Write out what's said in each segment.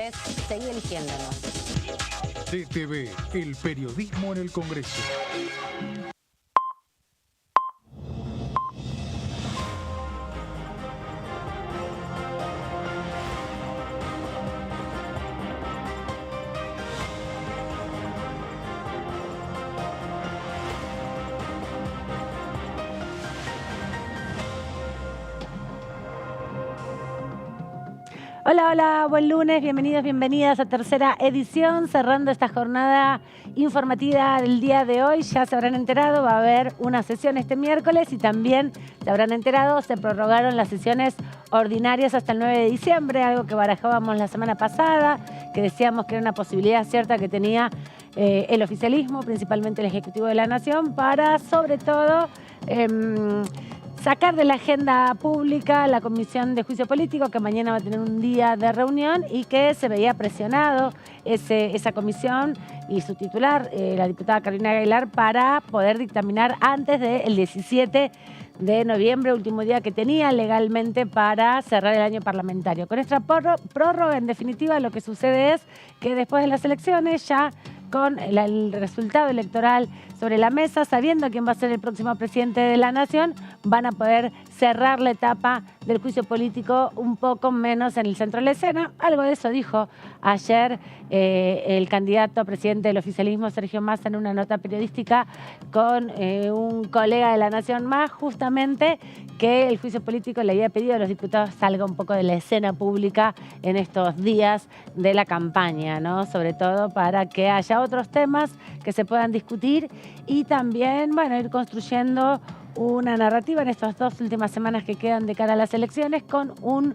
es seguir eligiéndonos. DTV, el periodismo en el Congreso. Hola, hola, buen lunes, bienvenidos, bienvenidas a tercera edición, cerrando esta jornada informativa del día de hoy. Ya se habrán enterado, va a haber una sesión este miércoles y también se habrán enterado, se prorrogaron las sesiones ordinarias hasta el 9 de diciembre, algo que barajábamos la semana pasada, que decíamos que era una posibilidad cierta que tenía el oficialismo, principalmente el Ejecutivo de la Nación, para sobre todo sacar de la agenda pública la Comisión de Juicio Político, que mañana va a tener un día de reunión y que se veía presionado esa comisión y su titular, la diputada Carolina Aguilar, para poder dictaminar antes del 17 de noviembre, último día que tenía legalmente para cerrar el año parlamentario. Con esta prórroga, en definitiva, lo que sucede es que después de las elecciones, ya con el resultado electoral sobre la mesa, sabiendo quién va a ser el próximo presidente de la Nación, van a poder cerrar la etapa del juicio político un poco menos en el centro de la escena. Algo de eso dijo ayer el candidato a presidente del oficialismo, Sergio Massa, en una nota periodística con un colega de La Nación Más, justamente que el juicio político le había pedido a los diputados salga un poco de la escena pública en estos días de la campaña, ¿no? Sobre todo para que haya otros temas que se puedan discutir y también, bueno, ir construyendo una narrativa en estas dos últimas semanas que quedan de cara a las elecciones con un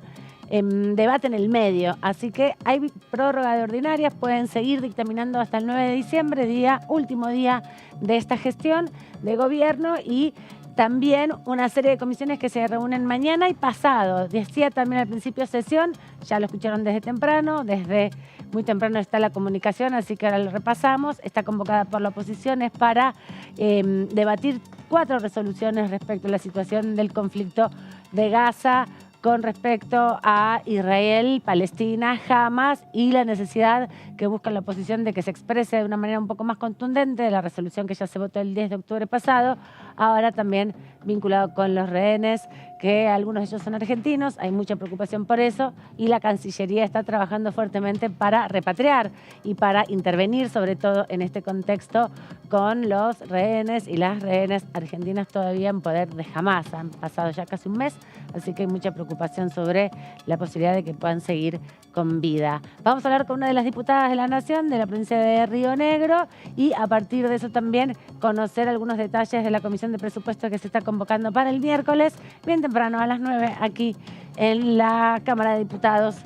debate en el medio. Así que hay prórroga de ordinarias, pueden seguir dictaminando hasta el 9 de diciembre, último día de esta gestión de gobierno, y también una serie de comisiones que se reúnen mañana y pasado. Decía también al principio de sesión, ya lo escucharon desde temprano, desde muy temprano está la comunicación, así que ahora lo repasamos. Está convocada por la oposición, es para debatir 4 resoluciones respecto a la situación del conflicto de Gaza, con respecto a Israel, Palestina, Hamas y la necesidad que busca la oposición de que se exprese de una manera un poco más contundente de la resolución que ya se votó el 10 de octubre pasado, ahora también vinculado con los rehenes, que algunos de ellos son argentinos, hay mucha preocupación por eso y la Cancillería está trabajando fuertemente para repatriar y para intervenir sobre todo en este contexto con los rehenes y las rehenes argentinas todavía en poder de Hamas. Han pasado ya casi un mes, así que hay mucha preocupación sobre la posibilidad de que puedan seguir con vida. Vamos a hablar con una de las diputadas de la Nación de la provincia de Río Negro y a partir de eso también conocer algunos detalles de la Comisión de Presupuesto que se está convocando para el miércoles, bien temprano a las 9 aquí en la Cámara de Diputados.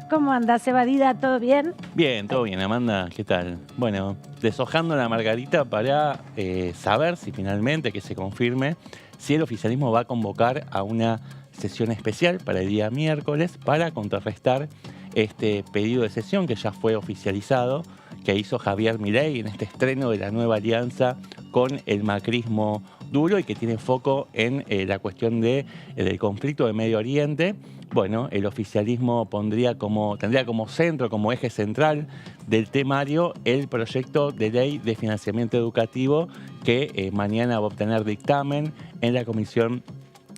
¿Cómo andás, Evadida? ¿Todo bien? Bien, todo bien, Amanda. ¿Qué tal? Bueno, deshojando la margarita para saber si finalmente, que se confirme, si el oficialismo va a convocar a una sesión especial para el día miércoles para contrarrestar este pedido de sesión que ya fue oficializado, que hizo Javier Milei en este estreno de la nueva alianza con el macrismo duro y que tiene foco en la cuestión del conflicto de Medio Oriente. Bueno, el oficialismo tendría como centro, como eje central del temario, el proyecto de ley de financiamiento educativo que mañana va a obtener dictamen en la Comisión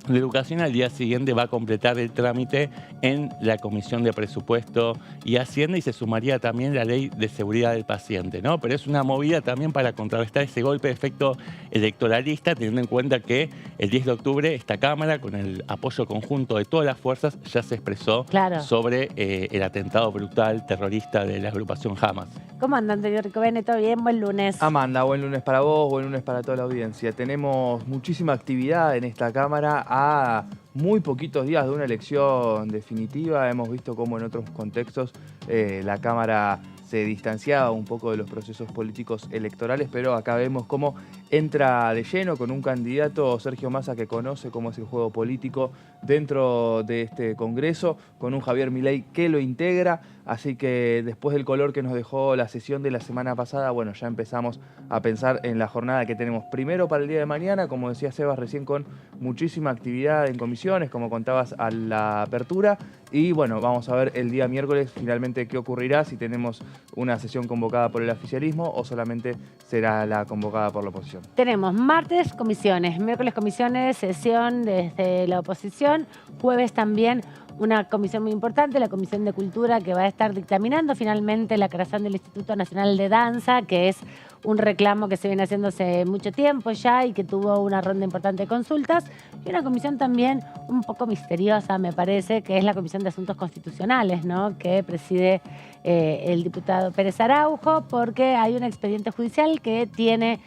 de Educación. Al día siguiente va a completar el trámite en la Comisión de Presupuesto y Hacienda y se sumaría también la Ley de Seguridad del Paciente, ¿no? Pero es una movida también para contrarrestar ese golpe de efecto electoralista, teniendo en cuenta que el 10 de octubre esta Cámara, con el apoyo conjunto de todas las fuerzas, ya se expresó sobre el atentado brutal terrorista de la agrupación Hamas. ¿Cómo andan, señor Ricovene? ¿Todo bien? Buen lunes. Amanda, buen lunes para vos, buen lunes para toda la audiencia. Tenemos muchísima actividad en esta Cámara a muy poquitos días de una elección definitiva. Hemos visto cómo en otros contextos la Cámara se distanciaba un poco de los procesos políticos electorales, pero acá vemos cómo entra de lleno con un candidato, Sergio Massa, que conoce cómo es el juego político dentro de este Congreso, con un Javier Milei que lo integra. Así que después del color que nos dejó la sesión de la semana pasada, bueno, ya empezamos a pensar en la jornada que tenemos primero para el día de mañana, como decía Sebas recién, con muchísima actividad en comisiones, como contabas a la apertura. Y bueno, vamos a ver el día miércoles finalmente qué ocurrirá, si tenemos una sesión convocada por el oficialismo o solamente será la convocada por la oposición. Tenemos martes comisiones, miércoles comisiones, sesión desde la oposición, jueves también una comisión muy importante, la Comisión de Cultura, que va a estar dictaminando finalmente la creación del Instituto Nacional de Danza, que es un reclamo que se viene haciendo hace mucho tiempo ya y que tuvo una ronda importante de consultas. Y una comisión también un poco misteriosa, me parece, que es la Comisión de Asuntos Constitucionales, ¿no?, que preside el diputado Pérez Araujo, porque hay un expediente judicial que tiene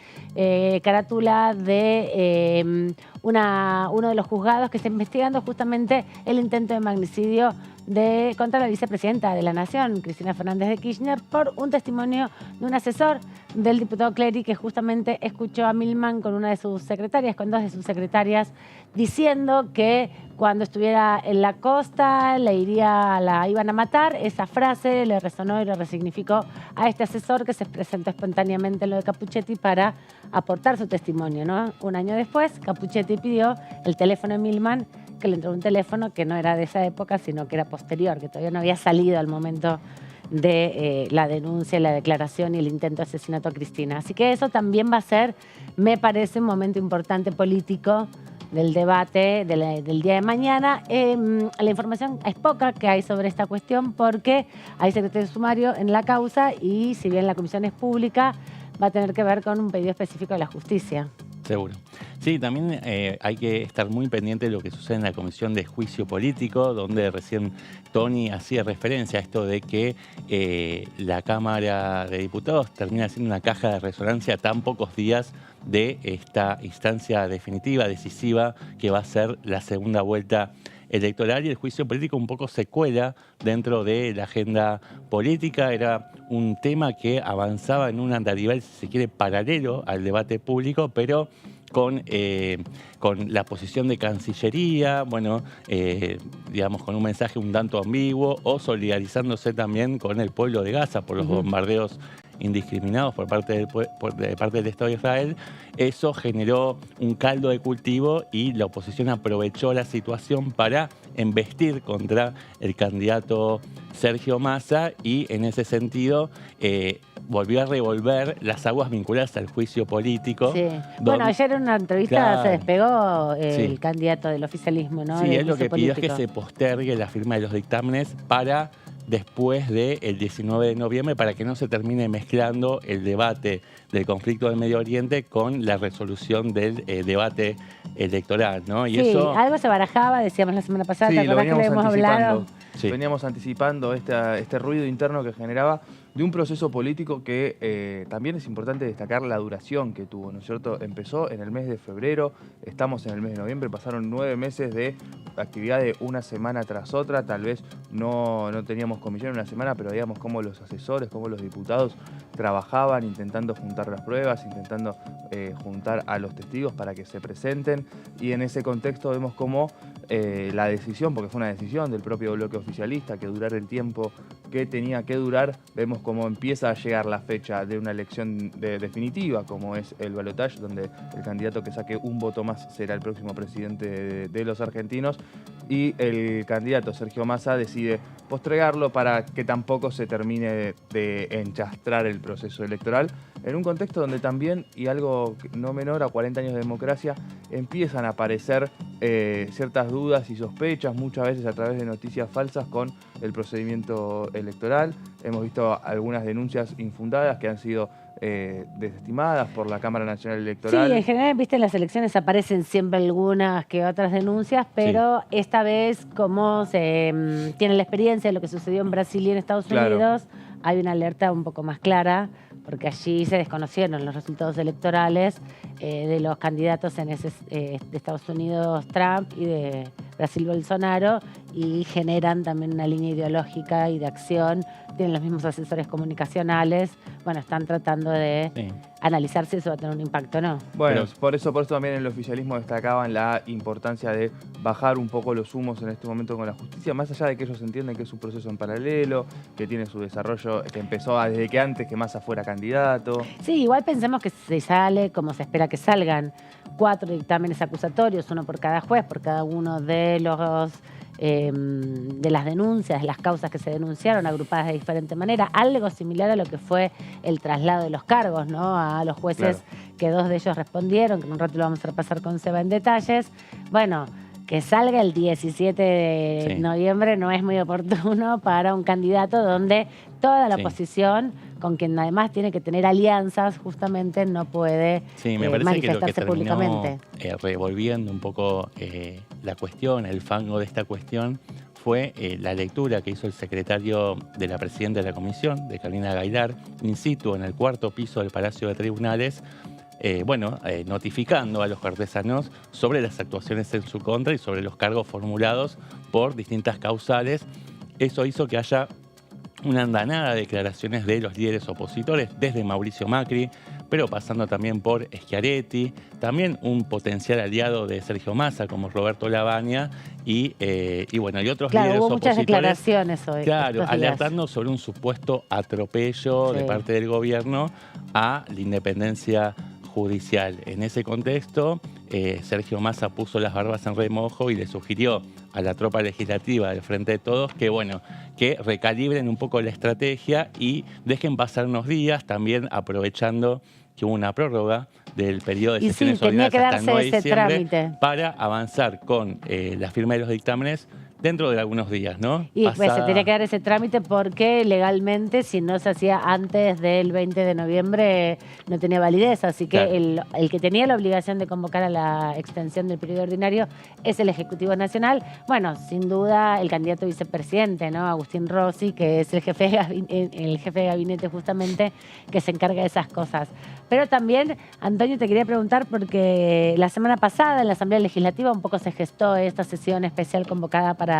carátula de uno de los juzgados que está investigando justamente el intento de magnicidio contra la vicepresidenta de la Nación, Cristina Fernández de Kirchner, por un testimonio de un asesor del diputado Clery, que justamente escuchó a Milman con una de sus secretarias, con dos de sus secretarias, diciendo que cuando estuviera en la costa la iban a matar. Esa frase le resonó y le resignificó a este asesor, que se presentó espontáneamente en lo de Capuchetti para aportar su testimonio, ¿no? Un año después, Capuchetti pidió el teléfono de Milman, que le entró un teléfono que no era de esa época, sino que era posterior, que todavía no había salido al momento de la denuncia, la declaración y el intento de asesinato a Cristina. Así que eso también va a ser, me parece, un momento importante político del debate del día de mañana. La información es poca que hay sobre esta cuestión, porque hay secretario sumario en la causa y, si bien la comisión es pública, va a tener que ver con un pedido específico de la justicia. Seguro. Sí, también hay que estar muy pendiente de lo que sucede en la Comisión de Juicio Político, donde recién Tony hacía referencia a esto de que la Cámara de Diputados termina siendo una caja de resonancia a tan pocos días de esta instancia definitiva, decisiva, que va a ser la segunda vuelta electoral, y el juicio político un poco se cuela dentro de la agenda política. Era un tema que avanzaba en un andarivel, si se quiere, paralelo al debate público, pero con la posición de Cancillería, bueno, digamos, con un mensaje un tanto ambiguo, o solidarizándose también con el pueblo de Gaza por los bombardeos indiscriminados por parte del Estado de Israel. Eso generó un caldo de cultivo y la oposición aprovechó la situación para embestir contra el candidato Sergio Massa, y en ese sentido volvió a revolver las aguas vinculadas al juicio político. Sí. Bueno, ayer en una entrevista se despegó el candidato del oficialismo, ¿no? Sí, él lo que pidió es que se postergue la firma de los dictámenes para después del 19 de noviembre, para que no se termine mezclando el debate del conflicto del Medio Oriente con la resolución del debate electoral, ¿no? Y eso, algo se barajaba, decíamos la semana pasada, sí, ¿te acordás que lo hemos hablado? Sí. Veníamos anticipando este ruido interno que generaba de un proceso político que también es importante destacar la duración que tuvo, ¿no es cierto? Empezó en el mes de febrero, estamos en el mes de noviembre, pasaron 9 meses de actividad de una semana tras otra. Tal vez no teníamos comisión en una semana, pero veíamos cómo los asesores, cómo los diputados trabajaban intentando juntar las pruebas, intentando juntar a los testigos para que se presenten, y en ese contexto vemos cómo la decisión, porque fue una decisión del propio bloque oficialista que durara el tiempo que tenía que durar, vemos cómo empieza a llegar la fecha de una elección definitiva, como es el balotaje, donde el candidato que saque un voto más será el próximo presidente de los argentinos, y el candidato Sergio Massa decide postergarlo para que tampoco se termine de enchastrar el proceso electoral, en un contexto donde también, y algo no menor a 40 años de democracia, empiezan a aparecer ciertas dudas y sospechas, muchas veces a través de noticias falsas, con el procedimiento electoral. Hemos visto algunas denuncias infundadas que han sido desestimadas por la Cámara Nacional Electoral. Sí, en general, viste, en las elecciones aparecen siempre algunas que otras denuncias, pero esta vez, como se tiene la experiencia de lo que sucedió en Brasil y en Estados Unidos, hay una alerta un poco más clara, porque allí se desconocieron los resultados electorales de los candidatos de Estados Unidos, Trump, y de Brasil Bolsonaro y generan también una línea ideológica y de acción. Tienen los mismos asesores comunicacionales. Bueno, están tratando de analizar si eso va a tener un impacto o no. Bueno, por eso también el oficialismo destacaban la importancia de bajar un poco los humos en este momento con la justicia, más allá de que ellos entienden que es un proceso en paralelo, que tiene su desarrollo, que empezó desde que antes que Massa fuera candidato. Sí, igual pensemos que se sale como se espera que salgan 4 dictámenes acusatorios, uno por cada juez, por cada uno de los de las denuncias, de las causas que se denunciaron, agrupadas de diferente manera, algo similar a lo que fue el traslado de los cargos, ¿no? A los jueces, que 2 de ellos respondieron, que en un rato lo vamos a repasar con Seba en detalles. Bueno, que salga el 17 de noviembre no es muy oportuno para un candidato donde toda la oposición, con quien además tiene que tener alianzas, justamente no puede me parece manifestarse que lo que públicamente. Revolviendo un poco la cuestión, el fango de esta cuestión, fue la lectura que hizo el secretario de la presidenta de la comisión, de Carolina Gaylar, in situ en el 4º piso del Palacio de Tribunales, notificando a los artesanos sobre las actuaciones en su contra y sobre los cargos formulados por distintas causales. Eso hizo que haya una andanada de declaraciones de los líderes opositores, desde Mauricio Macri, pero pasando también por Schiaretti, también un potencial aliado de Sergio Massa, como Roberto Lavagna, y otros líderes hubo muchas opositores. declaraciones hoy. Claro, alertando sobre un supuesto atropello de parte del gobierno a la independencia judicial. En ese contexto, Sergio Massa puso las barbas en remojo y le sugirió a la tropa legislativa del Frente de Todos que recalibren un poco la estrategia y dejen pasar unos días, también aprovechando que hubo una prórroga del periodo de sesiones ordinarias hasta el 9 de diciembre para avanzar con la firma de los dictámenes dentro de algunos días, ¿no? Y pues se tenía que dar ese trámite porque legalmente, si no se hacía antes del 20 de noviembre, no tenía validez. Así que el que tenía la obligación de convocar a la extensión del periodo ordinario es el Ejecutivo Nacional. Bueno, sin duda, el candidato vicepresidente, ¿no? Agustín Rossi, que es el jefe de gabinete justamente, que se encarga de esas cosas. Pero también, Antonio, te quería preguntar, porque la semana pasada en la Asamblea Legislativa un poco se gestó esta sesión especial convocada para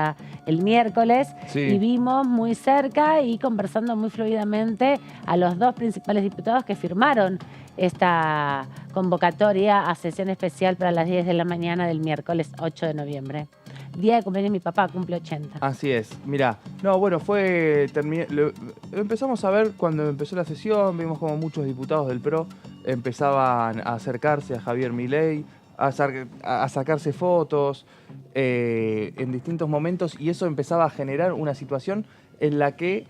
el miércoles y vimos muy cerca y conversando muy fluidamente a los 2 principales diputados que firmaron esta convocatoria a sesión especial para las 10 de la mañana del miércoles 8 de noviembre. Día de cumpleaños de mi papá, cumple 80. Así es, mirá. No, bueno, lo empezamos a ver cuando empezó la sesión, vimos como muchos diputados del PRO empezaban a acercarse a Javier Milei, a sacarse fotos en distintos momentos, y eso empezaba a generar una situación en la que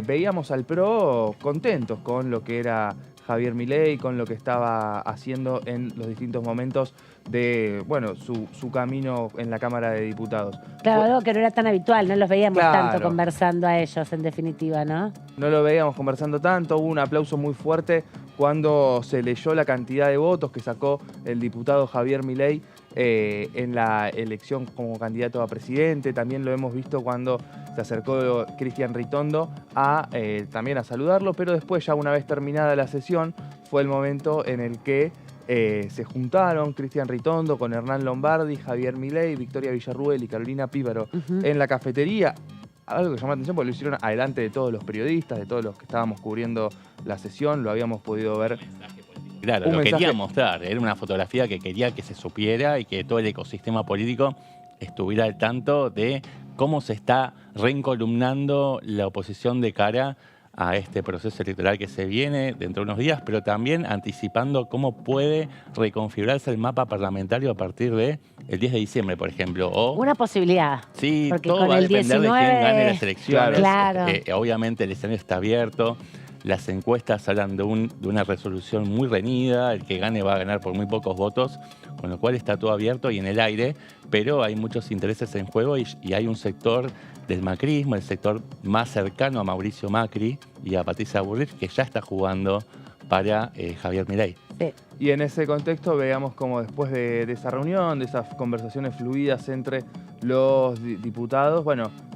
veíamos al PRO contentos con lo que era Javier Milei, con lo que estaba haciendo en los distintos momentos de su camino en la Cámara de Diputados. Claro, algo que no era tan habitual, no los veíamos tanto conversando a ellos, en definitiva, ¿no? No lo veíamos conversando tanto, hubo un aplauso muy fuerte cuando se leyó la cantidad de votos que sacó el diputado Javier Milei en la elección como candidato a presidente. También lo hemos visto cuando se acercó Cristian Ritondo también a saludarlo, pero después, ya una vez terminada la sesión, fue el momento en el que se juntaron Cristian Ritondo con Hernán Lombardi, Javier Milei, Victoria Villarruel y Carolina Píparo en la cafetería. Algo que llamó la atención porque lo hicieron adelante de todos los periodistas, de todos los que estábamos cubriendo la sesión, lo habíamos podido ver. Claro, lo quería mostrar, era una fotografía que quería que se supiera y que todo el ecosistema político estuviera al tanto de cómo se está reencolumnando la oposición de cara a este proceso electoral que se viene dentro de unos días, pero también anticipando cómo puede reconfigurarse el mapa parlamentario a partir del 10 de diciembre, por ejemplo. Una posibilidad. Sí, porque todo va a depender 19... de quién gane las elecciones. Claro. Obviamente el escenario está abierto. Las encuestas hablan de una resolución muy reñida, el que gane va a ganar por muy pocos votos, con lo cual está todo abierto y en el aire, pero hay muchos intereses en juego y hay un sector del macrismo, el sector más cercano a Mauricio Macri y a Patricia Bullrich, que ya está jugando para Javier Milei. Sí. Y en ese contexto veamos cómo después de esa reunión, de esas conversaciones fluidas entre los diputados,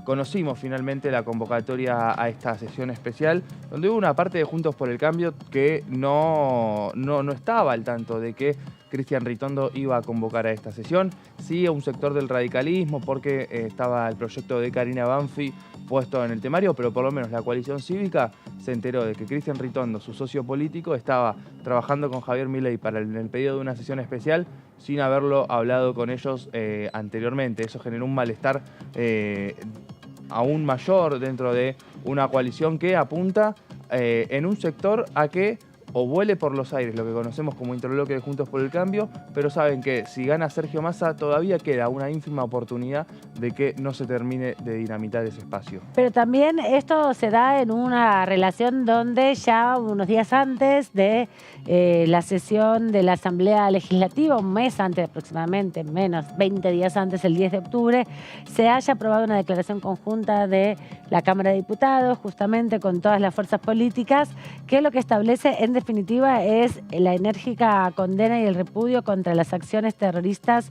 conocimos finalmente la convocatoria a esta sesión especial, donde hubo una parte de Juntos por el Cambio que no estaba al tanto de que Cristian Ritondo iba a convocar a esta sesión. Sí, a un sector del radicalismo, porque estaba el proyecto de Karina Banfi puesto en el temario, pero por lo menos la coalición cívica se enteró de que Cristian Ritondo, su socio político, estaba trabajando con Javier Milei para el pedido de una sesión especial sin haberlo hablado con ellos anteriormente. Eso generó un malestar aún mayor dentro de una coalición que apunta en un sector a que o vuele por los aires lo que conocemos como interbloque de Juntos por el Cambio, pero saben que si gana Sergio Massa todavía queda una ínfima oportunidad de que no se termine de dinamitar ese espacio. Pero también esto se da en una relación donde ya unos días antes de la sesión de la Asamblea Legislativa, un mes antes aproximadamente, menos 20 días antes, el 10 de octubre, se haya aprobado una declaración conjunta de la Cámara de Diputados, justamente con todas las fuerzas políticas, que lo que establece en definitiva es la enérgica condena y el repudio contra las acciones terroristas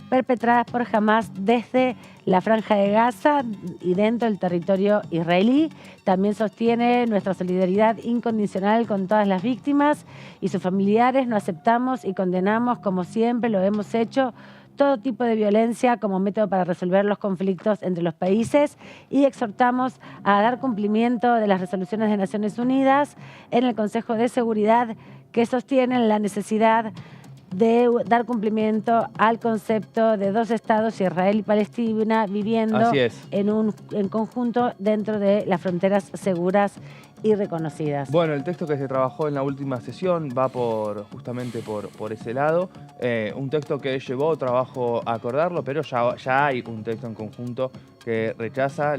perpetradas por Hamás desde la Franja de Gaza y dentro del territorio israelí. También sostiene nuestra solidaridad incondicional con todas las víctimas y sus familiares. No aceptamos y condenamos, como siempre lo hemos hecho, todo tipo de violencia como método para resolver los conflictos entre los países y exhortamos a dar cumplimiento de las resoluciones de Naciones Unidas en el Consejo de Seguridad que sostienen la necesidad de dar cumplimiento al concepto de dos estados, Israel y Palestina, viviendo en conjunto dentro de las fronteras seguras y reconocidas. Bueno, el texto que se trabajó en la última sesión va justamente por ese lado. Un texto que llevó trabajo a acordarlo, pero ya hay un texto en conjunto que rechaza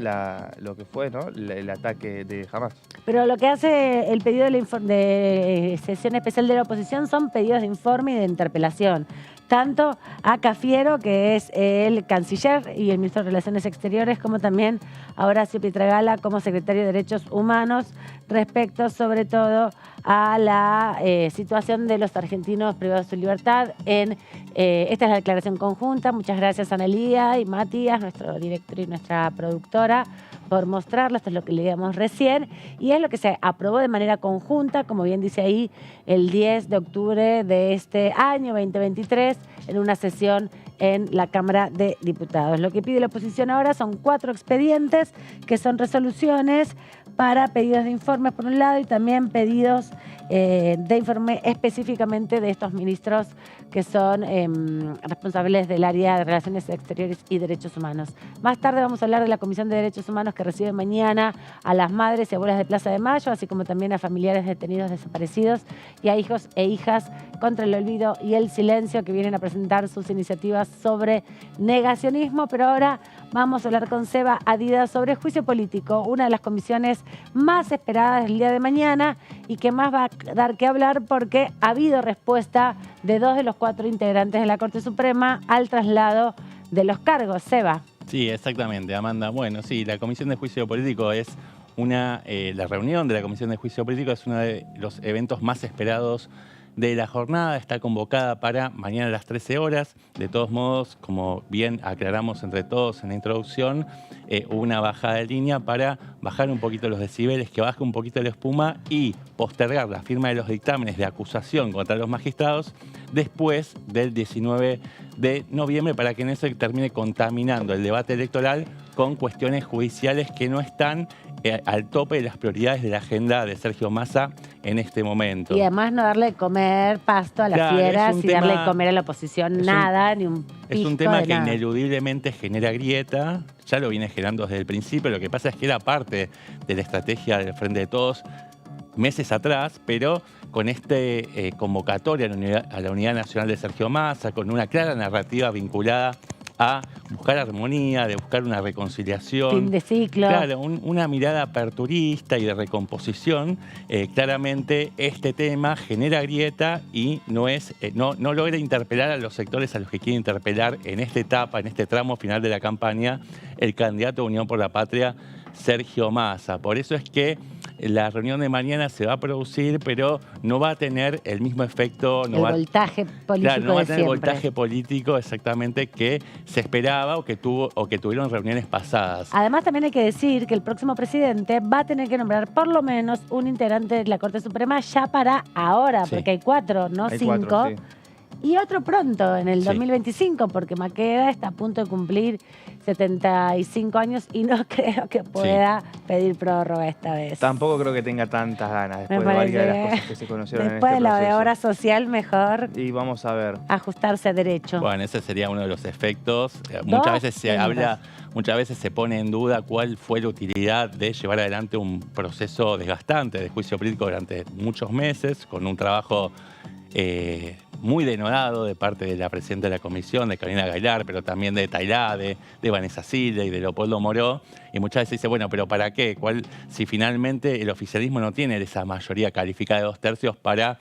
lo que fue, ¿no?, el ataque de Hamás. Pero lo que hace el pedido de sesión especial de la oposición son pedidos de informe y de interpelación. Tanto a Cafiero, que es el canciller y el ministro de Relaciones Exteriores, como también a Horacio Pietragala como secretario de Derechos Humanos, respecto sobre todo a la situación de los argentinos privados de su libertad. Esta es la declaración conjunta. Muchas gracias a Analía y Matías, nuestro director y nuestra productora, por mostrarlo. Esto es lo que leíamos recién y es lo que se aprobó de manera conjunta, como bien dice ahí, el 10 de octubre de este año 2023 en una sesión en la Cámara de Diputados. Lo que pide la oposición ahora son 4 expedientes que son resoluciones para pedidos de informes por un lado y también pedidos de informe específicamente de estos ministros que son responsables del área de Relaciones Exteriores y Derechos Humanos. Más tarde vamos a hablar de la Comisión de Derechos Humanos que recibe mañana a las madres y abuelas de Plaza de Mayo, así como también a familiares detenidos desaparecidos y a hijos e hijas contra el olvido y el silencio que vienen a presentar sus iniciativas sobre negacionismo. Pero ahora vamos a hablar con Seba Adidas sobre juicio político, una de las comisiones más esperadas del día de mañana y que más va a dar que hablar porque ha habido respuesta de 2 de los 4 integrantes de la Corte Suprema al traslado de los cargos. Seba. Sí, exactamente, Amanda. Bueno, sí, la Comisión de Juicio Político es la reunión de la Comisión de Juicio Político es uno de los eventos más esperados de la jornada. Está convocada para mañana a las 13 horas. De todos modos, como bien aclaramos entre todos en la introducción, hubo una bajada de línea para bajar un poquito los decibeles, que baje un poquito la espuma y postergar la firma de los dictámenes de acusación contra los magistrados después del 19 de noviembre para que no se termine contaminando el debate electoral con cuestiones judiciales que no están al tope de las prioridades de la agenda de Sergio Massa en este momento. Y además no darle comer pasto a las fieras y darle comer a la oposición ni un pisco. Es un tema que ineludiblemente genera grieta, ya lo viene generando desde el principio. Lo que pasa es que era parte de la estrategia del Frente de Todos meses atrás, pero con convocatoria a la Unidad Nacional de Sergio Massa, con una clara narrativa vinculada a buscar armonía, de buscar una reconciliación. Fin de ciclo. Claro, una mirada aperturista y de recomposición. Claramente este tema genera grieta y no logra interpelar a los sectores a los que quiere interpelar en esta etapa, en este tramo final de la campaña, el candidato de Unión por la Patria, Sergio Massa. Por eso es que la reunión de mañana se va a producir, pero no va a tener el mismo efecto. No va a tener el voltaje político exactamente que se esperaba o que tuvieron reuniones pasadas. Además, también hay que decir que el próximo presidente va a tener que nombrar por lo menos un integrante de la Corte Suprema ya para ahora, porque hay 4, no 5. y otro pronto, en el Sí. 2025, porque Maqueda está a punto de cumplir 75 años y no creo que pueda pedir prórroga esta vez. Tampoco creo que tenga tantas ganas después de parece varias de las que cosas que se conocieron Después en de este la de proceso. obra social, mejor Y vamos a ver. ajustarse a derecho. Bueno, ese sería uno de los efectos. Dos Muchas veces se temas. habla, muchas veces se pone en duda cuál fue la utilidad de llevar adelante un proceso desgastante de juicio político durante muchos meses, con un trabajo muy denodado de parte de la presidenta de la comisión, de Carolina Gaylar, pero también de Tailade, de Vanessa Sile y de Leopoldo Moró. Y muchas veces dice, bueno, pero ¿para qué? Si finalmente el oficialismo no tiene esa mayoría calificada de 2/3 para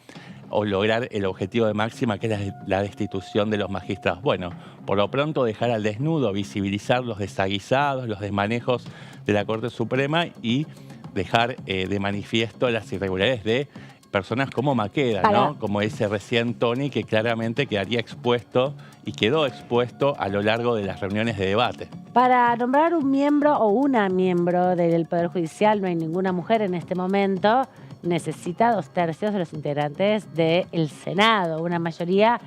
lograr el objetivo de máxima, que es la destitución de los magistrados. Bueno, por lo pronto dejar al desnudo, visibilizar los desaguisados, los desmanejos de la Corte Suprema y dejar de manifiesto las irregularidades de personas como Maqueda, ¿no? Como dice recién Tony, que claramente quedaría expuesto y quedó expuesto a lo largo de las reuniones de debate. Para nombrar un miembro o una miembro del Poder Judicial, no hay ninguna mujer en este momento, necesita 2/3 de los integrantes del Senado, una mayoría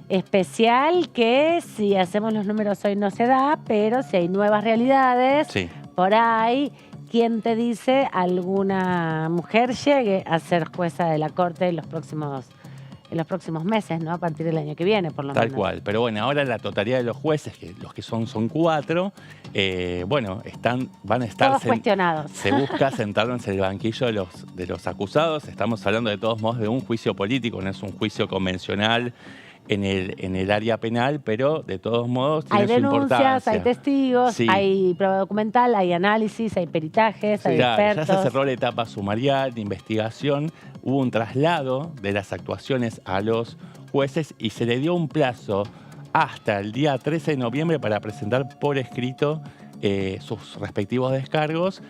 especial que si hacemos los números hoy no se da, pero si hay nuevas realidades, Sí. por ahí, ¿quién te dice alguna mujer llegue a ser jueza de la Corte en los próximos meses, ¿no? A partir del año que viene, por lo menos. Tal cual. Pero bueno, ahora la totalidad de los jueces, que los que son 4, bueno, van a estar... Todos cuestionados. Se busca sentarlos en el banquillo de los acusados. Estamos hablando de todos modos de un juicio político, no es un juicio convencional en el área penal, pero de todos modos tiene Hay su denuncias, importancia. hay testigos, Sí. hay prueba documental, hay análisis, hay peritajes, hay Claro, ya expertos. se cerró la etapa sumarial de investigación, hubo un traslado de las actuaciones a los jueces y se le dio un plazo hasta el día 13 de noviembre para presentar por escrito sus respectivos descargos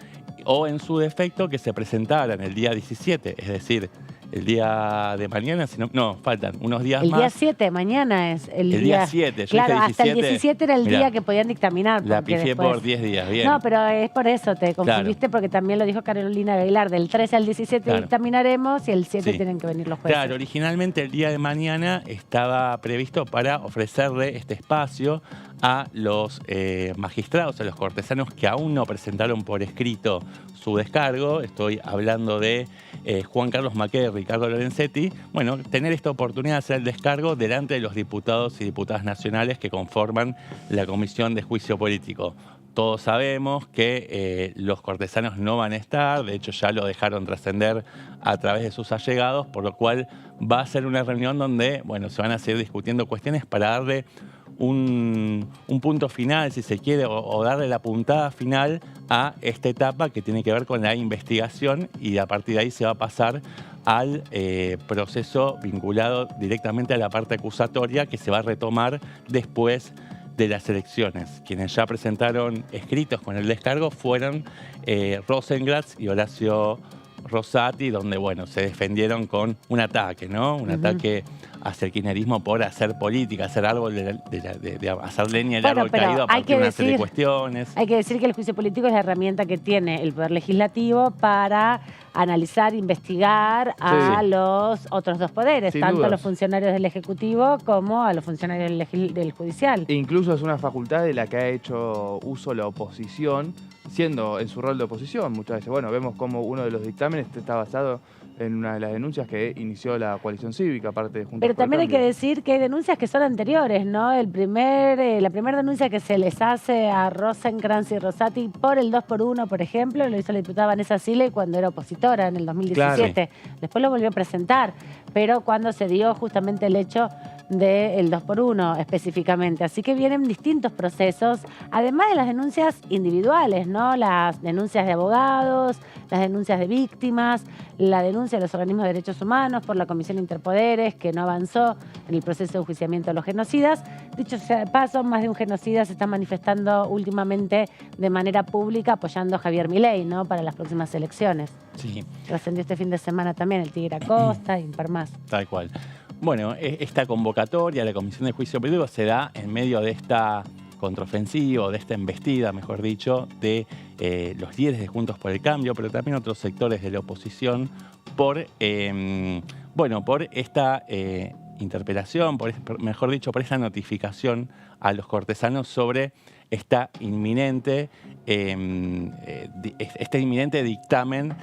o en su defecto que se presentaran el día 17, es decir, el día de mañana, no, faltan unos días El más. día 7, mañana es el día 7, yo Claro, dije hasta el 17, 17 era el mirá, día que podían dictaminar. La porque pifié después- por 10 días, bien. No, pero es por eso, te confundiste porque también lo dijo Carolina Gaylar, del 13 al 17 Claro. dictaminaremos y el 7 Sí. tienen que venir los jueces. Claro, originalmente el día de mañana estaba previsto para ofrecerle este espacio a los magistrados, a los cortesanos que aún no presentaron por escrito su descargo. Estoy hablando de Juan Carlos Maqueda y Ricardo Lorenzetti. Bueno, tener esta oportunidad de hacer el descargo delante de los diputados y diputadas nacionales que conforman la Comisión de Juicio Político. Todos sabemos que los cortesanos no van a estar, de hecho ya lo dejaron trascender a través de sus allegados, por lo cual va a ser una reunión donde, bueno, se van a seguir discutiendo cuestiones para darle un punto final, si se quiere, o darle la puntada final a esta etapa que tiene que ver con la investigación y a partir de ahí se va a pasar al proceso vinculado directamente a la parte acusatoria que se va a retomar después de las elecciones. Quienes ya presentaron escritos con el descargo fueron Rosengratz y Horacio Rosati, donde, bueno, se defendieron con un ataque, ¿no? Un ataque hacia el kirchnerismo por hacer política, hacer árbol de hacer leña del Bueno, árbol pero caído a hay partir que de una serie de decir- cuestiones. Hay que decir que el juicio político es la herramienta que tiene el Poder Legislativo para analizar, investigar a los otros dos poderes, Sin tanto a dudas. los funcionarios del Ejecutivo como a los funcionarios del Judicial. E incluso es una facultad de la que ha hecho uso la oposición, siendo en su rol de oposición muchas veces. Bueno, vemos como uno de los dictámenes está basado en una de las denuncias que inició la coalición cívica, aparte de Juntos Pero por el también hay que Cambio. decir que hay denuncias que son anteriores, ¿no? La primera denuncia que se les hace a Rosenkrantz y Rosati por el 2x1, por ejemplo, lo hizo la diputada Vanessa Sile cuando era opositora en el 2017. Después lo volvió a presentar, pero cuando se dio justamente el hecho del 2x1 específicamente. Así que vienen distintos procesos, además de las denuncias individuales, ¿no? Las denuncias de abogados, las denuncias de víctimas, la denuncia de los organismos de derechos humanos por la Comisión Interpoderes, que no avanzó en el proceso de enjuiciamiento de los genocidas. Dicho sea de paso, más de un genocida se está manifestando últimamente de manera pública apoyando a Javier Milei, ¿no? Para las próximas elecciones. Sí, Trascendió este fin de semana también el Tigre Acosta y un par más. tal cual. Bueno, esta convocatoria a la Comisión de Juicio Político se da en medio de esta contraofensiva, de esta embestida, mejor dicho, de los líderes de Juntos por el Cambio, pero también otros sectores de la oposición, por esta interpelación, mejor dicho, por esta notificación a los cortesanos sobre este inminente dictamen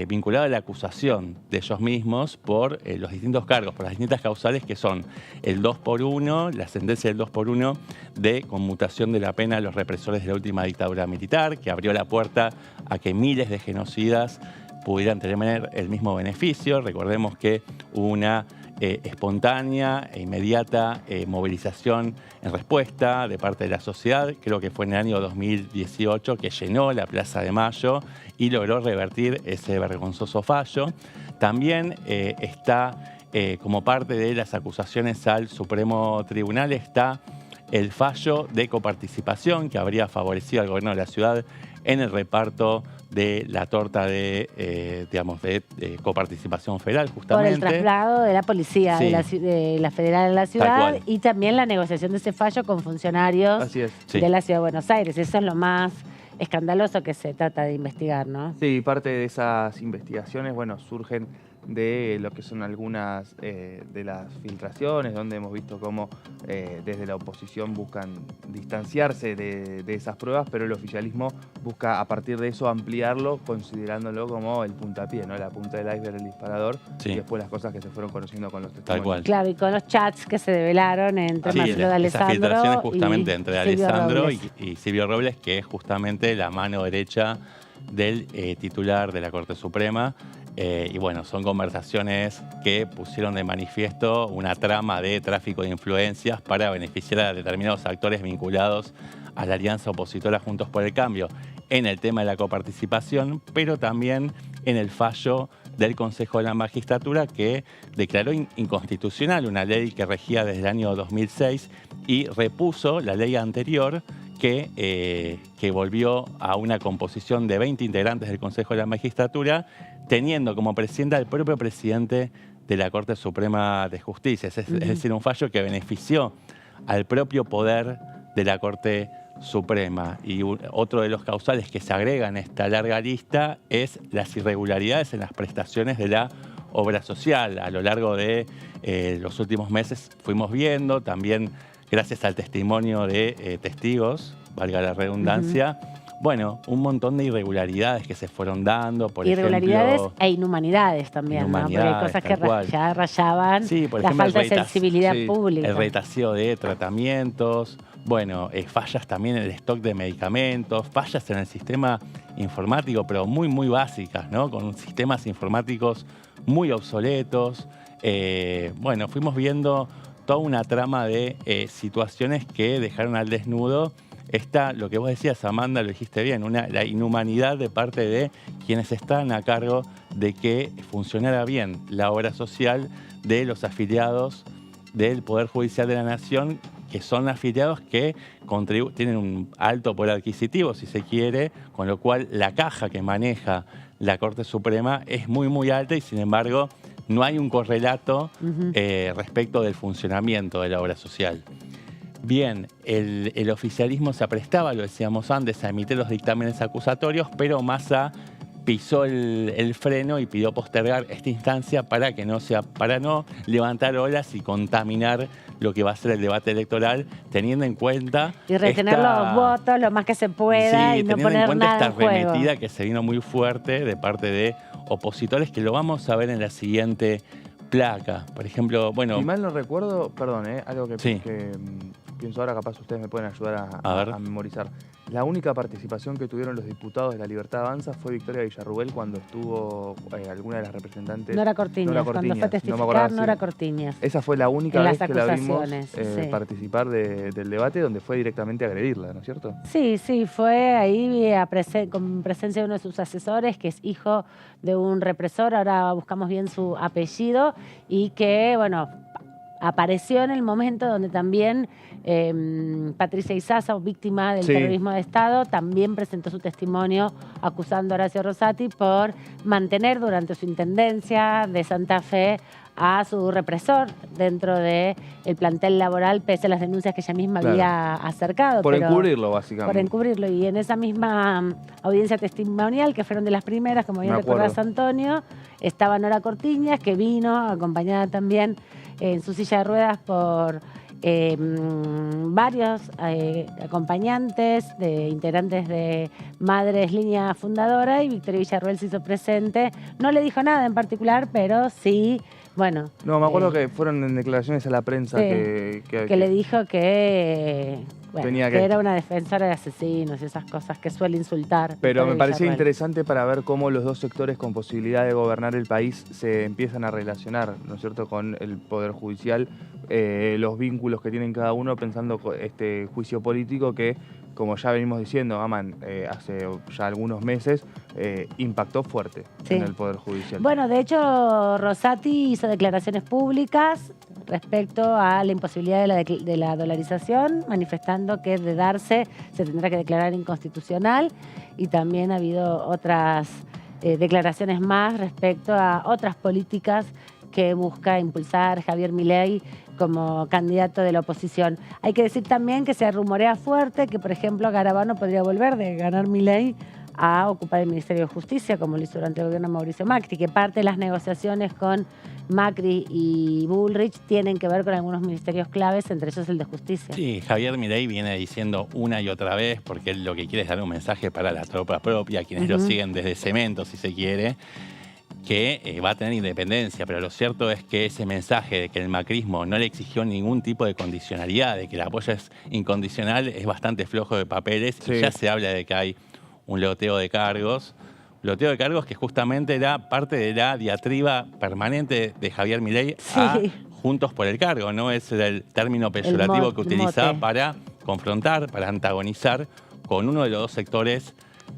vinculado a la acusación de ellos mismos por los distintos cargos, por las distintas causales que son el 2x1, la sentencia del 2x1 de conmutación de la pena a los represores de la última dictadura militar, que abrió la puerta a que miles de genocidas pudieran tener el mismo beneficio. Recordemos que hubo una espontánea e inmediata movilización en respuesta de parte de la sociedad, creo que fue en el año 2018, que llenó la Plaza de Mayo y logró revertir ese vergonzoso fallo. También está, como parte de las acusaciones al Supremo Tribunal, está el fallo de coparticipación que habría favorecido al gobierno de la ciudad en el reparto de la torta de coparticipación federal, justamente. Por el traslado de la policía de la federal a la ciudad y también la negociación de ese fallo con funcionarios de la ciudad de Buenos Aires. Eso es lo más escandaloso que se trata de investigar, ¿no? Sí, parte de esas investigaciones, bueno, surgen de lo que son algunas de las filtraciones, donde hemos visto cómo desde la oposición buscan distanciarse de esas pruebas, pero el oficialismo busca a partir de eso ampliarlo, considerándolo como el puntapié, ¿no? La punta del iceberg, el disparador, y después las cosas que se fueron conociendo con los testimonios. Tal cual. Claro, y con los chats que se develaron entre Marcelo de Alessandro esas filtraciones justamente entre Alessandro y Silvio Robles, que es justamente la mano derecha del titular de la Corte Suprema. Y bueno, son conversaciones que pusieron de manifiesto una trama de tráfico de influencias para beneficiar a determinados actores vinculados a la alianza opositora Juntos por el Cambio en el tema de la coparticipación, pero también en el fallo del Consejo de la Magistratura que declaró inconstitucional una ley que regía desde el año 2006 y repuso la ley anterior que volvió a una composición de 20 integrantes del Consejo de la Magistratura, teniendo como presidenta al propio presidente de la Corte Suprema de Justicia. Es decir, un fallo que benefició al propio poder de la Corte Suprema. Y otro de los causales que se agregan a esta larga lista es las irregularidades en las prestaciones de la obra social. A lo largo de los últimos meses fuimos viendo, también gracias al testimonio de testigos, valga la redundancia, bueno, un montón de irregularidades que se fueron dando, por irregularidades ejemplo, e inhumanidades también, ¿no? Porque hay cosas que ya rayaban por la ejemplo, falta de sensibilidad pública. El retaseo de tratamientos, bueno, fallas también en el stock de medicamentos, fallas en el sistema informático, pero muy básicas, ¿no? Con sistemas informáticos muy obsoletos. Bueno, fuimos viendo toda una trama de situaciones que dejaron al desnudo lo que vos decías, Amanda, lo dijiste bien, la inhumanidad de parte de quienes están a cargo de que funcionara bien la obra social de los afiliados del Poder Judicial de la Nación, que son afiliados que tienen un alto poder adquisitivo, si se quiere, con lo cual la caja que maneja la Corte Suprema es muy alta y, sin embargo, no hay un correlato respecto del funcionamiento de la obra social. Bien, el oficialismo se aprestaba, lo decíamos antes, a emitir los dictámenes acusatorios, pero Massa pisó el freno y pidió postergar esta instancia para no levantar olas y contaminar lo que va a ser el debate electoral, teniendo en cuenta y retener los votos lo más que se pueda y no poner nada en juego. Esta arremetida que se vino muy fuerte de parte de opositores, que lo vamos a ver en la siguiente placa. Por ejemplo, bueno... Si mal no recuerdo, perdón, algo que pienso ahora, capaz ustedes me pueden ayudar a memorizar. La única participación que tuvieron los diputados de La Libertad Avanza fue Victoria Villarruel cuando estuvo alguna de las representantes. Nora Cortiñas, cuando fue a testificar, Nora Cortiñas. Esa fue la única vez que la vimos participar del debate, donde fue directamente a agredirla, ¿no es cierto? Sí, fue ahí con presencia de uno de sus asesores, que es hijo de un represor, ahora buscamos bien su apellido, y que, bueno, apareció en el momento donde también Patricia Izaza, víctima del terrorismo de Estado, también presentó su testimonio acusando a Horacio Rosati por mantener durante su intendencia de Santa Fe a su represor dentro del plantel laboral, pese a las denuncias que ella misma había acercado. Por encubrirlo, básicamente. Por encubrirlo. Y en esa misma audiencia testimonial, que fueron de las primeras, como bien recordás, Antonio, estaba Nora Cortiñas, que vino acompañada también en su silla de ruedas por varios acompañantes, integrantes de Madres Línea Fundadora, y Victoria Villarruel se hizo presente. No le dijo nada en particular, pero sí, bueno. No, me acuerdo que fueron en declaraciones a la prensa sí, que le dijo que, bueno, tenía que era una defensora de asesinos y esas cosas que suele insultar. Pero me Victoria parecía Villarruel. interesante para ver cómo los dos sectores con posibilidad de gobernar el país se empiezan a relacionar, ¿no es cierto?, con el Poder Judicial, los vínculos que tienen cada uno, pensando este juicio político que, como ya venimos diciendo, Aman, hace ya algunos meses, impactó fuerte en el Poder Judicial. Bueno, de hecho, Rosati hizo declaraciones públicas respecto a la imposibilidad de la dolarización, manifestando que de darse se tendrá que declarar inconstitucional, y también ha habido otras declaraciones más respecto a otras políticas que busca impulsar Javier Milei como candidato de la oposición. Hay que decir también que se rumorea fuerte que, por ejemplo, Garabano podría volver de ganar Milei a ocupar el Ministerio de Justicia, como lo hizo durante el gobierno de Mauricio Macri, que parte de las negociaciones con Macri y Bullrich tienen que ver con algunos ministerios claves, entre ellos el de Justicia. Sí, Javier Milei viene diciendo una y otra vez, porque él lo que quiere es dar un mensaje para la tropa propia, quienes lo siguen desde cemento, si se quiere, que va a tener independencia, pero lo cierto es que ese mensaje de que el macrismo no le exigió ningún tipo de condicionalidad, de que el apoyo es incondicional, es bastante flojo de papeles, y ya se habla de que hay un loteo de cargos. Loteo de cargos que justamente era parte de la diatriba permanente de Javier Milei a Juntos por el Cargo, ¿no? Ese era el término peyorativo que utilizaba para confrontar, para antagonizar con uno de los dos sectores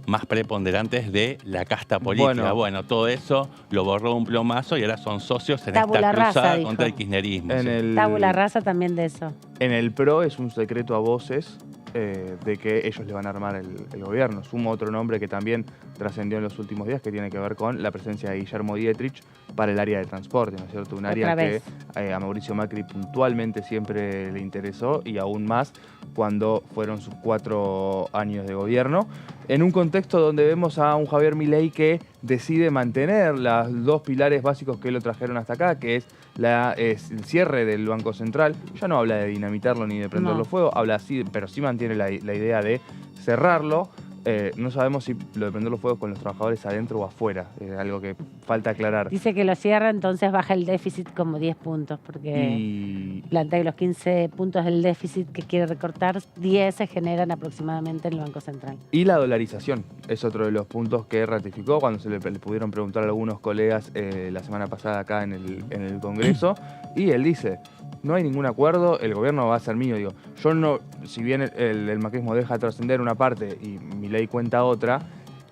más preponderantes de la casta política. Bueno, todo eso lo borró un plomazo y ahora son socios en esta cruzada contra el kirchnerismo. Tabula rasa también de eso. En el PRO es un secreto a voces de que ellos le van a armar el gobierno. Sumo otro nombre que también trascendió en los últimos días, que tiene que ver con la presencia de Guillermo Dietrich para el área de transporte, ¿no es cierto? Un área que a Mauricio Macri puntualmente siempre le interesó, y aún más cuando fueron sus 4 años de gobierno, en un contexto donde vemos a un Javier Milei que decide mantener los 2 pilares básicos que lo trajeron hasta acá, que es el cierre del Banco Central. Ya no habla de dinamitarlo ni de prenderlo fuego, habla así, pero sí mantiene la idea de cerrarlo. No sabemos si lo de prender los fuegos con los trabajadores adentro o afuera, algo que falta aclarar. Dice que lo cierra, entonces baja el déficit como 10 puntos, porque plantea que los 15 puntos del déficit que quiere recortar, 10 se generan aproximadamente en el Banco Central. Y la dolarización es otro de los puntos que ratificó cuando se le pudieron preguntar a algunos colegas la semana pasada acá en el Congreso, y él dice: no hay ningún acuerdo, el gobierno va a ser mío. Digo, yo no, si bien el macrismo deja trascender una parte y Milei cuenta otra,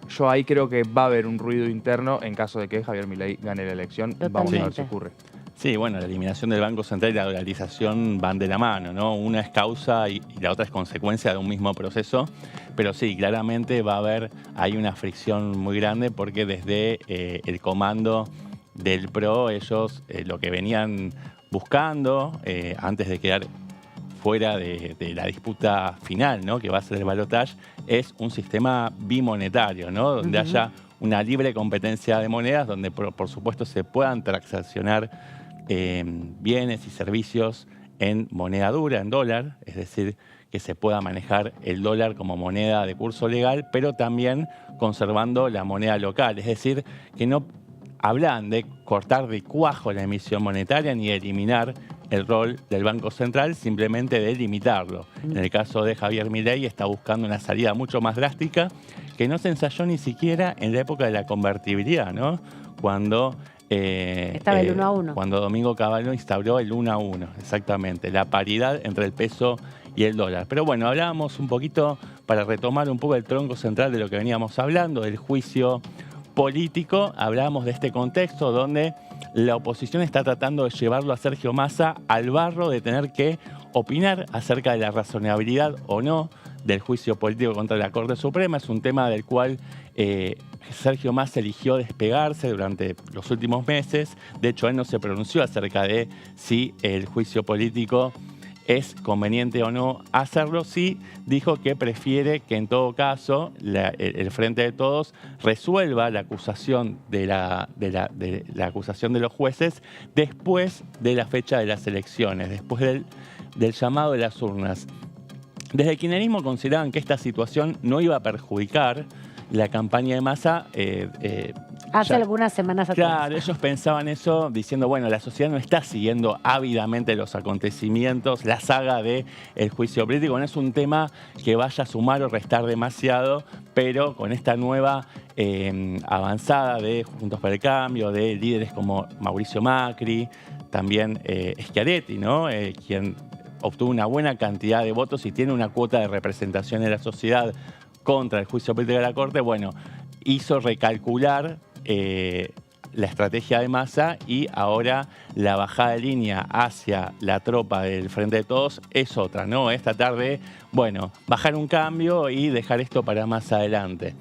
yo ahí creo que va a haber un ruido interno en caso de que Javier Milei gane la elección. Vamos a ver si ocurre. Sí, bueno, la eliminación del Banco Central y la dolarización van de la mano, ¿no? Una es causa y la otra es consecuencia de un mismo proceso. Pero sí, claramente hay una fricción muy grande, porque desde el comando del PRO, ellos lo que venían buscando antes de quedar fuera de la disputa final, ¿no?, que va a ser el balotaje, es un sistema bimonetario, ¿no?, donde haya una libre competencia de monedas, donde por supuesto se puedan transaccionar bienes y servicios en moneda dura, en dólar, es decir, que se pueda manejar el dólar como moneda de curso legal, pero también conservando la moneda local, es decir, que no hablan de cortar de cuajo la emisión monetaria ni de eliminar el rol del Banco Central, simplemente de limitarlo. En el caso de Javier Milei está buscando una salida mucho más drástica, que no se ensayó ni siquiera en la época de la convertibilidad, ¿no? Cuando estaba el 1 a 1. Cuando Domingo Cavallo instauró el 1 a 1, exactamente, la paridad entre el peso y el dólar. Pero bueno, hablábamos un poquito, para retomar un poco el tronco central de lo que veníamos hablando, del juicio político. Hablábamos de este contexto donde la oposición está tratando de llevarlo a Sergio Massa al barro de tener que opinar acerca de la razonabilidad o no del juicio político contra la Corte Suprema. Es un tema del cual Sergio Massa eligió despegarse durante los últimos meses. De hecho, él no se pronunció acerca de si el juicio político es conveniente o no hacerlo. Sí dijo que prefiere que en todo caso el Frente de Todos resuelva la acusación de la acusación de los jueces después de la fecha de las elecciones, después del llamado de las urnas. Desde el kirchnerismo consideraban que esta situación no iba a perjudicar la campaña de Massa. Hace algunas semanas atrás. Claro, ellos pensaban eso diciendo, bueno, la sociedad no está siguiendo ávidamente los acontecimientos, la saga del juicio político, no es un tema que vaya a sumar o restar demasiado, pero con esta nueva avanzada de Juntos por el Cambio, de líderes como Mauricio Macri, también Schiaretti, ¿no? Quien obtuvo una buena cantidad de votos y tiene una cuota de representación de la sociedad contra el juicio político de la Corte, bueno, hizo recalcular la estrategia de Massa y ahora la bajada de línea hacia la tropa del Frente de Todos es otra, ¿no? Esta tarde, bueno, bajar un cambio y dejar esto para más adelante.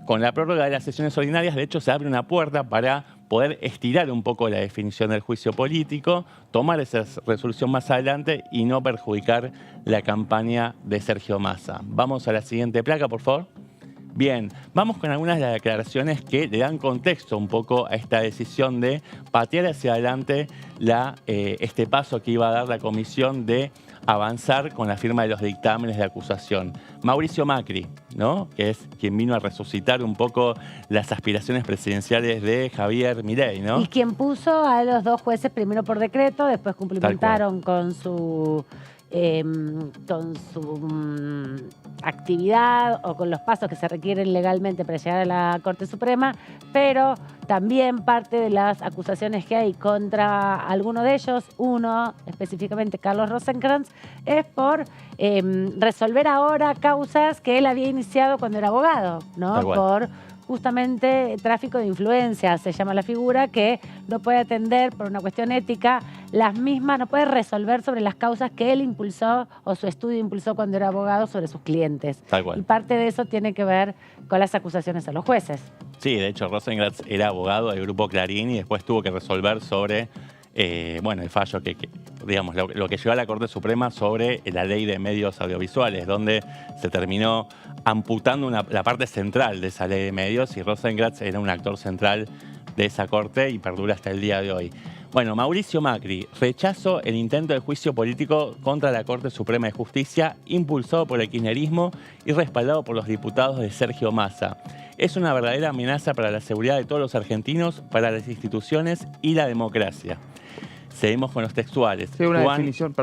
Con la prórroga de las sesiones ordinarias, de hecho, se abre una puerta para poder estirar un poco la definición del juicio político, tomar esa resolución más adelante y no perjudicar la campaña de Sergio Massa. Vamos a la siguiente placa, por favor. Bien, vamos con algunas de las declaraciones que le dan contexto un poco a esta decisión de patear hacia adelante este paso que iba a dar la comisión de avanzar con la firma de los dictámenes de acusación. Mauricio Macri, ¿no? Que es quien vino a resucitar un poco las aspiraciones presidenciales de Javier Milei, ¿no? Y quien puso a los dos jueces primero por decreto, después cumplimentaron con su actividad o con los pasos que se requieren legalmente para llegar a la Corte Suprema, pero también parte de las acusaciones que hay contra alguno de ellos, uno específicamente Carlos Rosenkrantz, es por resolver ahora causas que él había iniciado cuando era abogado, ¿no? Por justamente tráfico de influencias, se llama la figura, que no puede atender por una cuestión ética las mismas, no puede resolver sobre las causas que él impulsó o su estudio impulsó cuando era abogado sobre sus clientes. Tal cual. Y parte de eso tiene que ver con las acusaciones a los jueces. Sí, de hecho Rosenkrantz era abogado del Grupo Clarín y después tuvo que resolver sobre el fallo digamos, lo que llevó a la Corte Suprema sobre la ley de medios audiovisuales, donde se terminó amputando la parte central de esa ley de medios y Rosenkrantz era un actor central de esa Corte y perdura hasta el día de hoy. Bueno, Mauricio Macri rechazó el intento de juicio político contra la Corte Suprema de Justicia impulsado por el kirchnerismo y respaldado por los diputados de Sergio Massa. Es una verdadera amenaza para la seguridad de todos los argentinos, para las instituciones y la democracia. Seguimos con los textuales. Sí, una definición,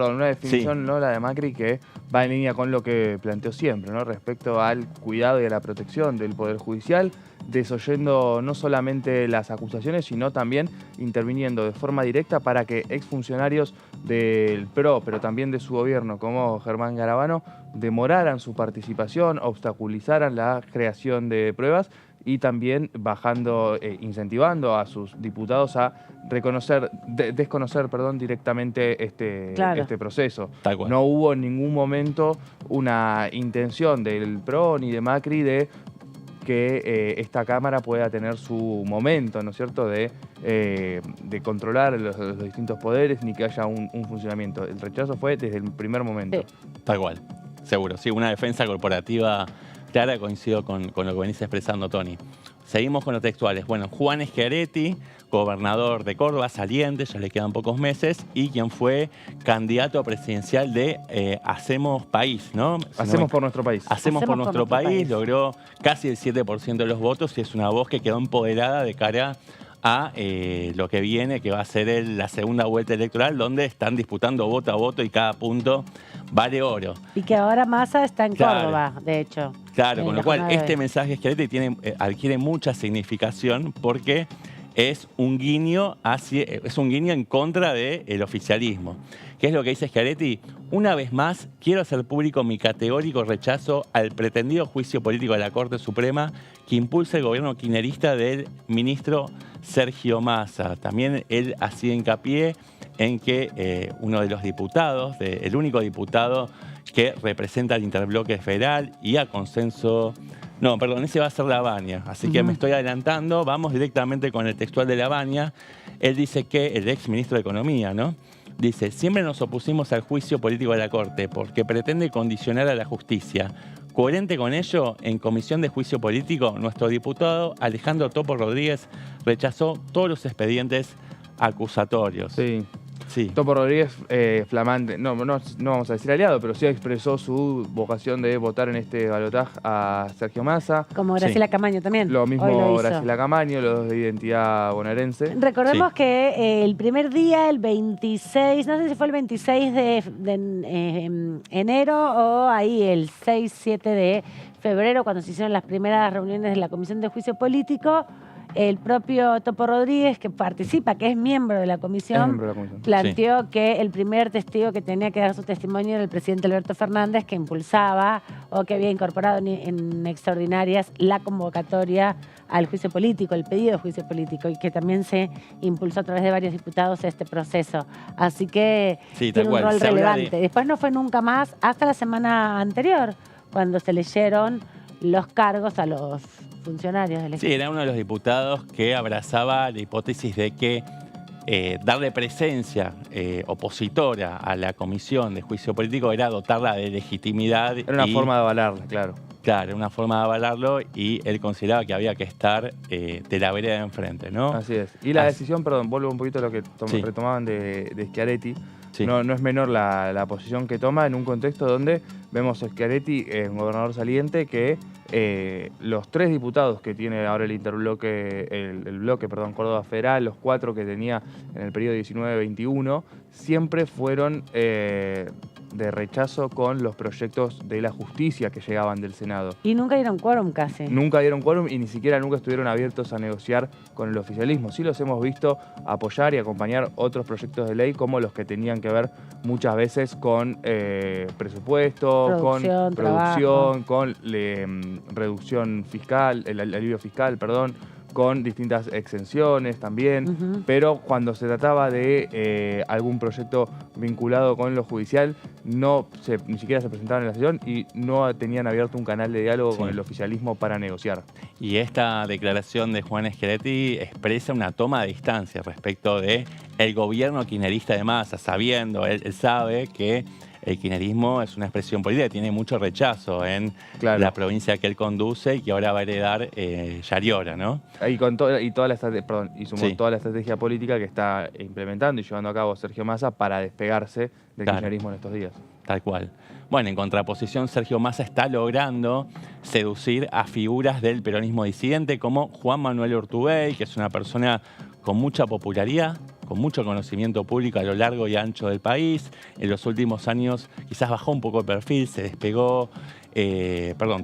sí, ¿no? La de Macri, que va en línea con lo que planteó siempre, ¿no? Respecto al cuidado y a la protección del Poder Judicial, desoyendo no solamente las acusaciones, sino también interviniendo de forma directa para que exfuncionarios del PRO, pero también de su gobierno, como Germán Garabano, demoraran su participación, obstaculizaran la creación de pruebas y también incentivando a sus diputados a desconocer directamente este proceso. No hubo en ningún momento una intención del PRO ni de Macri de que esta Cámara pueda tener su momento, ¿no es cierto?, de controlar los distintos poderes ni que haya un funcionamiento. El rechazo fue desde el primer momento. Sí. Tal cual, seguro. Sí, una defensa corporativa clara, coincido con lo que venís expresando, Tony. Seguimos con los textuales. Bueno, Juan Schiaretti, gobernador de Córdoba, saliente, ya le quedan pocos meses, y quien fue candidato presidencial de Hacemos País, ¿no? Hacemos por nuestro país. Hacemos por nuestro país, logró casi el 7% de los votos y es una voz que quedó empoderada de cara a lo que viene, que va a ser la segunda vuelta electoral, donde están disputando voto a voto y cada punto vale oro. Y que ahora Massa está en Córdoba, de hecho. Claro, con lo cual este mensaje Schiaretti adquiere mucha significación porque es un guiño en contra del oficialismo. ¿Qué es lo que dice Schiaretti? Una vez más, quiero hacer público mi categórico rechazo al pretendido juicio político de la Corte Suprema que impulsa el gobierno kirchnerista del ministro Sergio Massa. También él hacía hincapié en que uno de los diputados, el único diputado que representa al interbloque federal y a consenso... No, perdón, ese va a ser Lavagna, así que me estoy adelantando. Vamos directamente con el textual de Lavagna. Él dice que el ex ministro de Economía, ¿no? Dice, siempre nos opusimos al juicio político de la Corte porque pretende condicionar a la justicia. Coherente con ello, en Comisión de Juicio Político, nuestro diputado Alejandro Topo Rodríguez rechazó todos los expedientes acusatorios. Sí. Sí. Topo Rodríguez, flamante, no vamos a decir aliado, pero sí expresó su vocación de votar en este balotaje a Sergio Massa. Como Graciela Camaño también. Lo Hoy mismo lo hizo. Graciela Camaño, los dos de identidad bonaerense. Recordemos Sí. que el primer día, el 26, no sé si fue el 26 de enero o ahí el 6-7 de febrero, cuando se hicieron las primeras reuniones de la Comisión de Juicio Político, el propio Topo Rodríguez, que participa, que es miembro de la comisión, Es miembro de la comisión. planteó que el primer testigo que tenía que dar su testimonio era el presidente Alberto Fernández, que impulsaba o que había incorporado en extraordinarias la convocatoria al juicio político, el pedido de juicio político, y que también se impulsó a través de varios diputados este proceso. Así que Sí, tal tiene un cual. rol Se habla relevante. de- Después no fue nunca más, hasta la semana anterior, cuando se leyeron los cargos a los funcionarios del Sí, era uno de los diputados que abrazaba la hipótesis de que darle presencia opositora a la Comisión de Juicio Político era dotarla de legitimidad. Era una y, forma de avalarla, claro. Claro, una forma de avalarlo, y él consideraba que había que estar de la vereda de enfrente, ¿no? Así es. Y la Así- decisión, perdón, vuelvo un poquito a lo que Sí. retomaban de Schiaretti. Sí. No es menor la posición que toma en un contexto donde vemos a Schiaretti, un gobernador saliente, que los 3 diputados que tiene ahora el interbloque, el bloque, perdón, Córdoba Federal, los 4 que tenía en el periodo 19-21, siempre fueron de rechazo con los proyectos de la justicia que llegaban del Senado. Y nunca dieron quórum casi. Nunca dieron quórum y ni siquiera nunca estuvieron abiertos a negociar con el oficialismo. Sí los hemos visto apoyar y acompañar otros proyectos de ley, como los que tenían que ver muchas veces con presupuesto, Producción, con producción, con reducción fiscal, el alivio fiscal, perdón, con distintas exenciones también. Ujú. Pero cuando se trataba de algún proyecto vinculado con lo judicial, ni siquiera se presentaban en la sesión y no tenían abierto un canal de diálogo Sí. con el oficialismo para negociar. Y esta declaración de Juan Schiaretti expresa una toma de distancia respecto de el gobierno kirchnerista de Massa, sabiendo, él sabe que el kirchnerismo es una expresión política, tiene mucho rechazo en Claro. la provincia que él conduce y que ahora va a heredar Yariora, ¿no? Y con toda la estrategia, sumó Sí. toda la estrategia política que está implementando y llevando a cabo Sergio Massa para despegarse del Claro. kirchnerismo en estos días. Tal cual. Bueno, en contraposición, Sergio Massa está logrando seducir a figuras del peronismo disidente como Juan Manuel Urtubey, que es una persona con mucha popularidad, con mucho conocimiento público a lo largo y ancho del país. En los últimos años quizás bajó un poco el perfil, se despegó,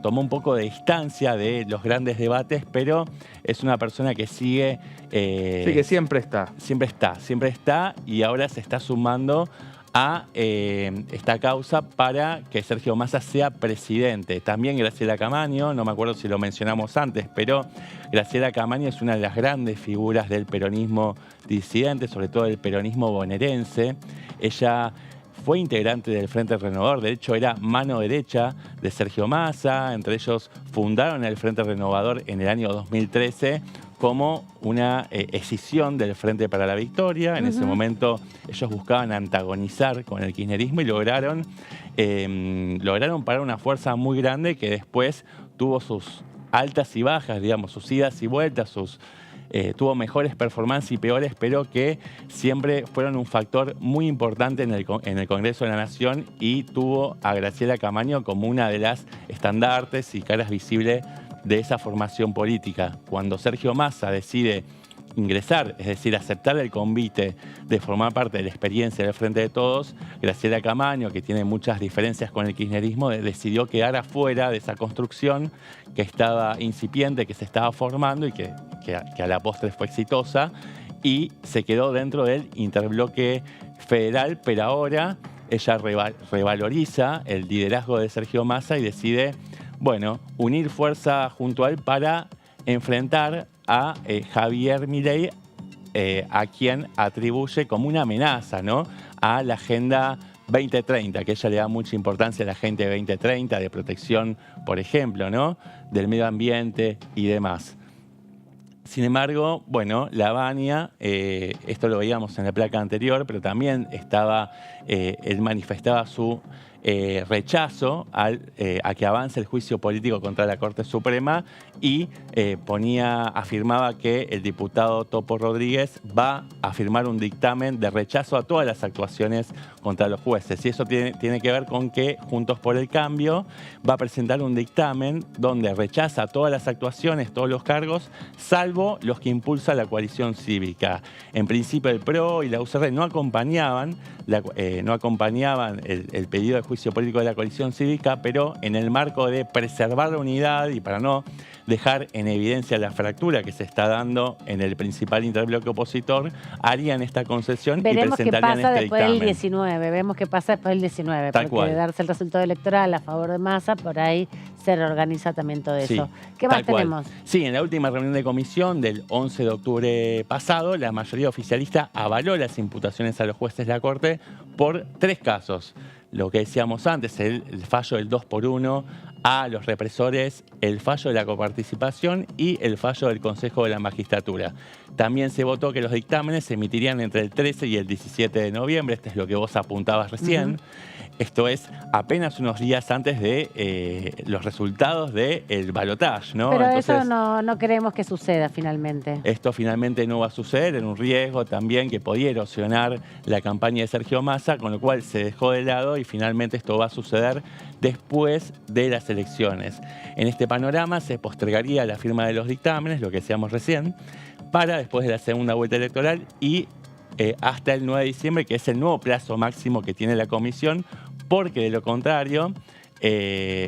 tomó un poco de distancia de los grandes debates, pero es una persona que sigue... Sí, que siempre está. Siempre está, y ahora se está sumando a esta causa para que Sergio Massa sea presidente. También Graciela Camaño, no me acuerdo si lo mencionamos antes, pero Graciela Camaño es una de las grandes figuras del peronismo disidente, sobre todo del peronismo bonaerense. Ella fue integrante del Frente Renovador, de hecho era mano derecha de Sergio Massa, entre ellos fundaron el Frente Renovador en el año 2013 como una escisión del Frente para la Victoria. En ese momento ellos buscaban antagonizar con el kirchnerismo y lograron parar una fuerza muy grande que después tuvo sus altas y bajas, digamos, sus idas y vueltas, tuvo mejores performances y peores, pero que siempre fueron un factor muy importante en el Congreso de la Nación, y tuvo a Graciela Camaño como una de las estandartes y caras visibles de esa formación política. Cuando Sergio Massa decide ingresar, es decir, aceptar el convite de formar parte de la experiencia del Frente de Todos, Graciela Camaño, que tiene muchas diferencias con el kirchnerismo, decidió quedar afuera de esa construcción que estaba incipiente, que se estaba formando y que a la postre fue exitosa, y se quedó dentro del interbloque federal, pero ahora ella revaloriza el liderazgo de Sergio Massa y decide, bueno, unir fuerza junto a él para enfrentar a Javier Milei, a quien atribuye como una amenaza, ¿no?, a la Agenda 2030, que ella le da mucha importancia a la Agenda 2030 de protección, por ejemplo, ¿no?, del medio ambiente y demás. Sin embargo, bueno, la Baña, esto lo veíamos en la placa anterior, pero también él manifestaba su rechazo a que avance el juicio político contra la Corte Suprema y afirmaba que el diputado Topo Rodríguez va a firmar un dictamen de rechazo a todas las actuaciones contra los jueces. Y eso tiene que ver con que Juntos por el Cambio va a presentar un dictamen donde rechaza todas las actuaciones, todos los cargos, salvo los que impulsa la coalición cívica. En principio el PRO y la UCR no acompañaban el pedido de juicio político de la coalición cívica, pero en el marco de preservar la unidad y para no dejar en evidencia la fractura que se está dando en el principal interbloque opositor, harían esta concesión y presentarían este dictamen. Veremos qué pasa después del 19, Tal porque cual. de darse el resultado electoral a favor de Massa, por ahí se reorganiza también todo Sí, eso. ¿Qué más tal cual. tenemos? Sí, en la última reunión de comisión del 11 de octubre pasado, la mayoría oficialista avaló las imputaciones a los jueces de la Corte por 3 casos. Lo que decíamos antes, el fallo del 2x1 a los represores, el fallo de la coparticipación y el fallo del Consejo de la Magistratura. También se votó que los dictámenes se emitirían entre el 13 y el 17 de noviembre, este es lo que vos apuntabas recién. Esto es apenas unos días antes de los resultados del balotaje, ¿no? Pero Entonces, eso no queremos que suceda finalmente. esto finalmente no va a suceder, en un riesgo también que podía erosionar la campaña de Sergio Massa, con lo cual se dejó de lado y finalmente esto va a suceder después de las elecciones. En este panorama se postergaría la firma de los dictámenes, lo que decíamos recién, para después de la segunda vuelta electoral y hasta el 9 de diciembre, que es el nuevo plazo máximo que tiene la comisión, porque de lo contrario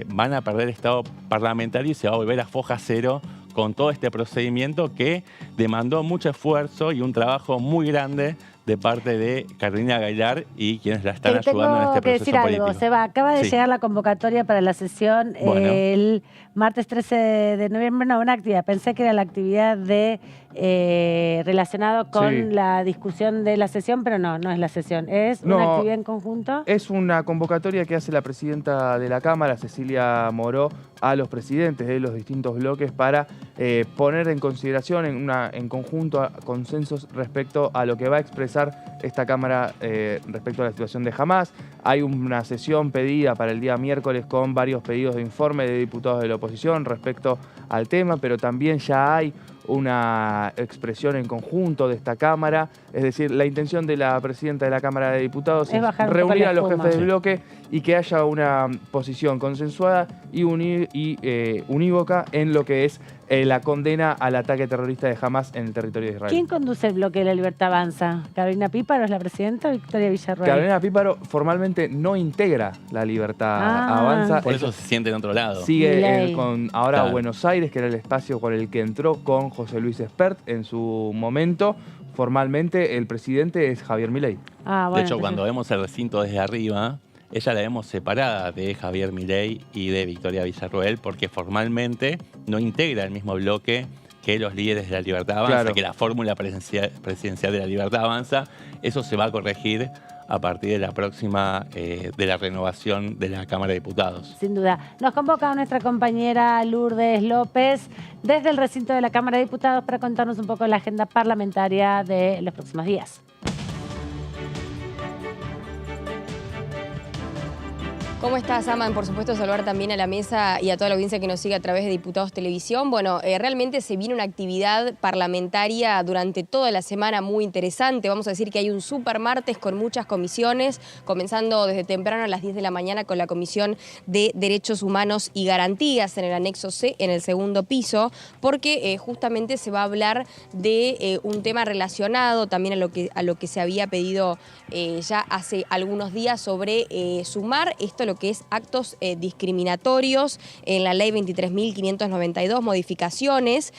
van a perder estado parlamentario y se va a volver a foja cero con todo este procedimiento que demandó mucho esfuerzo y un trabajo muy grande de parte de Carolina Gaylar y quienes la están ayudando en este proceso decir algo, político. Seba, acaba de Sí. llegar la convocatoria para la sesión Bueno. el martes 13 de noviembre, no, una actividad. Pensé que era la actividad relacionado con Sí. la discusión de la sesión, pero no es la sesión. ¿Es una No. actividad en conjunto? Es una convocatoria que hace la presidenta de la Cámara, Cecilia Moró, a los presidentes de los distintos bloques para poner en consideración en conjunto consensos respecto a lo que va a expresar esta Cámara respecto a la situación de Hamás. Hay una sesión pedida para el día miércoles con varios pedidos de informe de diputados de la oposición respecto al tema, pero también ya hay una expresión en conjunto de esta Cámara. Es decir, la intención de la presidenta de la Cámara de Diputados Es bajar un poco reunir la a los espuma. jefes de bloque y que haya una posición consensuada y unívoca en lo que es la condena al ataque terrorista de Hamás en el territorio de Israel. ¿Quién conduce el bloque de La Libertad Avanza? ¿Carolina Píparo es la presidenta o Victoria Villarroel? Carolina Píparo formalmente no integra La Libertad Ah. Avanza. Por eso se siente en otro lado. Sigue Milei. con ahora Claro. Buenos Aires, que era el espacio por el que entró con José Luis Espert en su momento. Formalmente el presidente es Javier Milei. Ah, bueno, De hecho, entonces- cuando vemos el recinto desde arriba, ella la vemos separada de Javier Milei y de Victoria Villarroel, porque formalmente no integra el mismo bloque que los líderes de La Libertad Avanza, Claro. que la fórmula presidencial de La Libertad Avanza. Eso se va a corregir a partir de la próxima, de la renovación de la Cámara de Diputados. Sin duda. Nos convoca nuestra compañera Lourdes López desde el recinto de la Cámara de Diputados para contarnos un poco la agenda parlamentaria de los próximos días. ¿Cómo estás, Aman? Por supuesto, saludar también a la mesa y a toda la audiencia que nos sigue a través de Diputados Televisión. Bueno, realmente se viene una actividad parlamentaria durante toda la semana muy interesante. Vamos a decir que hay un super martes con muchas comisiones, comenzando desde temprano a las 10 de la mañana con la Comisión de Derechos Humanos y Garantías en el anexo C, en el segundo piso, porque justamente se va a hablar de un tema relacionado también a lo que se había pedido ya hace algunos días sobre sumar esto lo que es actos discriminatorios en la ley 23.592, modificaciones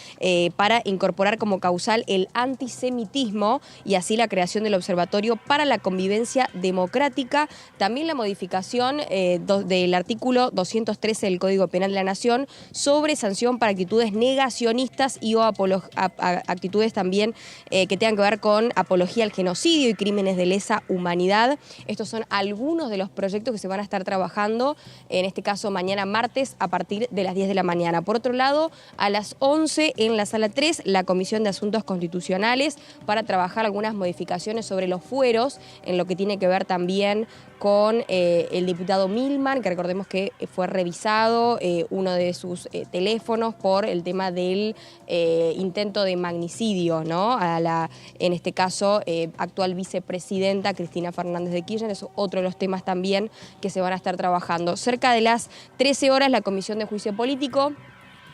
para incorporar como causal el antisemitismo y así la creación del Observatorio para la Convivencia Democrática. También la modificación del artículo 213 del Código Penal de la Nación sobre sanción para actitudes negacionistas y o actitudes también que tengan que ver con apología al genocidio y crímenes de lesa humanidad. Estos son algunos de los proyectos que se van a estar trabajando trabajando, en este caso mañana martes a partir de las 10 de la mañana. Por otro lado, a las 11 en la sala 3, la Comisión de Asuntos Constitucionales para trabajar algunas modificaciones sobre los fueros, en lo que tiene que ver también con el diputado Milman, que recordemos que fue revisado uno de sus teléfonos por el tema del intento de magnicidio, ¿no? A la, en este caso, actual vicepresidenta Cristina Fernández de Kirchner. Es otro de los temas también que se van a estar trabajando. Cerca de las 13 horas, la Comisión de Juicio Político,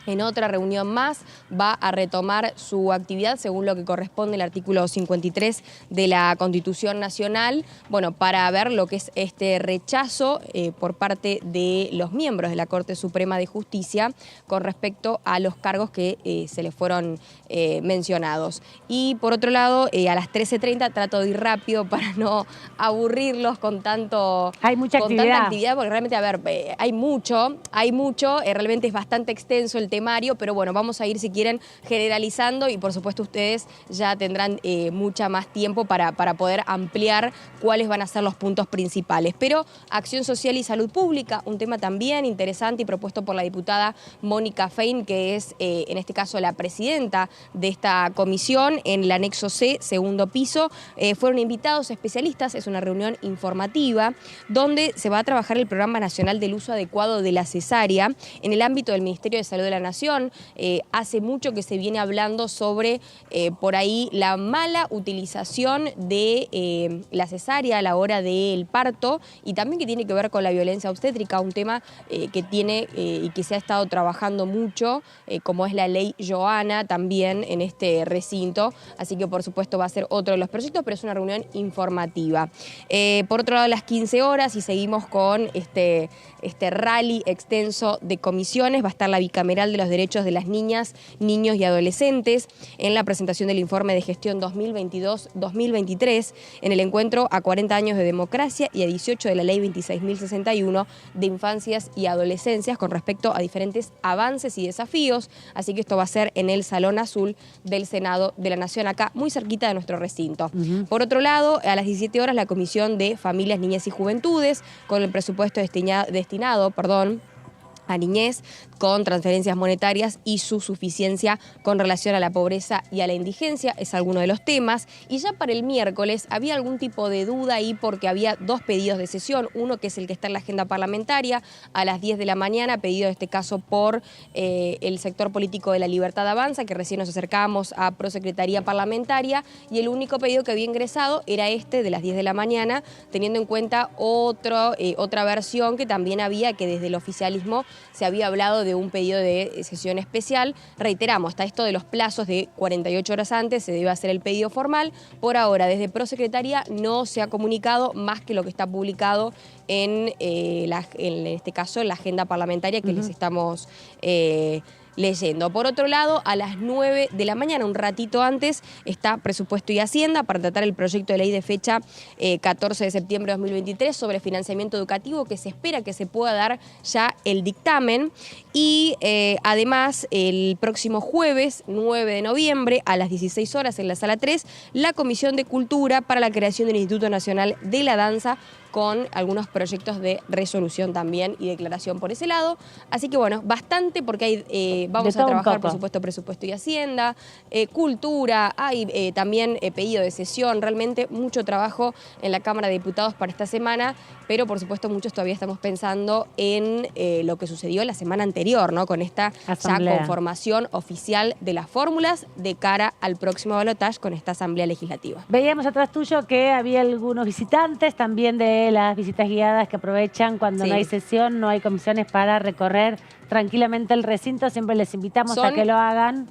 en otra reunión más, va a retomar su actividad según lo que corresponde el artículo 53 de la Constitución Nacional, bueno, para ver lo que es este rechazo por parte de los miembros de la Corte Suprema de Justicia con respecto a los cargos que se les fueron mencionados. Y por otro lado, a las 13:30 trato de ir rápido para no aburrirlos con tanta actividad, porque realmente, a ver, hay mucho, realmente es bastante extenso el temario, pero bueno, vamos a ir, si quieren, generalizando y por supuesto ustedes ya tendrán mucha más tiempo para poder ampliar cuáles van a ser los puntos principales. Pero Acción Social y Salud Pública, un tema también interesante y propuesto por la diputada Mónica Fein, que es en este caso la presidenta de esta comisión, en el anexo C, segundo piso. Fueron invitados especialistas, es una reunión informativa, donde se va a trabajar el Programa Nacional del Uso Adecuado de la Cesárea en el ámbito del Ministerio de Salud de la Nación. Hace mucho que se viene hablando sobre, por ahí, la mala utilización de la cesárea a la hora del parto y también que tiene que ver con la violencia obstétrica, un tema que tiene y que se ha estado trabajando mucho, como es la ley Joana también en este recinto, así que por supuesto va a ser otro de los proyectos, pero es una reunión informativa. Por otro lado, a las 15 horas, y seguimos con este rally extenso de comisiones, va a estar la bicameral de los derechos de las niñas, niños y adolescentes en la presentación del informe de gestión 2022-2023 en el encuentro a 40 años de democracia y a 18 de la ley 26.061 de infancias y adolescencias con respecto a diferentes avances y desafíos, así que esto va a ser en el Salón Azul del Senado de la Nación, acá muy cerquita de nuestro recinto. Por otro lado, a las 17 horas la Comisión de Familias, Niñez y Juventudes, con el presupuesto destinado a niñez, con transferencias monetarias y su suficiencia con relación a la pobreza y a la indigencia, es alguno de los temas. Y ya para el miércoles había algún tipo de duda ahí porque había dos pedidos de sesión, uno que es el que está en la agenda parlamentaria a las 10 de la mañana, pedido en este caso por el sector político de La Libertad Avanza, que recién nos acercábamos a Prosecretaría Parlamentaria, y el único pedido que había ingresado era este de las 10 de la mañana, teniendo en cuenta otra versión que también había, que desde el oficialismo se había hablado de un pedido de sesión especial. Reiteramos, hasta esto de los plazos de 48 horas antes se debe hacer el pedido formal. Por ahora, desde Prosecretaría no se ha comunicado más que lo que está publicado en este caso en la agenda parlamentaria que les estamos leyendo. Por otro lado, a las 9 de la mañana, un ratito antes, está Presupuesto y Hacienda para tratar el proyecto de ley de fecha 14 de septiembre de 2023 sobre financiamiento educativo, que se espera que se pueda dar ya el dictamen. Y además, el próximo jueves, 9 de noviembre, a las 16 horas en la Sala 3, la Comisión de Cultura para la creación del Instituto Nacional de la Danza, con algunos proyectos de resolución también y declaración por ese lado. Así que bueno, bastante, porque hay, vamos a trabajar, por supuesto, Presupuesto y Hacienda, Cultura, hay también pedido de sesión, realmente mucho trabajo en la Cámara de Diputados para esta semana, pero por supuesto muchos todavía estamos pensando en lo que sucedió la semana anterior, ¿no? Con esta ya conformación oficial de las fórmulas de cara al próximo balotaje con esta Asamblea Legislativa. Veíamos atrás tuyo que había algunos visitantes también de las visitas guiadas que aprovechan cuando no hay sesión, no hay comisiones, para recorrer tranquilamente el recinto. Siempre les invitamos a que lo hagan.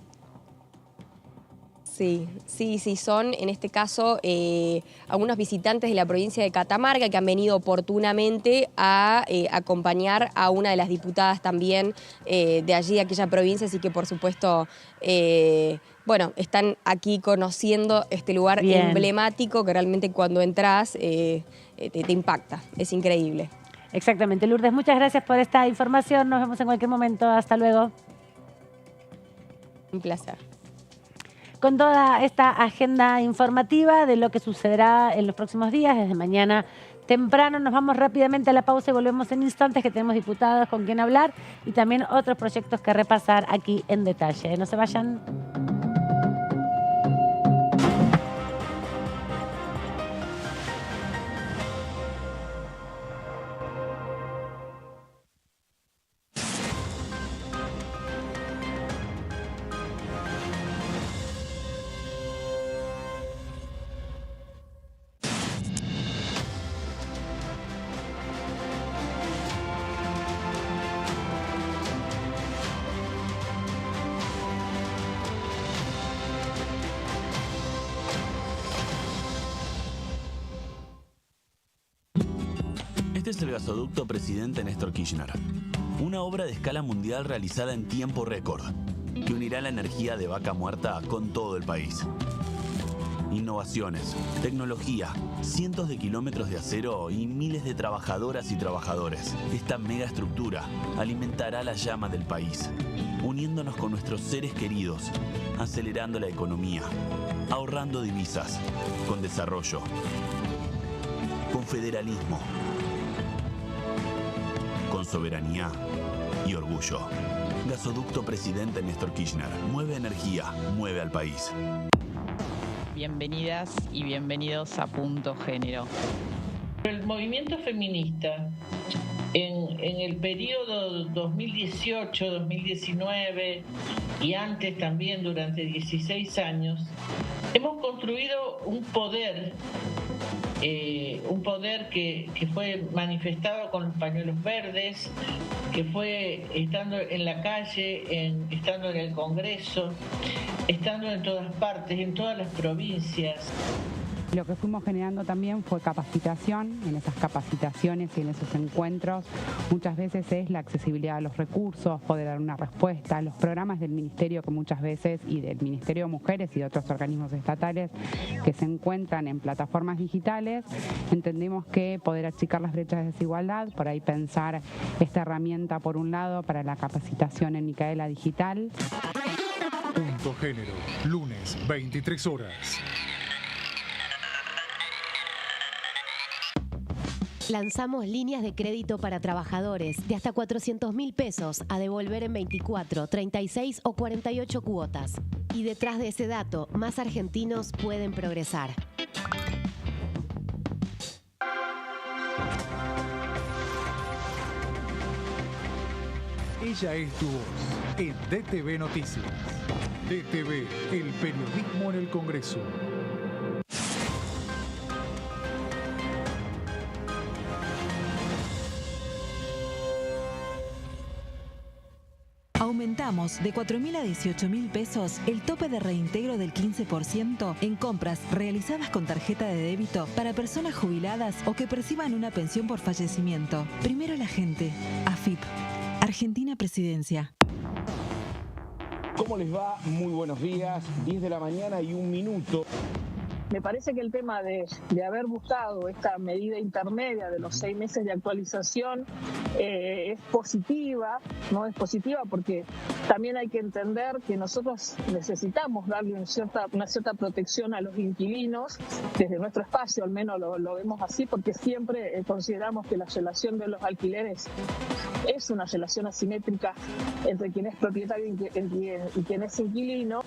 Sí, son en este caso algunos visitantes de la provincia de Catamarca que han venido oportunamente a acompañar a una de las diputadas también de allí, de aquella provincia, así que por supuesto, bueno, están aquí conociendo este lugar emblemático que realmente cuando entras te impacta, es increíble. Exactamente. Lourdes, muchas gracias por esta información, nos vemos en cualquier momento, hasta luego. Un placer. Con toda esta agenda informativa de lo que sucederá en los próximos días, desde mañana temprano. Nos vamos rápidamente a la pausa y volvemos en instantes, que tenemos diputados con quien hablar y también otros proyectos que repasar aquí en detalle. No se vayan. Este es el gasoducto Presidente Néstor Kirchner, una obra de escala mundial realizada en tiempo récord, que unirá la energía de Vaca Muerta con todo el país. Innovaciones, tecnología, cientos de kilómetros de acero y miles de trabajadoras y trabajadores. Esta megaestructura alimentará la llama del país, uniéndonos con nuestros seres queridos, acelerando la economía, ahorrando divisas, con desarrollo, con federalismo, con soberanía y orgullo. Gasoducto Presidente Néstor Kirchner. Mueve energía, mueve al país. Bienvenidas y bienvenidos a Punto Género. El movimiento feminista en el periodo 2018-2019 y antes también durante 16 años, hemos construido un poder que fue manifestado con los pañuelos verdes, que fue estando en la calle, estando en el Congreso, estando en todas partes, en todas las provincias. Lo que fuimos generando también fue capacitación. En esas capacitaciones y en esos encuentros muchas veces es la accesibilidad a los recursos, poder dar una respuesta, los programas del Ministerio que muchas veces, y del Ministerio de Mujeres y de otros organismos estatales que se encuentran en plataformas digitales. Entendemos que poder achicar las brechas de desigualdad, por ahí pensar esta herramienta por un lado para la capacitación en Micaela Digital. Punto Género, lunes 23 horas. Lanzamos líneas de crédito para trabajadores de hasta 400.000 pesos a devolver en 24, 36 o 48 cuotas. Y detrás de ese dato, más argentinos pueden progresar. Ella es tu voz en DTV Noticias. DTV, el periodismo en el Congreso. Aumentamos de 4.000 a 18.000 pesos el tope de reintegro del 15% en compras realizadas con tarjeta de débito para personas jubiladas o que perciban una pensión por fallecimiento. Primero la gente. AFIP. Argentina Presidencia. ¿Cómo les va? Muy buenos días. 10 de la mañana y 1 minuto. Me parece que el tema de haber buscado esta medida intermedia de los 6 meses de actualización es positiva, ¿no? Es positiva porque también hay que entender que nosotros necesitamos darle una cierta protección a los inquilinos. Desde nuestro espacio al menos lo vemos así, porque siempre consideramos que la relación de los alquileres es una relación asimétrica entre quien es propietario y quien es inquilino.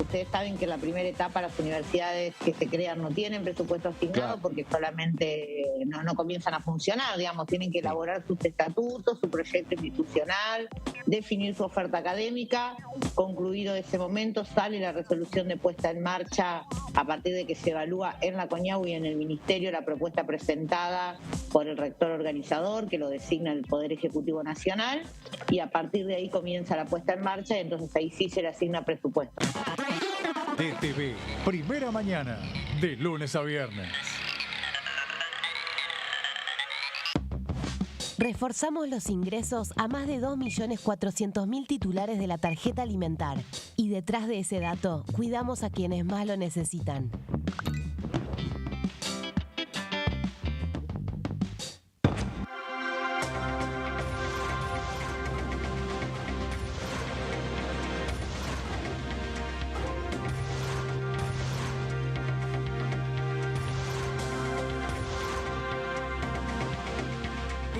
Ustedes saben que en la primera etapa las universidades que se crean no tienen presupuesto asignado porque solamente no comienzan a funcionar, digamos, tienen que elaborar sus estatutos, su proyecto institucional, definir su oferta académica. Concluido ese momento sale la resolución de puesta en marcha a partir de que se evalúa en la CONIAU y en el Ministerio la propuesta presentada por el rector organizador, que lo designa el Poder Ejecutivo Nacional, y a partir de ahí comienza la puesta en marcha y entonces ahí sí se le asigna presupuesto. DTV, primera mañana, de lunes a viernes. Reforzamos los ingresos a más de 2.400.000 titulares de la tarjeta alimentar. Y detrás de ese dato, cuidamos a quienes más lo necesitan.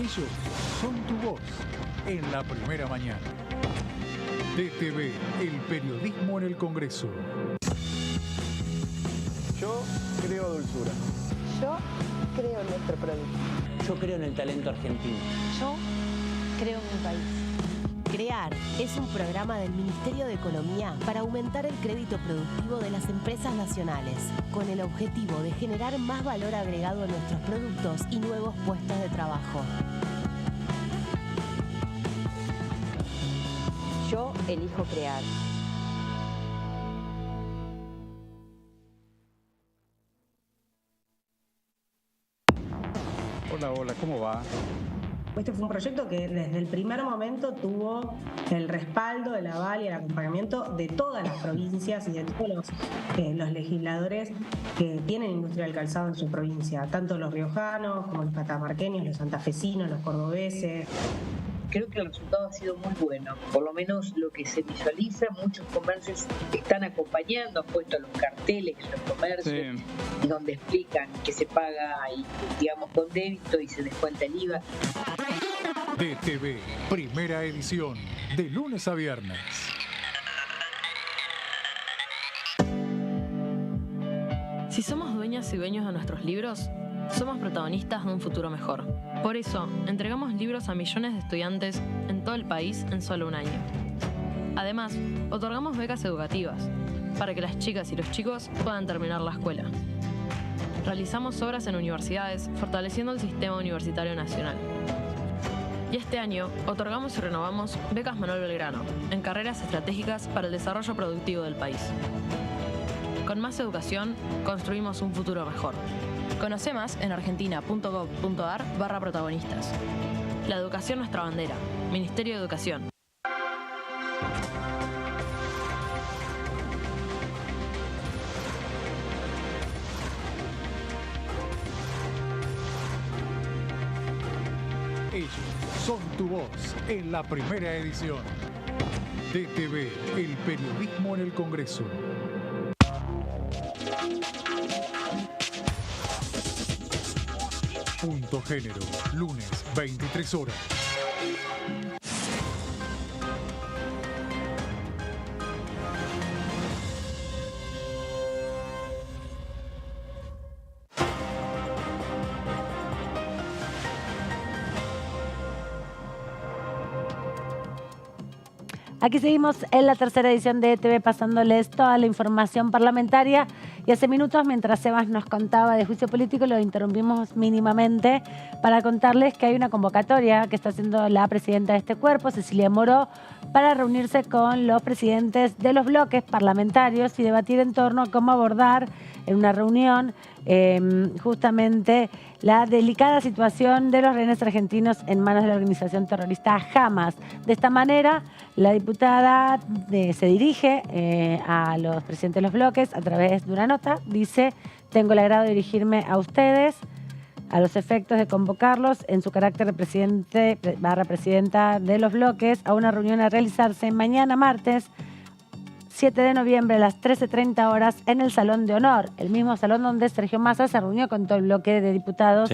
Ellos son tu voz en la primera mañana. DTV, el periodismo en el Congreso. Yo creo dulzura. Yo creo en nuestro producto. Yo creo en el talento argentino. Yo creo en mi país. CREAR es un programa del Ministerio de Economía para aumentar el crédito productivo de las empresas nacionales, con el objetivo de generar más valor agregado en nuestros productos y nuevos puestos de trabajo. Yo elijo crear. Hola, ¿cómo va? Este fue un proyecto que desde el primer momento tuvo el respaldo, el aval y el acompañamiento de todas las provincias y de todos los legisladores que tienen industria del calzado en su provincia, tanto los riojanos como los catamarqueños, los santafesinos, los cordobeses. Creo que el resultado ha sido muy bueno, por lo menos lo que se visualiza, muchos comercios están acompañando, han puesto los carteles en los comercios, sí, y donde explican que se paga, y, digamos, con débito y se descuenta el IVA. DTV, primera edición, de lunes a viernes. Si somos dueñas y dueños de nuestros libros, somos protagonistas de un futuro mejor. Por eso, entregamos libros a millones de estudiantes en todo el país en solo un año. Además, otorgamos becas educativas para que las chicas y los chicos puedan terminar la escuela. Realizamos obras en universidades, fortaleciendo el sistema universitario nacional. Y este año, otorgamos y renovamos becas Manuel Belgrano en carreras estratégicas para el desarrollo productivo del país. Con más educación, construimos un futuro mejor. Conoce más en argentina.gov.ar/protagonistas. La educación nuestra bandera. Ministerio de Educación. Ellos son tu voz en la primera edición. DTV, el periodismo en el Congreso. Punto Género, lunes, 23 horas. Aquí seguimos en la tercera edición de ETV pasándoles toda la información parlamentaria y hace minutos mientras Sebas nos contaba de juicio político lo interrumpimos mínimamente para contarles que hay una convocatoria que está haciendo la presidenta de este cuerpo, Cecilia Moró, para reunirse con los presidentes de los bloques parlamentarios y debatir en torno a cómo abordar en una reunión justamente la delicada situación de los rehenes argentinos en manos de la organización terrorista Hamas. De esta manera, la diputada se dirige a los presidentes de los bloques a través de una nota. Dice, tengo el agrado de dirigirme a ustedes a los efectos de convocarlos en su carácter de presidenta de los bloques a una reunión a realizarse mañana martes 7 de noviembre a las 13:30 horas en el Salón de Honor, el mismo salón donde Sergio Massa se reunió con todo el bloque de diputados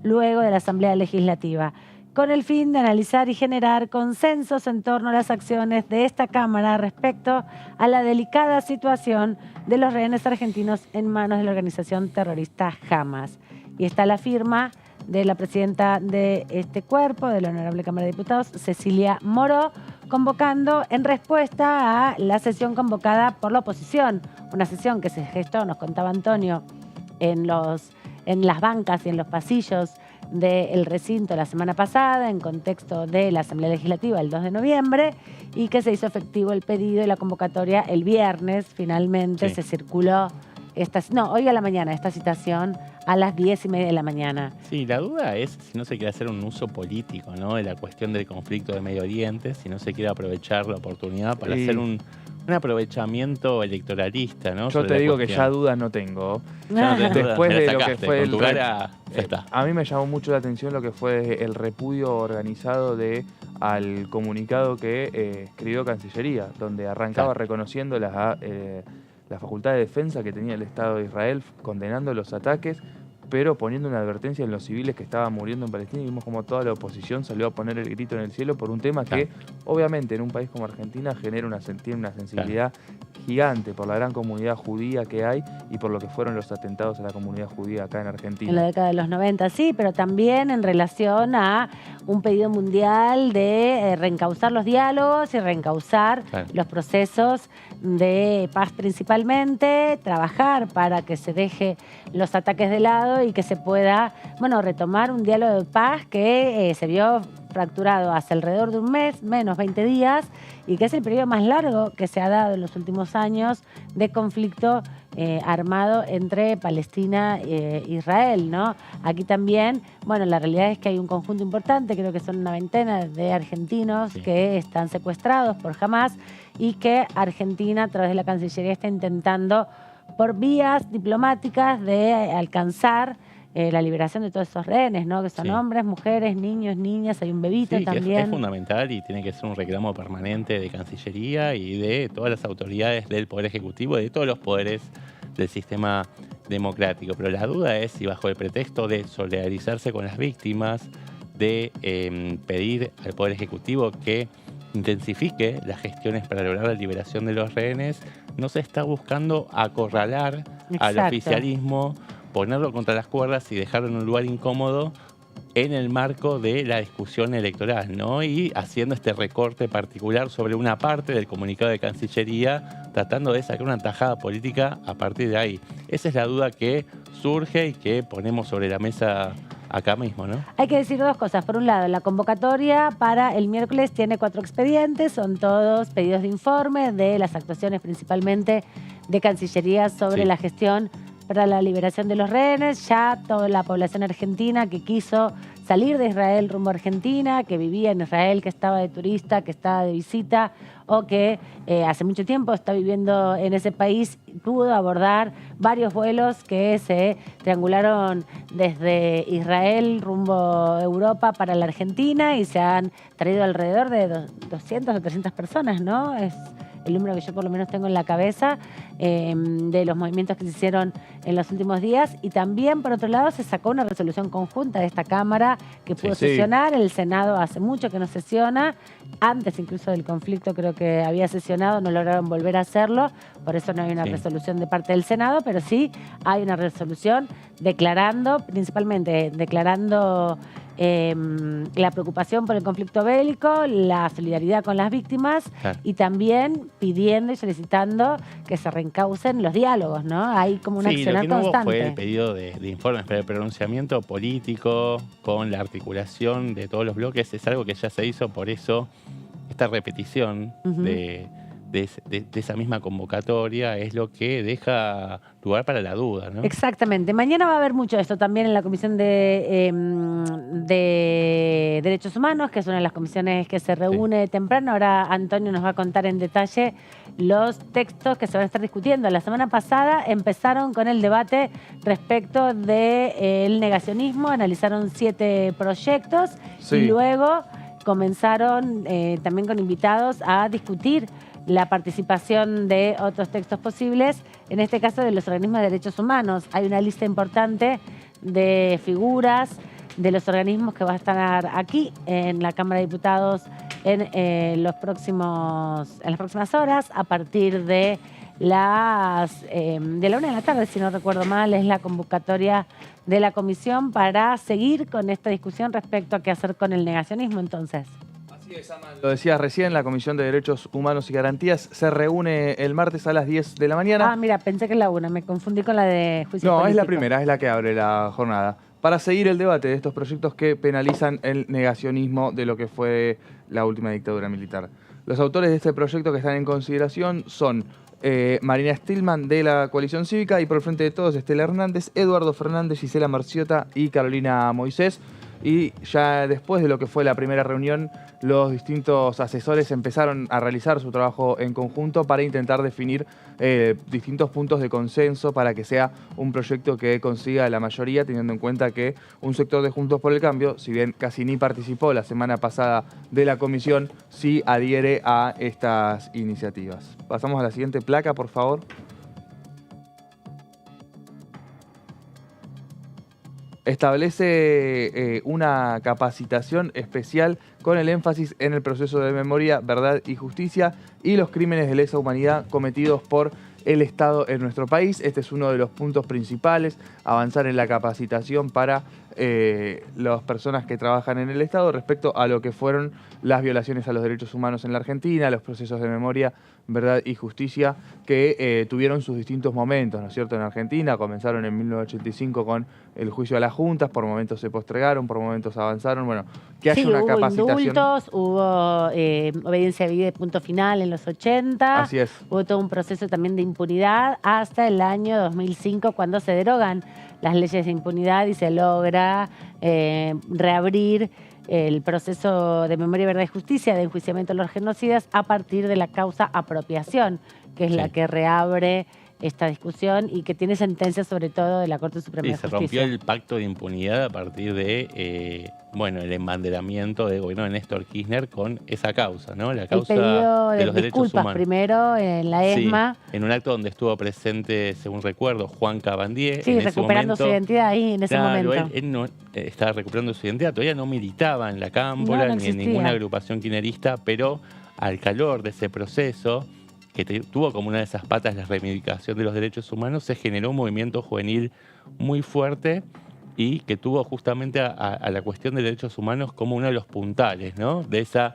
luego de la Asamblea Legislativa, con el fin de analizar y generar consensos en torno a las acciones de esta Cámara respecto a la delicada situación de los rehenes argentinos en manos de la organización terrorista Hamas. Y está la firma de la presidenta de este cuerpo, de la Honorable Cámara de Diputados, Cecilia Moró, convocando en respuesta a la sesión convocada por la oposición, una sesión que se gestó, nos contaba Antonio, en las bancas y en los pasillos del recinto la semana pasada, en contexto de la Asamblea Legislativa el 2 de noviembre, y que se hizo efectivo el pedido y la convocatoria el viernes, finalmente se circuló hoy a la mañana, esta citación a las 10:30 de la mañana. Sí, la duda es si no se quiere hacer un uso político, ¿no?, de la cuestión del conflicto de Medio Oriente, si no se quiere aprovechar la oportunidad para hacer un aprovechamiento electoralista, ¿no? Yo te digo que ya dudas no tengo. Después de lo que fue a mí me llamó mucho la atención lo que fue el repudio organizado al comunicado que escribió Cancillería, donde arrancaba reconociendo la facultad de defensa que tenía el Estado de Israel, condenando los ataques, pero poniendo una advertencia en los civiles que estaban muriendo en Palestina, y vimos como toda la oposición salió a poner el grito en el cielo por un tema que obviamente en un país como Argentina tiene una sensibilidad gigante por la gran comunidad judía que hay y por lo que fueron los atentados a la comunidad judía acá en Argentina. En la década de los 90, sí, pero también en relación a un pedido mundial de reencauzar los diálogos y reencauzar los procesos de paz principalmente, trabajar para que se deje los ataques de lado y que se pueda, bueno, retomar un diálogo de paz que se vio fracturado hace alrededor de un mes, menos 20 días, y que es el periodo más largo que se ha dado en los últimos años de conflicto armado entre Palestina e Israel, ¿no? Aquí también, bueno, la realidad es que hay un conjunto importante, creo que son una veintena de argentinos que están secuestrados por Hamás y que Argentina, a través de la Cancillería, está intentando por vías diplomáticas de alcanzar la liberación de todos esos rehenes, ¿no? Que son hombres, mujeres, niños, niñas, hay un bebito también. Es fundamental y tiene que ser un reclamo permanente de Cancillería y de todas las autoridades del Poder Ejecutivo y de todos los poderes del sistema democrático. Pero la duda es si bajo el pretexto de solidarizarse con las víctimas, de pedir al Poder Ejecutivo que intensifique las gestiones para lograr la liberación de los rehenes, no se está buscando acorralar al oficialismo, ponerlo contra las cuerdas y dejarlo en un lugar incómodo en el marco de la discusión electoral, ¿no? Y haciendo este recorte particular sobre una parte del comunicado de Cancillería, tratando de sacar una tajada política a partir de ahí. Esa es la duda que surge y que ponemos sobre la mesa acá mismo, ¿no? Hay que decir dos cosas. Por un lado, la convocatoria para el miércoles tiene 4 expedientes, son todos pedidos de informe de las actuaciones principalmente de Cancillería sobre la gestión para la liberación de los rehenes. Ya toda la población argentina que quiso salir de Israel rumbo a Argentina, que vivía en Israel, que estaba de turista, que estaba de visita o que hace mucho tiempo está viviendo en ese país, pudo abordar varios vuelos que se triangularon desde Israel rumbo a Europa para la Argentina y se han traído alrededor de 200 o 300 personas, ¿no? Es el número que yo por lo menos tengo en la cabeza de los movimientos que se hicieron en los últimos días. Y también, por otro lado, se sacó una resolución conjunta de esta Cámara que pudo sesionar. El Senado hace mucho que no sesiona. Antes incluso del conflicto creo que había sesionado, no lograron volver a hacerlo. Por eso no hay una resolución de parte del Senado, pero sí hay una resolución declarando, principalmente declarando la preocupación por el conflicto bélico, la solidaridad con las víctimas y también pidiendo y solicitando que se reencaucen los diálogos, ¿no? Hay como una acción constante. Lo que no hubo fue el pedido de informes, pero el pronunciamiento político con la articulación de todos los bloques es algo que ya se hizo, por eso esta repetición de esa misma convocatoria es lo que deja lugar para la duda, ¿no? Exactamente. Mañana va a haber mucho de esto también en la Comisión de Derechos Humanos, que es una de las comisiones que se reúne temprano. Ahora Antonio nos va a contar en detalle los textos que se van a estar discutiendo. La semana pasada empezaron con el debate respecto del negacionismo, analizaron 7 proyectos y luego comenzaron también con invitados a discutir la participación de otros textos posibles, en este caso de los organismos de derechos humanos. Hay una lista importante de figuras de los organismos que va a estar aquí en la Cámara de Diputados en las próximas horas, a partir de la 1 de la tarde, si no recuerdo mal, es la convocatoria de la comisión para seguir con esta discusión respecto a qué hacer con el negacionismo, entonces. Lo decías recién, la Comisión de Derechos Humanos y Garantías se reúne el martes a las 10 de la mañana. Ah, mira, pensé que es la 1, me confundí con la de juicio político. No, es la primera, es la que abre la jornada. Para seguir el debate de estos proyectos que penalizan el negacionismo de lo que fue la última dictadura militar. Los autores de este proyecto que están en consideración son Marina Stillman de la Coalición Cívica y por el Frente de Todos Estela Hernández, Eduardo Fernández, Gisela Marciota y Carolina Moisés. Y ya después de lo que fue la primera reunión, los distintos asesores empezaron a realizar su trabajo en conjunto para intentar definir distintos puntos de consenso para que sea un proyecto que consiga la mayoría, teniendo en cuenta que un sector de Juntos por el Cambio, si bien casi ni participó la semana pasada de la comisión, sí adhiere a estas iniciativas. Pasamos a la siguiente placa, por favor. establece una capacitación especial con el énfasis en el proceso de memoria, verdad y justicia y los crímenes de lesa humanidad cometidos por el Estado en nuestro país. Este es uno de los puntos principales, avanzar en la capacitación para las personas que trabajan en el Estado respecto a lo que fueron las violaciones a los derechos humanos en la Argentina, los procesos de memoria, verdad y justicia que tuvieron sus distintos momentos, ¿no es cierto? En Argentina comenzaron en 1985 con el juicio a las juntas, por momentos se postergaron, por momentos avanzaron, bueno, que haya una capacitación. Indultos, hubo obediencia debida de punto final en los 80, Así es. Hubo todo un proceso también de impunidad hasta el año 2005 cuando se derogan las leyes de impunidad y se logra reabrir el proceso de memoria, verdad y justicia de enjuiciamiento de los genocidas a partir de la causa apropiación, que es la que reabre esta discusión y que tiene sentencias sobre todo de la Corte Suprema de Justicia. Se rompió el pacto de impunidad a partir de el embanderamiento del gobierno de Néstor Kirchner con esa causa, ¿no? La causa el pedido de los derechos disculpas humanos. Primero en la ESMA. Sí, en un acto donde estuvo presente, según recuerdo, Juan Cabandier. Sí, recuperando su identidad ahí en ese momento. Él no estaba recuperando su identidad, todavía no militaba en la Cámpora ni en ninguna agrupación kirchnerista, pero al calor de ese proceso, que tuvo como una de esas patas la reivindicación de los derechos humanos, se generó un movimiento juvenil muy fuerte y que tuvo justamente a la cuestión de derechos humanos como uno de los puntales, ¿no? De esa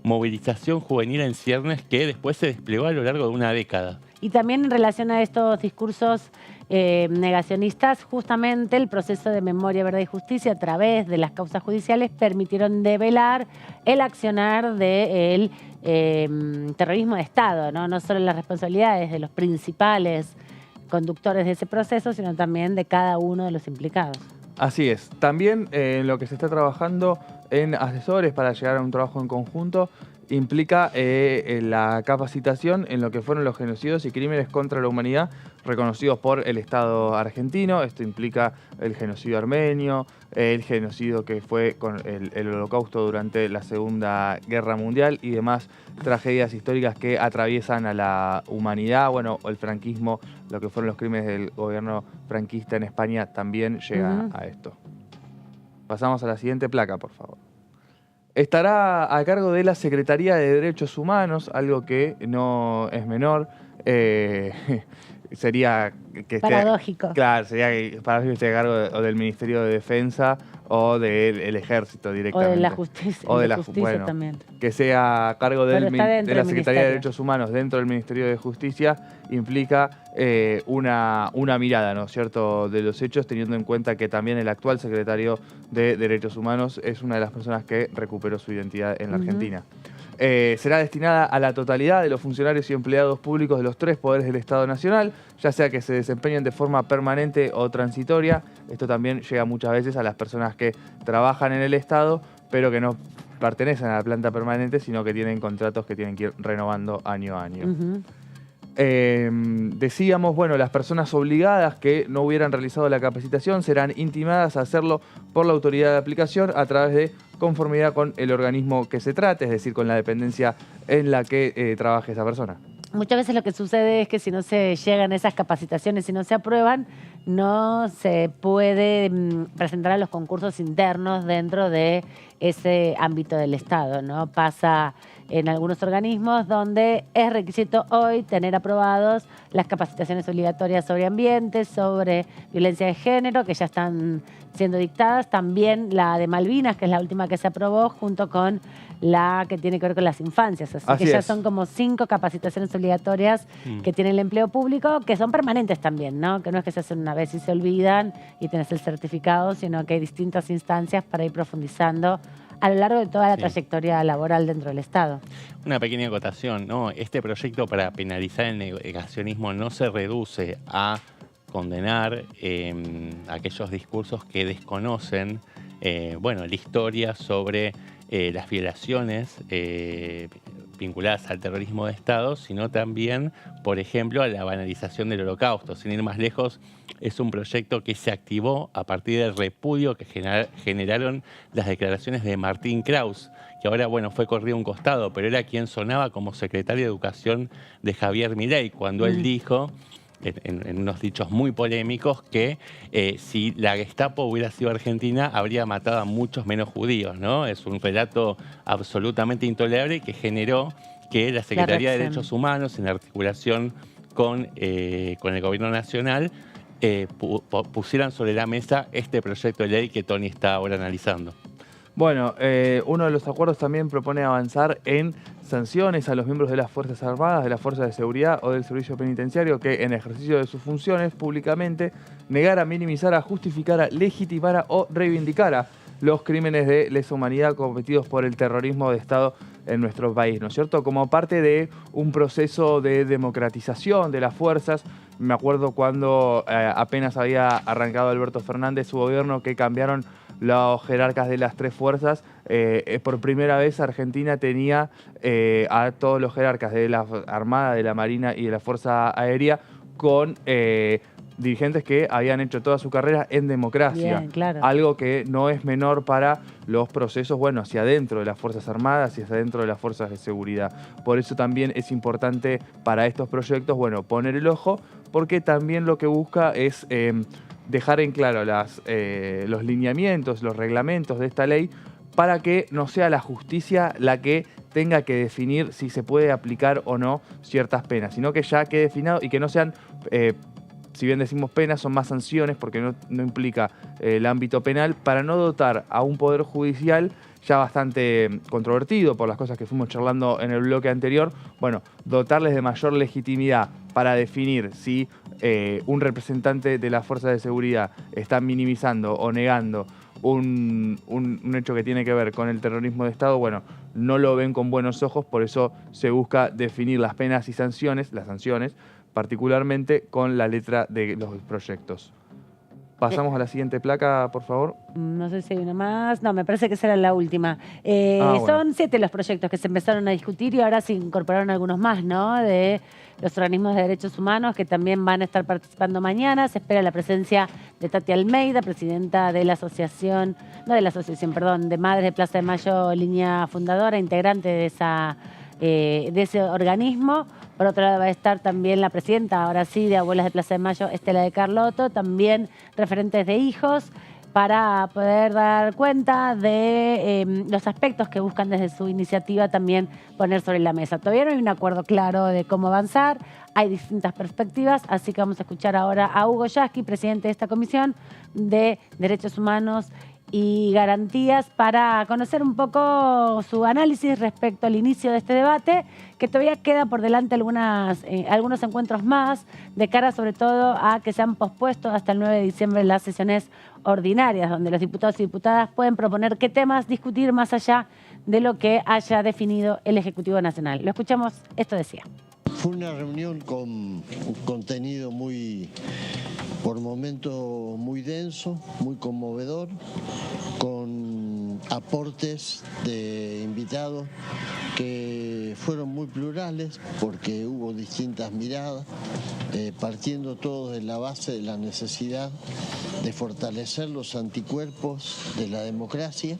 movilización juvenil en ciernes que después se desplegó a lo largo de una década. Y también en relación a estos discursos negacionistas, justamente el proceso de memoria, verdad y justicia a través de las causas judiciales permitieron develar el accionar del terrorismo de Estado, ¿no? No solo las responsabilidades de los principales conductores de ese proceso, sino también de cada uno de los implicados. Así es. También lo que se está trabajando en asesores para llegar a un trabajo en conjunto implica la capacitación en lo que fueron los genocidios y crímenes contra la humanidad reconocidos por el Estado argentino. Esto implica el genocidio armenio, el genocidio que fue con el Holocausto durante la Segunda Guerra Mundial y demás tragedias históricas que atraviesan a la humanidad. Bueno, el franquismo, lo que fueron los crímenes del gobierno franquista en España también llega a esto. Pasamos a la siguiente placa, por favor. Estará a cargo de la Secretaría de Derechos Humanos, algo que no es menor. Sería que paradójico. Claro, sería que paradójico esté a cargo del Ministerio de Defensa o del Ejército directamente. O de la Justicia. O de la Justicia también. Que sea a cargo de la Secretaría de Derechos Humanos dentro del Ministerio de Justicia implica una mirada, ¿no es cierto?, de los hechos, teniendo en cuenta que también el actual secretario de Derechos Humanos es una de las personas que recuperó su identidad en la Argentina. Será destinada a la totalidad de los funcionarios y empleados públicos de los 3 poderes del Estado Nacional, ya sea que se desempeñen de forma permanente o transitoria. Esto también llega muchas veces a las personas que trabajan en el Estado, pero que no pertenecen a la planta permanente, sino que tienen contratos que tienen que ir renovando año a año. Decíamos, bueno, las personas obligadas que no hubieran realizado la capacitación serán intimadas a hacerlo por la autoridad de aplicación a través de conformidad con el organismo que se trate, es decir, con la dependencia en la que trabaje esa persona. Muchas veces lo que sucede es que si no se llegan a esas capacitaciones, si no se aprueban, no se puede presentar a los concursos internos dentro de ese ámbito del Estado, ¿no? Pasa en algunos organismos donde es requisito hoy tener aprobados las capacitaciones obligatorias sobre ambiente, sobre violencia de género, que ya están siendo dictadas. También la de Malvinas, que es la última que se aprobó, junto con la que tiene que ver con las infancias. Así que ya son como 5 capacitaciones obligatorias que tiene el empleo público, que son permanentes también, ¿no? Que no es que se hacen una vez y se olvidan y tenés el certificado, sino que hay distintas instancias para ir profundizando a lo largo de toda la trayectoria laboral dentro del Estado. Una pequeña acotación, ¿no? Este proyecto para penalizar el negacionismo no se reduce a condenar aquellos discursos que desconocen la historia sobre las violaciones vinculadas al terrorismo de Estado, sino también, por ejemplo, a la banalización del Holocausto. Sin ir más lejos, es un proyecto que se activó a partir del repudio que generaron las declaraciones de Martín Kraus, que ahora, fue corrido a un costado, pero era quien sonaba como secretario de Educación de Javier Milei, cuando él dijo en unos dichos muy polémicos, que si la Gestapo hubiera sido argentina, habría matado a muchos menos judíos, ¿no? Es un relato absolutamente intolerable que generó que la Secretaría de Derechos Humanos, en articulación con el Gobierno Nacional, pusieran sobre la mesa este proyecto de ley que Tony está ahora analizando. Bueno, uno de los acuerdos también propone avanzar en sanciones a los miembros de las Fuerzas Armadas, de las Fuerzas de Seguridad o del Servicio Penitenciario que en ejercicio de sus funciones públicamente negara, minimizara, justificara, legitimara o reivindicara los crímenes de lesa humanidad cometidos por el terrorismo de Estado en nuestro país, ¿no es cierto? Como parte de un proceso de democratización de las fuerzas. Me acuerdo cuando apenas había arrancado Alberto Fernández su gobierno, que cambiaron los jerarcas de las tres fuerzas. Por primera vez Argentina tenía a todos los jerarcas de la Armada, de la Marina y de la Fuerza Aérea con dirigentes que habían hecho toda su carrera en democracia. Bien, claro. Algo que no es menor para los procesos, bueno, hacia adentro de las Fuerzas Armadas y hacia adentro de las Fuerzas de Seguridad. Por eso también es importante para estos proyectos, bueno, poner el ojo, porque también lo que busca es dejar en claro los lineamientos, los reglamentos de esta ley, para que no sea la justicia la que tenga que definir si se puede aplicar o no ciertas penas, sino que ya quede definido y que no sean, si bien decimos penas, son más sanciones, porque no implica el ámbito penal, para no dotar a un poder judicial ya bastante controvertido por las cosas que fuimos charlando en el bloque anterior. Bueno, dotarles de mayor legitimidad para definir si un representante de las fuerzas de seguridad está minimizando o negando un hecho que tiene que ver con el terrorismo de Estado. Bueno, no lo ven con buenos ojos, por eso se busca definir las penas y sanciones, las sanciones, particularmente con la letra de los proyectos. Pasamos a la siguiente placa, por favor. No sé si hay una más. No, me parece que esa era la última. Bueno. Son 7 los proyectos que se empezaron a discutir y ahora se incorporaron algunos más, ¿no? De los organismos de derechos humanos que también van a estar participando mañana. Se espera la presencia de Tati Almeida, presidenta de la asociación, de Madres de Plaza de Mayo, línea fundadora, integrante de ese organismo. Por otro lado va a estar también la presidenta, ahora sí, de Abuelas de Plaza de Mayo, Estela de Carlotto, también referentes de hijos, para poder dar cuenta de los aspectos que buscan desde su iniciativa también poner sobre la mesa. Todavía no hay un acuerdo claro de cómo avanzar, hay distintas perspectivas, así que vamos a escuchar ahora a Hugo Yasky, presidente de esta Comisión de Derechos Humanos y Garantías, para conocer un poco su análisis respecto al inicio de este debate, que todavía queda por delante algunos encuentros más, de cara sobre todo a que se han pospuesto hasta el 9 de diciembre las sesiones ordinarias, donde los diputados y diputadas pueden proponer qué temas discutir más allá de lo que haya definido el Ejecutivo Nacional. Lo escuchamos, esto decía. Fue una reunión con un contenido por momentos muy denso, muy conmovedor, con aportes de invitados que fueron muy plurales porque hubo distintas miradas, partiendo todos de la base de la necesidad de fortalecer los anticuerpos de la democracia,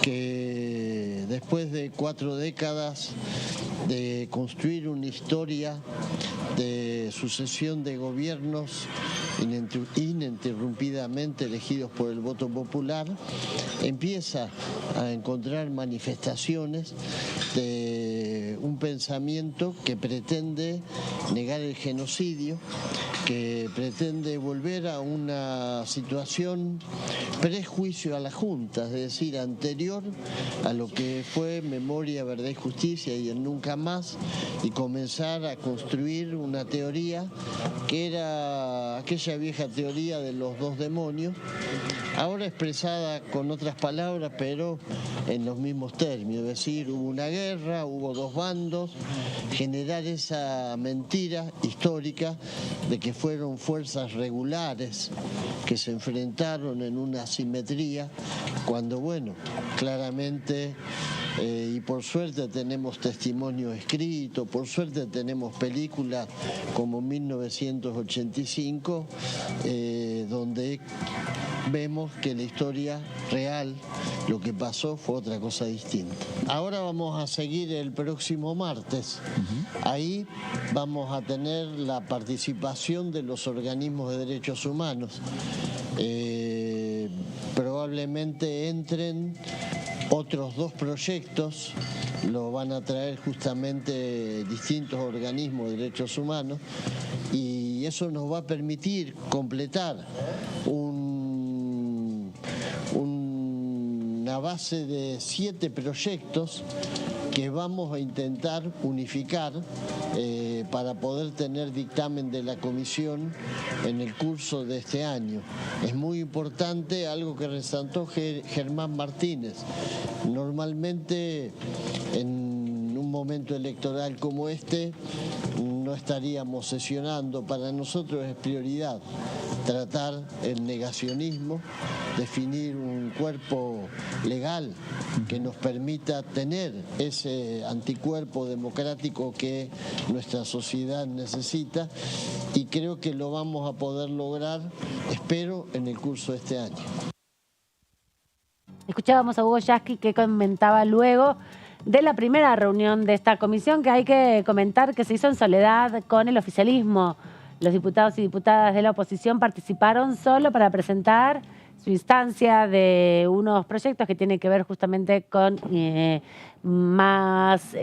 que después de 4 décadas de construir una historia de sucesión de gobiernos ininterrumpidamente elegidos por el voto popular, empieza a encontrar manifestaciones de un pensamiento que pretende negar el genocidio, que pretende volver a una situación prejuicio a la Junta, es decir, anterior a lo que fue Memoria, Verdad y Justicia y el Nunca Más, y comenzar a construir una teoría que era aquella vieja teoría de los 2 demonios, ahora expresada con otras palabras, pero en los mismos términos, es decir, hubo una guerra, hubo 2 bandos, generar esa mentira histórica de que fueron fuerzas regulares que se enfrentaron en una asimetría, cuando, bueno, claramente, y por suerte tenemos testimonio escrito, por suerte tenemos películas como 1985, donde vemos que la historia real, lo que pasó, fue otra cosa distinta. Ahora vamos a seguir el próximo martes. Ahí vamos a tener la participación de los organismos de derechos humanos. Probablemente entren otros 2 proyectos, lo van a traer justamente distintos organismos de derechos humanos, y eso nos va a permitir completar una base de 7 proyectos que vamos a intentar unificar para poder tener dictamen de la comisión en el curso de este año. Es muy importante algo que resaltó Germán Martínez. Normalmente en un momento electoral como este no estaríamos sesionando. Para nosotros es prioridad tratar el negacionismo, definir un cuerpo legal que nos permita tener ese anticuerpo democrático que nuestra sociedad necesita, y creo que lo vamos a poder lograr, espero, en el curso de este año. Escuchábamos a Hugo Yasky, que comentaba luego de la primera reunión de esta comisión, que hay que comentar que se hizo en soledad con el oficialismo. Los diputados y diputadas de la oposición participaron solo para presentar su instancia de unos proyectos que tienen que ver justamente con más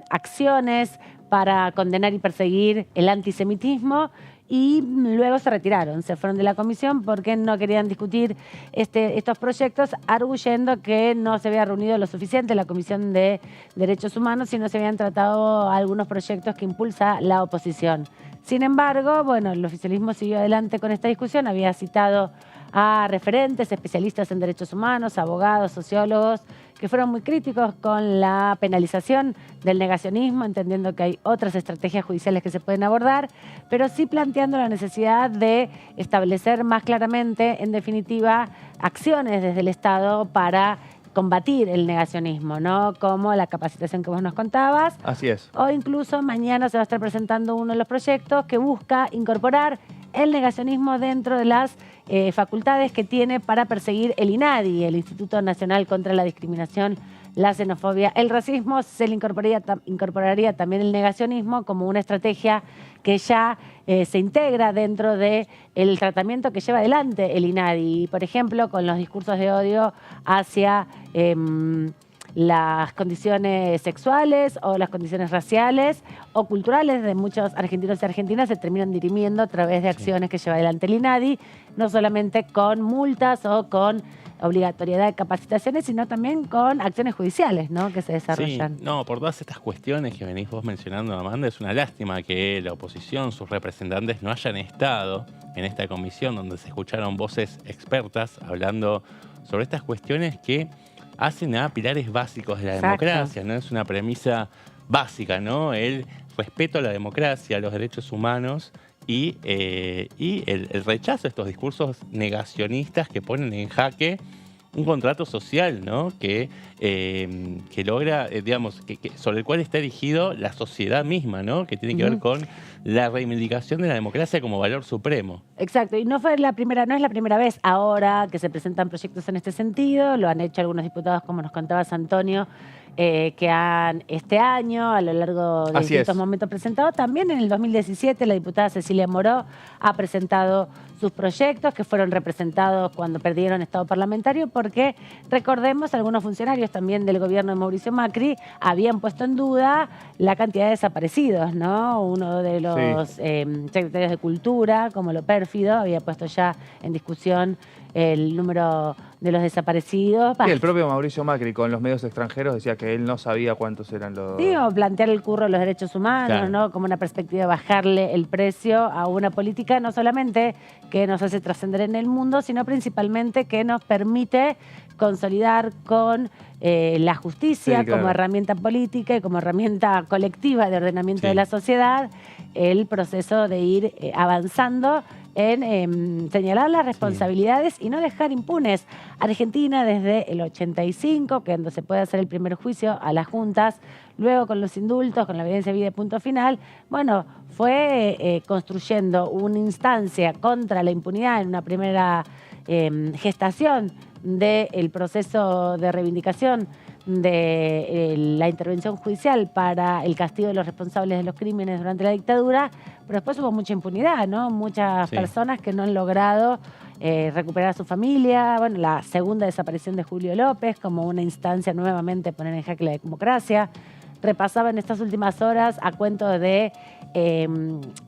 acciones para condenar y perseguir el antisemitismo, y luego se retiraron, se fueron de la comisión porque no querían discutir estos proyectos, arguyendo que no se había reunido lo suficiente la Comisión de Derechos Humanos y no se habían tratado algunos proyectos que impulsa la oposición. Sin embargo, bueno, el oficialismo siguió adelante con esta discusión, había citado a referentes, especialistas en derechos humanos, abogados, sociólogos, que fueron muy críticos con la penalización del negacionismo, entendiendo que hay otras estrategias judiciales que se pueden abordar, pero sí planteando la necesidad de establecer más claramente, en definitiva, acciones desde el Estado para combatir el negacionismo, ¿no? Como la capacitación que vos nos contabas. Así es. O incluso mañana se va a estar presentando uno de los proyectos que busca incorporar el negacionismo dentro de las facultades que tiene para perseguir el INADI, el Instituto Nacional contra la Discriminación, la Xenofobia, el Racismo. Se le incorporaría también el negacionismo como una estrategia que ya se integra dentro del tratamiento que lleva adelante el INADI, por ejemplo, con los discursos de odio hacia las condiciones sexuales o las condiciones raciales o culturales de muchos argentinos y argentinas, se terminan dirimiendo a través de acciones que lleva adelante el INADI, no solamente con multas o con obligatoriedad de capacitaciones, sino también con acciones judiciales, ¿no?, que se desarrollan. Sí, no, por todas estas cuestiones que venís vos mencionando, Amanda, es una lástima que la oposición, sus representantes, no hayan estado en esta comisión donde se escucharon voces expertas hablando sobre estas cuestiones que hacen a pilares básicos de la democracia, ¿no? Es una premisa básica, ¿no? El respeto a la democracia, a los derechos humanos y el rechazo a estos discursos negacionistas que ponen en jaque un contrato social, ¿no? Que logra, digamos, sobre el cual está erigido la sociedad misma, ¿no? Que tiene que ver con la reivindicación de la democracia como valor supremo. Exacto, y no es la primera vez ahora que se presentan proyectos en este sentido, lo han hecho algunos diputados, como nos contabas, Antonio, que han este año, a lo largo de distintos momentos presentado. También en el 2017 la diputada Cecilia Moró ha presentado sus proyectos que fueron representados cuando perdieron estado parlamentario, porque recordemos, algunos funcionarios también del gobierno de Mauricio Macri habían puesto en duda la cantidad de desaparecidos, ¿no? Uno de los secretarios de Cultura, como lo pérfido, había puesto ya en discusión el número de los desaparecidos. Sí, el propio Mauricio Macri con los medios extranjeros decía que él no sabía cuántos eran los... Sí, o plantear el curro de los derechos humanos, Claro. ¿no? Como una perspectiva de bajarle el precio a una política no solamente que nos hace trascender en el mundo, sino principalmente que nos permite consolidar con la justicia como herramienta política y como herramienta colectiva de ordenamiento de la sociedad el proceso de ir avanzando en señalar las responsabilidades y no dejar impunes. Argentina desde el 85, cuando se puede hacer el primer juicio a las juntas, luego con los indultos, con la evidencia de vida y punto final, bueno, fue construyendo una instancia contra la impunidad en una primera gestación del proceso de reivindicación de la intervención judicial para el castigo de los responsables de los crímenes durante la dictadura, pero después hubo mucha impunidad, ¿no? Muchas personas que no han logrado recuperar a su familia. Bueno, la segunda desaparición de Julio López como una instancia nuevamente poner en jaque la democracia. Repasaba en estas últimas horas a cuento de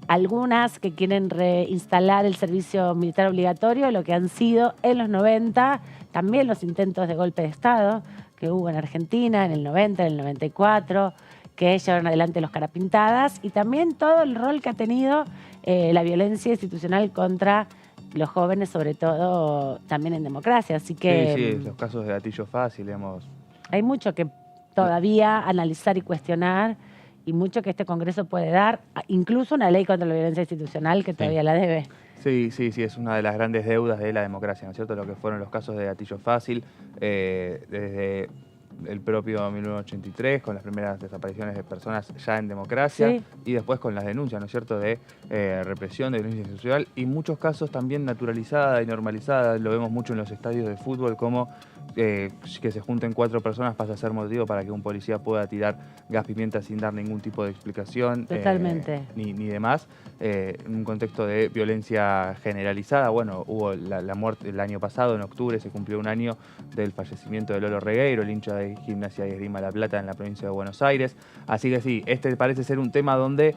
algunas que quieren reinstalar el servicio militar obligatorio, lo que han sido en los 90, también los intentos de golpe de Estado que hubo en Argentina en el 90, en el 94, que llevaron adelante los Carapintadas, y también todo el rol que ha tenido la violencia institucional contra los jóvenes, sobre todo también en democracia. Así que sí, los casos de gatillo fácil, digamos. Hay mucho que todavía analizar y cuestionar, y mucho que este Congreso puede dar, incluso una ley contra la violencia institucional que todavía la debe. Sí, es una de las grandes deudas de la democracia, ¿no es cierto? Lo que fueron los casos de gatillo fácil, desde el propio 1983, con las primeras desapariciones de personas ya en democracia, y después con las denuncias, ¿no es cierto?, de represión, de violencia institucional, y muchos casos también naturalizada y normalizada. Lo vemos mucho en los estadios de fútbol, como que se junten 4 personas pasa a ser motivo para que un policía pueda tirar gas pimienta sin dar ningún tipo de explicación. Totalmente. Ni demás. En un contexto de violencia generalizada, bueno, hubo la muerte el año pasado, en octubre, se cumplió un año del fallecimiento de Lolo Regueiro, el hincha de Gimnasia y Esgrima La Plata en la provincia de Buenos Aires. Así que sí, este parece ser un tema donde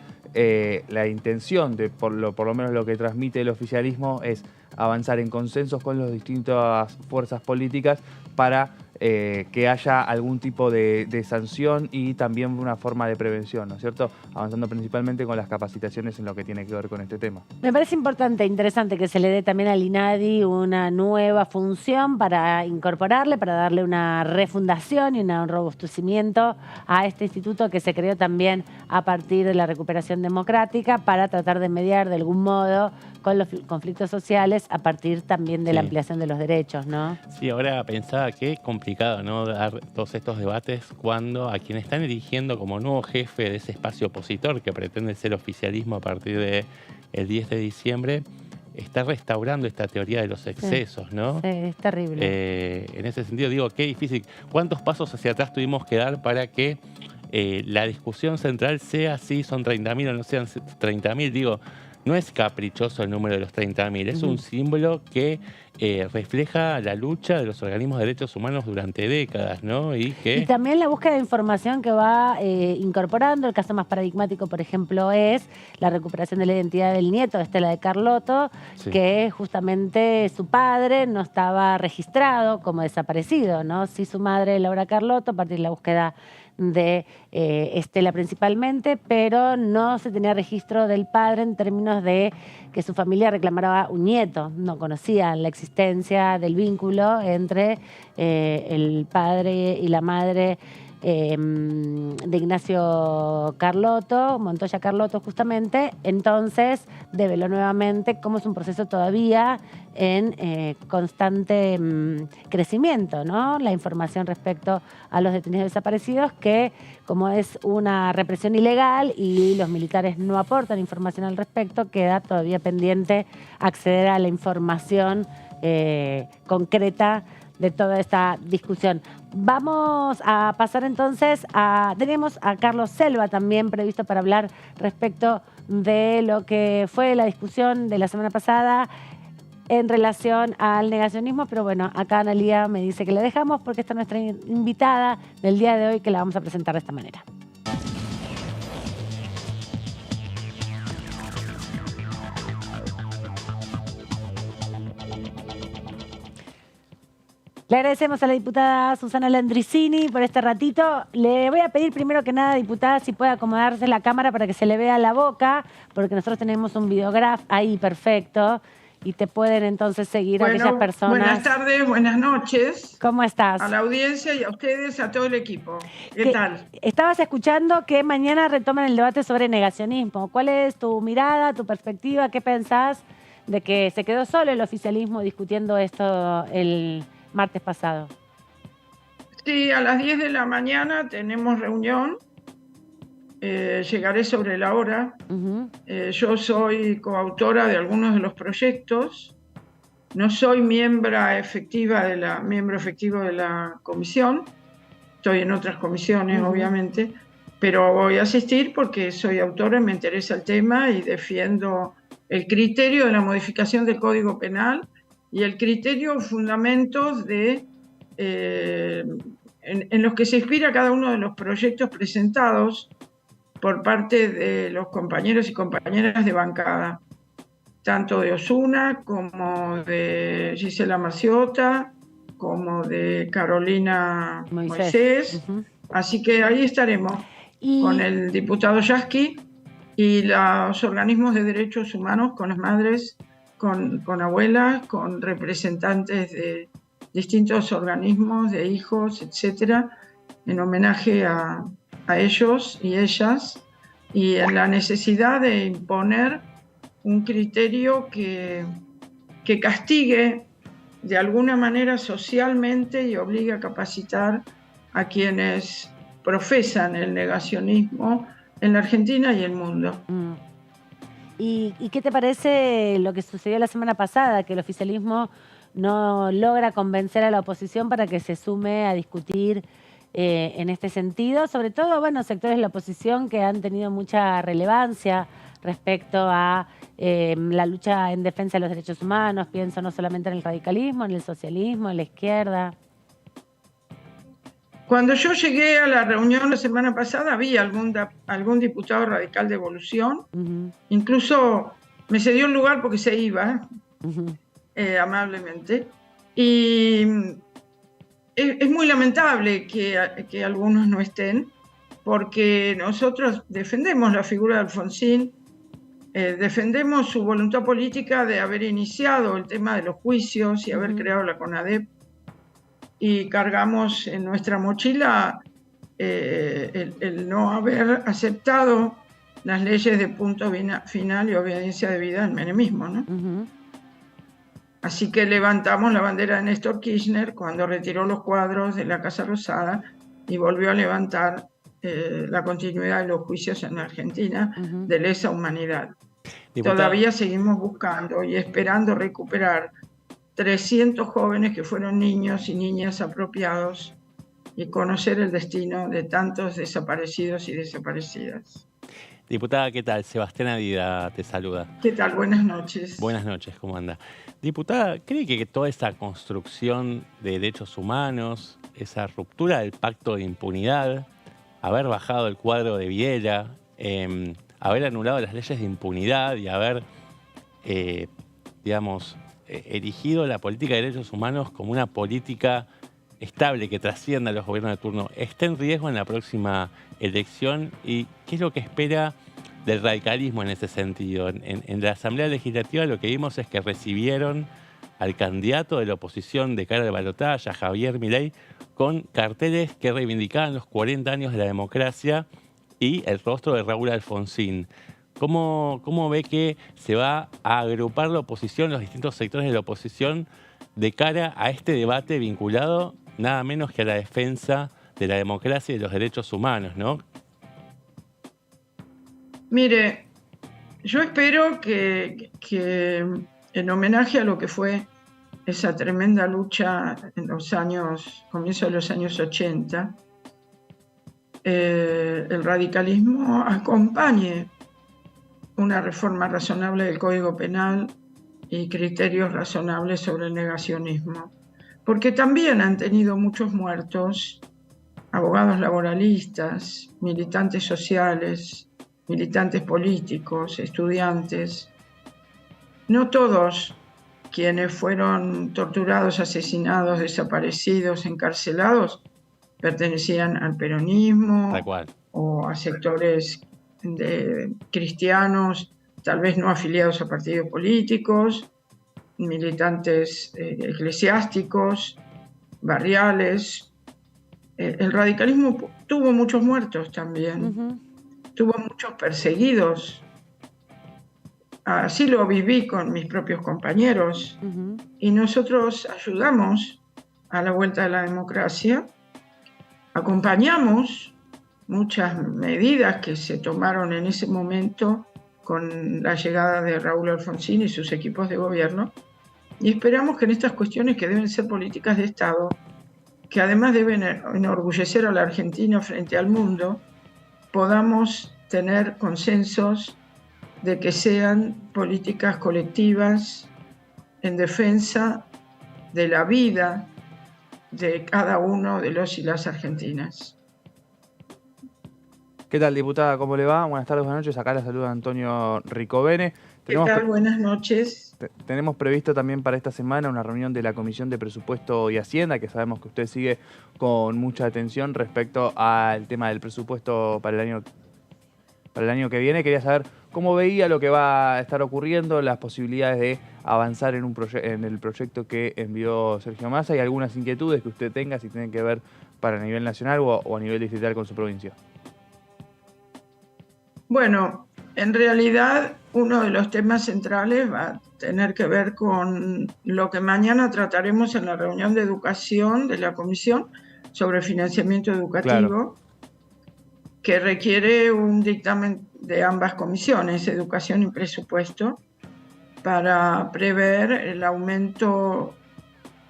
la intención, de por lo menos lo que transmite el oficialismo, es avanzar en consensos con las distintas fuerzas políticas para que haya algún tipo de sanción y también una forma de prevención, ¿no es cierto? Avanzando principalmente con las capacitaciones en lo que tiene que ver con este tema. Me parece importante, interesante que se le dé también al INADI una nueva función para incorporarle, para darle una refundación y un robustecimiento a este instituto que se creó también a partir de la recuperación democrática para tratar de mediar de algún modo con los conflictos sociales a partir también de la ampliación de los derechos, ¿no? Sí, ahora pensaba que complicado, ¿no?, dar todos estos debates cuando a quien están eligiendo como nuevo jefe de ese espacio opositor que pretende ser oficialismo a partir del 10 de diciembre, está restaurando esta teoría de los excesos, ¿no? Sí, es terrible. En ese sentido digo, qué difícil. ¿Cuántos pasos hacia atrás tuvimos que dar para que la discusión central sea si son 30.000 o no sean 30.000? Digo, no es caprichoso el número de los 30.000, es un símbolo que refleja la lucha de los organismos de derechos humanos durante décadas, ¿no? Y también la búsqueda de información que va incorporando. El caso más paradigmático, por ejemplo, es la recuperación de la identidad del nieto de Estela de Carlotto, que justamente su padre no estaba registrado como desaparecido, ¿no? Sí, su madre, Laura Carlotto, a partir de la búsqueda de Estela principalmente, pero no se tenía registro del padre en términos de que su familia reclamaba un nieto. No conocían la existencia del vínculo entre el padre y la madre de Ignacio Carlotto, Montoya Carlotto justamente. Entonces develó nuevamente cómo es un proceso todavía en constante crecimiento, ¿no? La información respecto a los detenidos desaparecidos, que como es una represión ilegal y los militares no aportan información al respecto, queda todavía pendiente acceder a la información concreta de toda esta discusión. Vamos a pasar entonces tenemos a Carlos Selva también previsto para hablar respecto de lo que fue la discusión de la semana pasada en relación al negacionismo, pero bueno, acá Analía me dice que le dejamos porque está nuestra invitada del día de hoy, que la vamos a presentar de esta manera. Le agradecemos a la diputada Susana Landricini por este ratito. Le voy a pedir primero que nada, diputada, si puede acomodarse la cámara para que se le vea la boca, porque nosotros tenemos un videograf ahí perfecto y te pueden entonces seguir aquellas personas. Buenas tardes, buenas noches. ¿Cómo estás? A la audiencia y a ustedes, a todo el equipo. ¿Qué tal? Estabas escuchando que mañana retoman el debate sobre negacionismo. ¿Cuál es tu mirada, tu perspectiva? ¿Qué pensás de que se quedó solo el oficialismo discutiendo esto el martes pasado. Sí, a las 10 de la mañana tenemos reunión. Llegaré sobre la hora. Yo soy coautora de algunos de los proyectos. No soy miembro efectivo de la comisión. Estoy en otras comisiones, obviamente, pero voy a asistir porque soy autora, me interesa el tema y defiendo el criterio de la modificación del Código Penal y el criterio o fundamentos de, en los que se inspira cada uno de los proyectos presentados por parte de los compañeros y compañeras de bancada, tanto de Osuna como de Gisela Maciota, como de Carolina Moisés. Así que ahí estaremos con el diputado Yasky y los organismos de derechos humanos, con las madres, con abuelas, con representantes de distintos organismos, de hijos, etcétera, en homenaje a ellos y ellas, y en la necesidad de imponer un criterio que castigue de alguna manera socialmente y obligue a capacitar a quienes profesan el negacionismo en la Argentina y el mundo. ¿Y qué te parece lo que sucedió la semana pasada, que el oficialismo no logra convencer a la oposición para que se sume a discutir en este sentido? Sobre todo, bueno, sectores de la oposición que han tenido mucha relevancia respecto a la lucha en defensa de los derechos humanos. Pienso no solamente en el radicalismo, en el socialismo, en la izquierda. Cuando yo llegué a la reunión la semana pasada, había algún diputado radical de Evolución. Incluso me cedió un lugar porque se iba, amablemente. Y es muy lamentable que algunos no estén, porque nosotros defendemos la figura de Alfonsín, defendemos su voluntad política de haber iniciado el tema de los juicios y haber creado la CONADEP, y cargamos en nuestra mochila el no haber aceptado las leyes de punto final y obediencia debida al menemismo, ¿no? Así que levantamos la bandera de Néstor Kirchner cuando retiró los cuadros de la Casa Rosada y volvió a levantar la continuidad de los juicios en la Argentina de lesa humanidad. Todavía seguimos buscando y esperando recuperar 300 jóvenes que fueron niños y niñas apropiados y conocer el destino de tantos desaparecidos y desaparecidas. Diputada, ¿qué tal? Sebastián Adida te saluda. ¿Qué tal? Buenas noches. Buenas noches, ¿cómo anda? Diputada, ¿cree que toda esta construcción de derechos humanos, esa ruptura del pacto de impunidad, haber bajado el cuadro de Viela, haber anulado las leyes de impunidad y haber, erigido la política de derechos humanos como una política estable que trascienda a los gobiernos de turno, está en riesgo en la próxima elección? ¿Y qué es lo que espera del radicalismo en ese sentido? En la Asamblea Legislativa lo que vimos es que recibieron al candidato de la oposición de cara al balotaje, a Javier Milei, con carteles que reivindicaban los 40 años de la democracia y el rostro de Raúl Alfonsín. ¿Cómo ve que se va a agrupar la oposición, los distintos sectores de la oposición, de cara a este debate vinculado nada menos que a la defensa de la democracia y de los derechos humanos, ¿no? Mire, yo espero que en homenaje a lo que fue esa tremenda lucha en los comienzo de los años 80, el radicalismo acompañe una reforma razonable del Código Penal y criterios razonables sobre el negacionismo, porque también han tenido muchos muertos, abogados laboralistas, militantes sociales, militantes políticos, estudiantes. No todos quienes fueron torturados, asesinados, desaparecidos, encarcelados, pertenecían al peronismo o a sectores cristianos, tal vez no afiliados a partidos políticos, militantes eclesiásticos, barriales. El radicalismo tuvo muchos muertos también, tuvo muchos perseguidos. así lo viví con mis propios compañeros, y nosotros ayudamos a la vuelta de la democracia, acompañamos muchas medidas que se tomaron en ese momento con la llegada de Raúl Alfonsín y sus equipos de gobierno, y esperamos que en estas cuestiones que deben ser políticas de Estado, que además deben enorgullecer a la Argentina frente al mundo, podamos tener consensos de que sean políticas colectivas en defensa de la vida de cada uno de los y las argentinas. ¿Qué tal, diputada? ¿Cómo le va? Buenas tardes, buenas noches. Acá la saluda Antonio Ricovene. ¿Qué tal? Buenas noches. Tenemos previsto también para esta semana una reunión de la Comisión de Presupuesto y Hacienda, que sabemos que usted sigue con mucha atención respecto al tema del presupuesto para el año que viene. Quería saber cómo veía lo que va a estar ocurriendo, las posibilidades de avanzar en el proyecto que envió Sergio Massa y algunas inquietudes que usted tenga, si tienen que ver para nivel nacional o a nivel distrital con su provincia. Bueno, en realidad uno de los temas centrales va a tener que ver con lo que mañana trataremos en la reunión de educación de la Comisión sobre financiamiento educativo, que requiere un dictamen de ambas comisiones, educación y presupuesto, para prever el aumento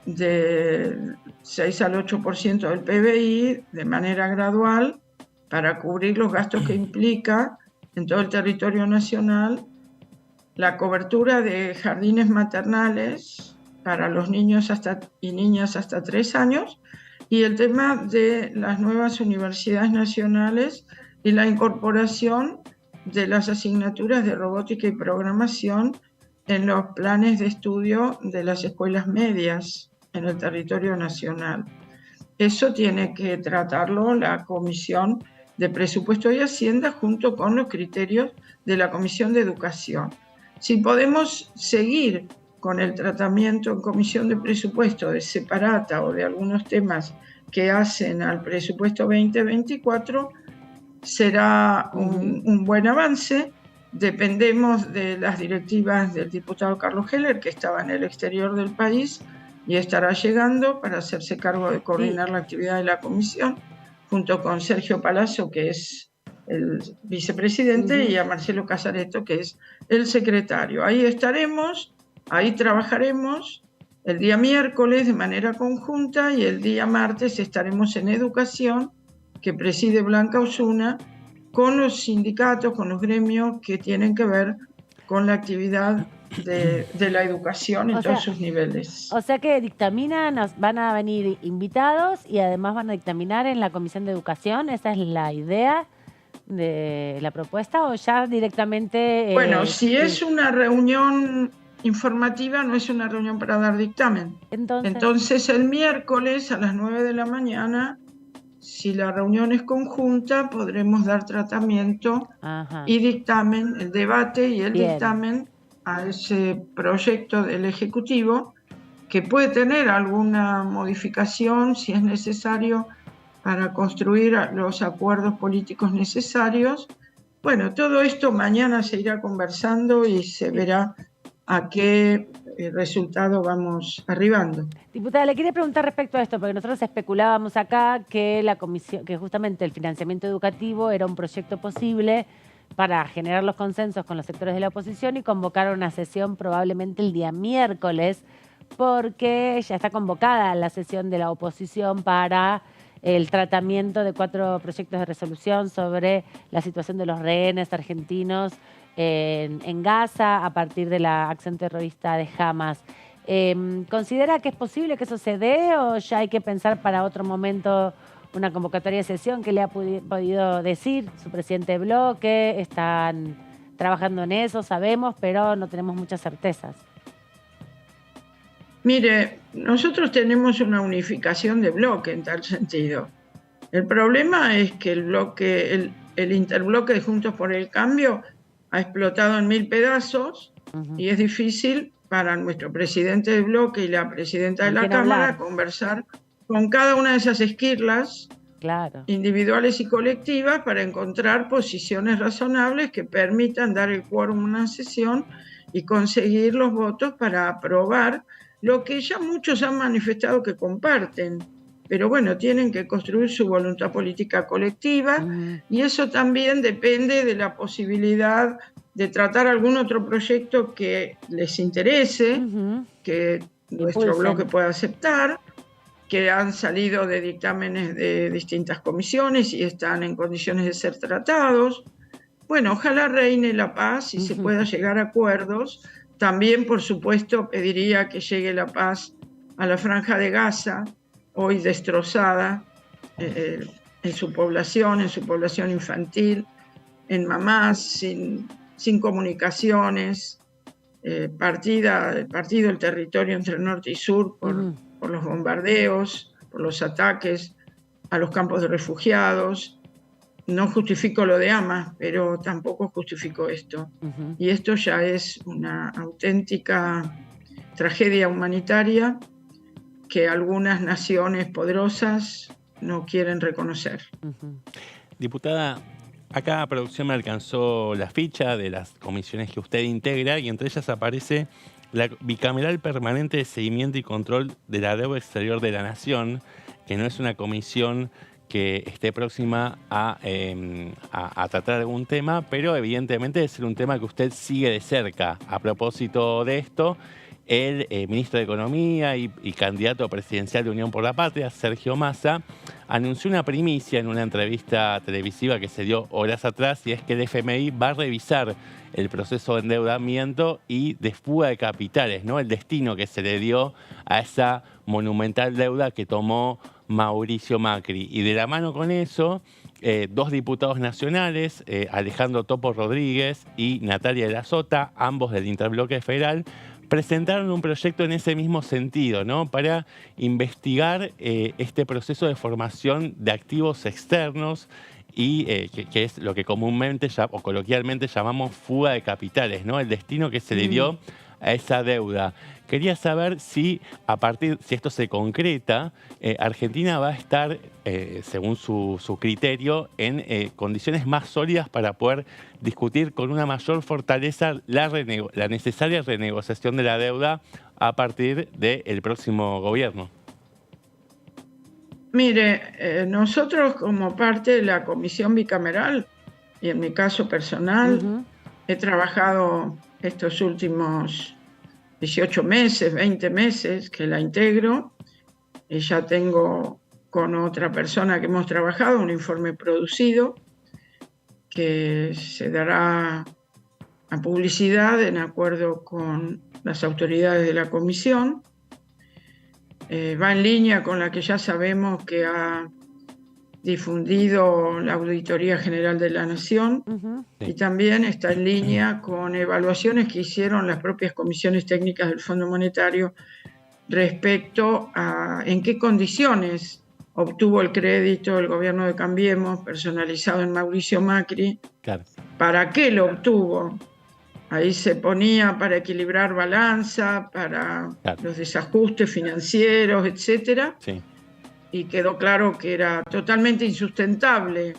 del 6 al 8% del PBI de manera gradual para cubrir los gastos que implica en todo el territorio nacional la cobertura de jardines maternales para los niños y niñas hasta 3 años y el tema de las nuevas universidades nacionales y la incorporación de las asignaturas de robótica y programación en los planes de estudio de las escuelas medias en el territorio nacional. Eso tiene que tratarlo la Comisión de Presupuesto y Hacienda junto con los criterios de la Comisión de Educación. Si podemos seguir con el tratamiento en Comisión de Presupuesto de separata o de algunos temas que hacen al presupuesto 2024, será un buen avance. Dependemos de las directivas del diputado Carlos Heller, que estaba en el exterior del país y estará llegando para hacerse cargo de coordinar la actividad de la comisión, junto con Sergio Palazzo, que es el vicepresidente, y a Marcelo Casareto, que es el secretario. Ahí estaremos, ahí trabajaremos el día miércoles de manera conjunta y el día martes estaremos en educación, que preside Blanca Osuna, con los sindicatos, con los gremios que tienen que ver con la actividad de la educación en todos sus niveles. O sea que dictaminan, van a venir invitados y además van a dictaminar en la Comisión de Educación. ¿Esa es la idea de la propuesta o ya directamente...? Bueno, si es una reunión informativa, no es una reunión para dar dictamen. Entonces el miércoles a las 9 de la mañana, si la reunión es conjunta, podremos dar tratamiento y dictamen, el debate y el dictamen a ese proyecto del Ejecutivo, que puede tener alguna modificación si es necesario para construir los acuerdos políticos necesarios. Bueno, todo esto mañana se irá conversando y se verá a qué resultado vamos arribando. Diputada, le quería preguntar respecto a esto, porque nosotros especulábamos acá que la comisión, que justamente el financiamiento educativo era un proyecto posible para generar los consensos con los sectores de la oposición y convocar una sesión probablemente el día miércoles, porque ya está convocada la sesión de la oposición para el tratamiento de 4 proyectos de resolución sobre la situación de los rehenes argentinos en Gaza a partir de la acción terrorista de Hamas. ¿Considera que es posible que eso se dé o ya hay que pensar para otro momento una convocatoria de sesión? ¿Qué le ha podido decir su presidente de bloque? Están trabajando en eso, sabemos, pero no tenemos muchas certezas. Mire, nosotros tenemos una unificación de bloque en tal sentido. El problema es que el interbloque de Juntos por el Cambio ha explotado en 1000 pedazos y es difícil para nuestro presidente de bloque y la presidenta de la Cámara conversar con cada una de esas esquirlas individuales y colectivas para encontrar posiciones razonables que permitan dar el quórum a una sesión y conseguir los votos para aprobar lo que ya muchos han manifestado que comparten. Pero bueno, tienen que construir su voluntad política colectiva y eso también depende de la posibilidad de tratar algún otro proyecto que les interese, que nuestro bloque pueda aceptar, que han salido de dictámenes de distintas comisiones y están en condiciones de ser tratados. Bueno, ojalá reine la paz y se pueda llegar a acuerdos. También, por supuesto, pediría que llegue la paz a la Franja de Gaza, hoy destrozada en su población infantil, en mamás, sin comunicaciones, partido el territorio entre norte y sur por los bombardeos, por los ataques a los campos de refugiados. No justifico lo de Hamas, pero tampoco justifico esto. Y esto ya es una auténtica tragedia humanitaria que algunas naciones poderosas no quieren reconocer. Diputada, acá producción me alcanzó la ficha de las comisiones que usted integra y entre ellas aparece la Bicameral Permanente de Seguimiento y Control de la Deuda Exterior de la Nación, que no es una comisión que esté próxima a tratar algún tema, pero evidentemente debe ser un tema que usted sigue de cerca. A propósito de esto, el ministro de Economía y candidato presidencial de Unión por la Patria, Sergio Massa, anunció una primicia en una entrevista televisiva que se dio horas atrás, y es que el FMI va a revisar el proceso de endeudamiento y de fuga de capitales, ¿no? El destino que se le dio a esa monumental deuda que tomó Mauricio Macri. Y de la mano con eso, dos diputados nacionales, Alejandro Topo Rodríguez y Natalia de la Sota, ambos del Interbloque Federal, presentaron un proyecto en ese mismo sentido, ¿no? Para investigar este proceso de formación de activos externos y que es lo que comúnmente o coloquialmente llamamos fuga de capitales, ¿no? El destino que se le dio a esa deuda. Quería saber si si esto se concreta, Argentina va a estar, según su criterio, en condiciones más sólidas para poder discutir con una mayor fortaleza la necesaria renegociación de la deuda a partir del próximo gobierno. Mire, nosotros como parte de la comisión bicameral, y en mi caso personal, he trabajado estos últimos 18 meses, 20 meses que la integro, y ya tengo con otra persona que hemos trabajado un informe producido que se dará a publicidad en acuerdo con las autoridades de la comisión. Va en línea con la que ya sabemos que ha difundido la Auditoría General de la Nación y también está en línea con evaluaciones que hicieron las propias comisiones técnicas del Fondo Monetario respecto a en qué condiciones obtuvo el crédito el gobierno de Cambiemos, personalizado en Mauricio Macri, para qué lo obtuvo. Ahí se ponía para equilibrar balanza, para los desajustes financieros, etcétera. Y quedó claro que era totalmente insustentable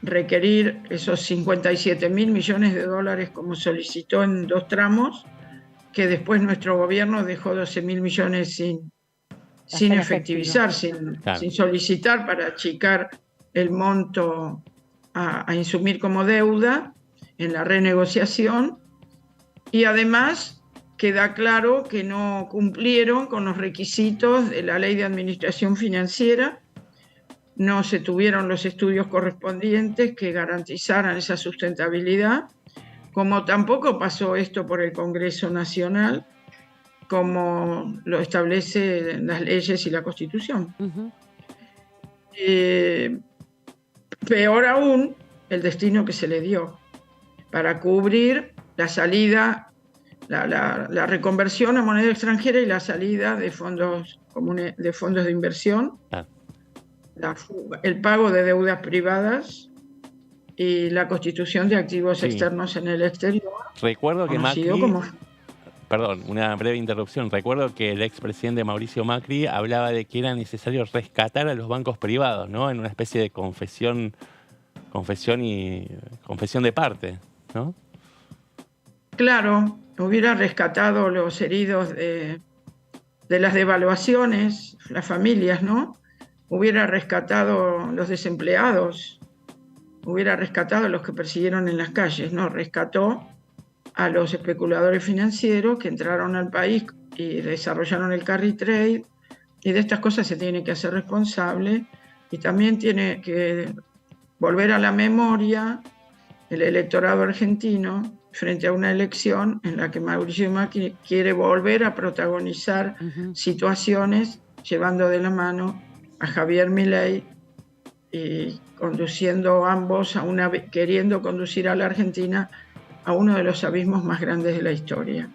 requerir esos 57.000 millones de dólares como solicitó en 2 tramos, que después nuestro gobierno dejó 12.000 millones sin efectivizar, sin solicitar, para achicar el monto a insumir como deuda en la renegociación. Y además queda claro que no cumplieron con los requisitos de la Ley de Administración Financiera, no se tuvieron los estudios correspondientes que garantizaran esa sustentabilidad, como tampoco pasó esto por el Congreso Nacional, como lo establecen las leyes y la Constitución. Peor aún, el destino que se le dio para cubrir la salida, la reconversión a moneda extranjera y la salida de fondos comunes, de fondos de inversión, el pago de deudas privadas y la constitución de activos externos en el exterior. Recuerdo que Macri Perdón, una breve interrupción. Recuerdo que el expresidente Mauricio Macri hablaba de que era necesario rescatar a los bancos privados, ¿no? En una especie de confesión de parte, ¿no? Claro, hubiera rescatado los heridos de las devaluaciones, las familias, ¿no? Hubiera rescatado los desempleados, hubiera rescatado a los que persiguieron en las calles, ¿no? Rescató a los especuladores financieros que entraron al país y desarrollaron el carry trade, y de estas cosas se tiene que hacer responsable, y también tiene que volver a la memoria el electorado argentino frente a una elección en la que Mauricio Macri quiere volver a protagonizar situaciones llevando de la mano a Javier Milei y conduciendo ambos queriendo conducir a la Argentina a uno de los abismos más grandes de la historia.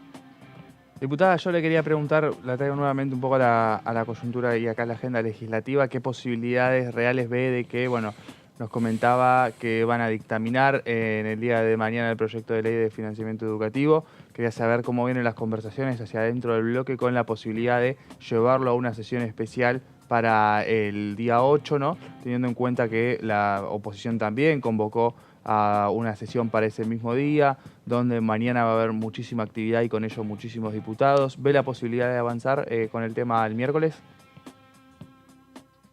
Diputada, yo le quería preguntar, la traigo nuevamente un poco a la coyuntura y acá a la agenda legislativa, ¿qué posibilidades reales ve de que, bueno, nos comentaba que van a dictaminar en el día de mañana el proyecto de ley de financiamiento educativo? Quería saber cómo vienen las conversaciones hacia adentro del bloque con la posibilidad de llevarlo a una sesión especial para el día 8, ¿no? Teniendo en cuenta que la oposición también convocó a una sesión para ese mismo día, donde mañana va a haber muchísima actividad y con ello muchísimos diputados. ¿Ve la posibilidad de avanzar con el tema el miércoles?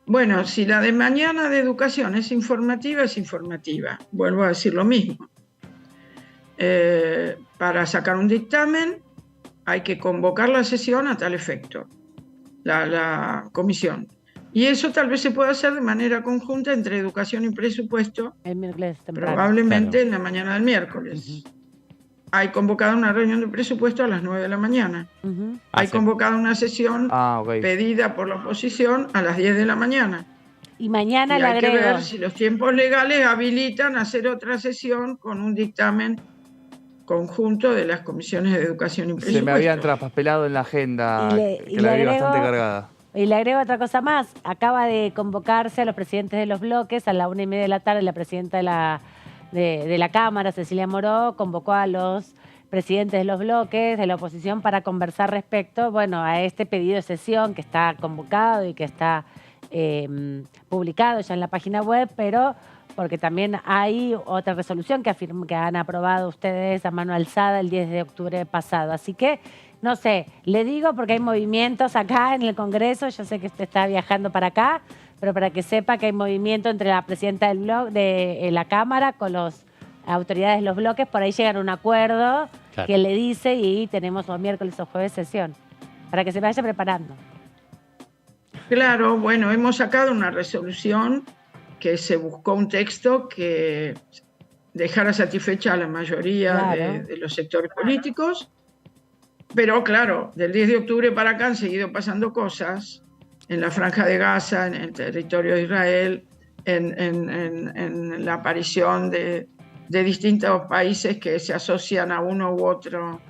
Bueno, si la de mañana de educación es informativa, es informativa. Vuelvo a decir lo mismo. Para sacar un dictamen hay que convocar la sesión a tal efecto, la comisión. Y eso tal vez se pueda hacer de manera conjunta entre educación y presupuesto, el miércoles temprano, probablemente en la mañana del miércoles. Hay convocada una reunión de presupuesto a las 9 de la mañana. Hay convocada una sesión pedida por la oposición a las 10 de la mañana. Y mañana y le hay agrego... que ver si los tiempos legales habilitan hacer otra sesión con un dictamen conjunto de las comisiones de educación y presupuesto. Se me habían traspapelado en la agenda, que la vi bastante cargada. Y le agrego otra cosa más. Acaba de convocarse a los presidentes de los bloques a la 1:30 de la tarde. La presidenta de la Cámara, Cecilia Moró, convocó a los presidentes de los bloques de la oposición para conversar respecto, bueno, a este pedido de sesión que está convocado y que está publicado ya en la página web, pero porque también hay otra resolución que han aprobado ustedes a mano alzada el 10 de octubre pasado. Así que, no sé, le digo porque hay movimientos acá en el Congreso, yo sé que usted está viajando para acá, pero para que sepa que hay movimiento entre la presidenta del bloque, de la Cámara con las autoridades de los bloques, por ahí llegan a un acuerdo que le dice y tenemos o miércoles o jueves sesión, para que se vaya preparando. Claro, bueno, hemos sacado una resolución que se buscó un texto que dejara satisfecha a la mayoría de los sectores políticos, pero claro, del 10 de octubre para acá han seguido pasando cosas en la Franja de Gaza, en el territorio de Israel, en la aparición de distintos países que se asocian a uno u otro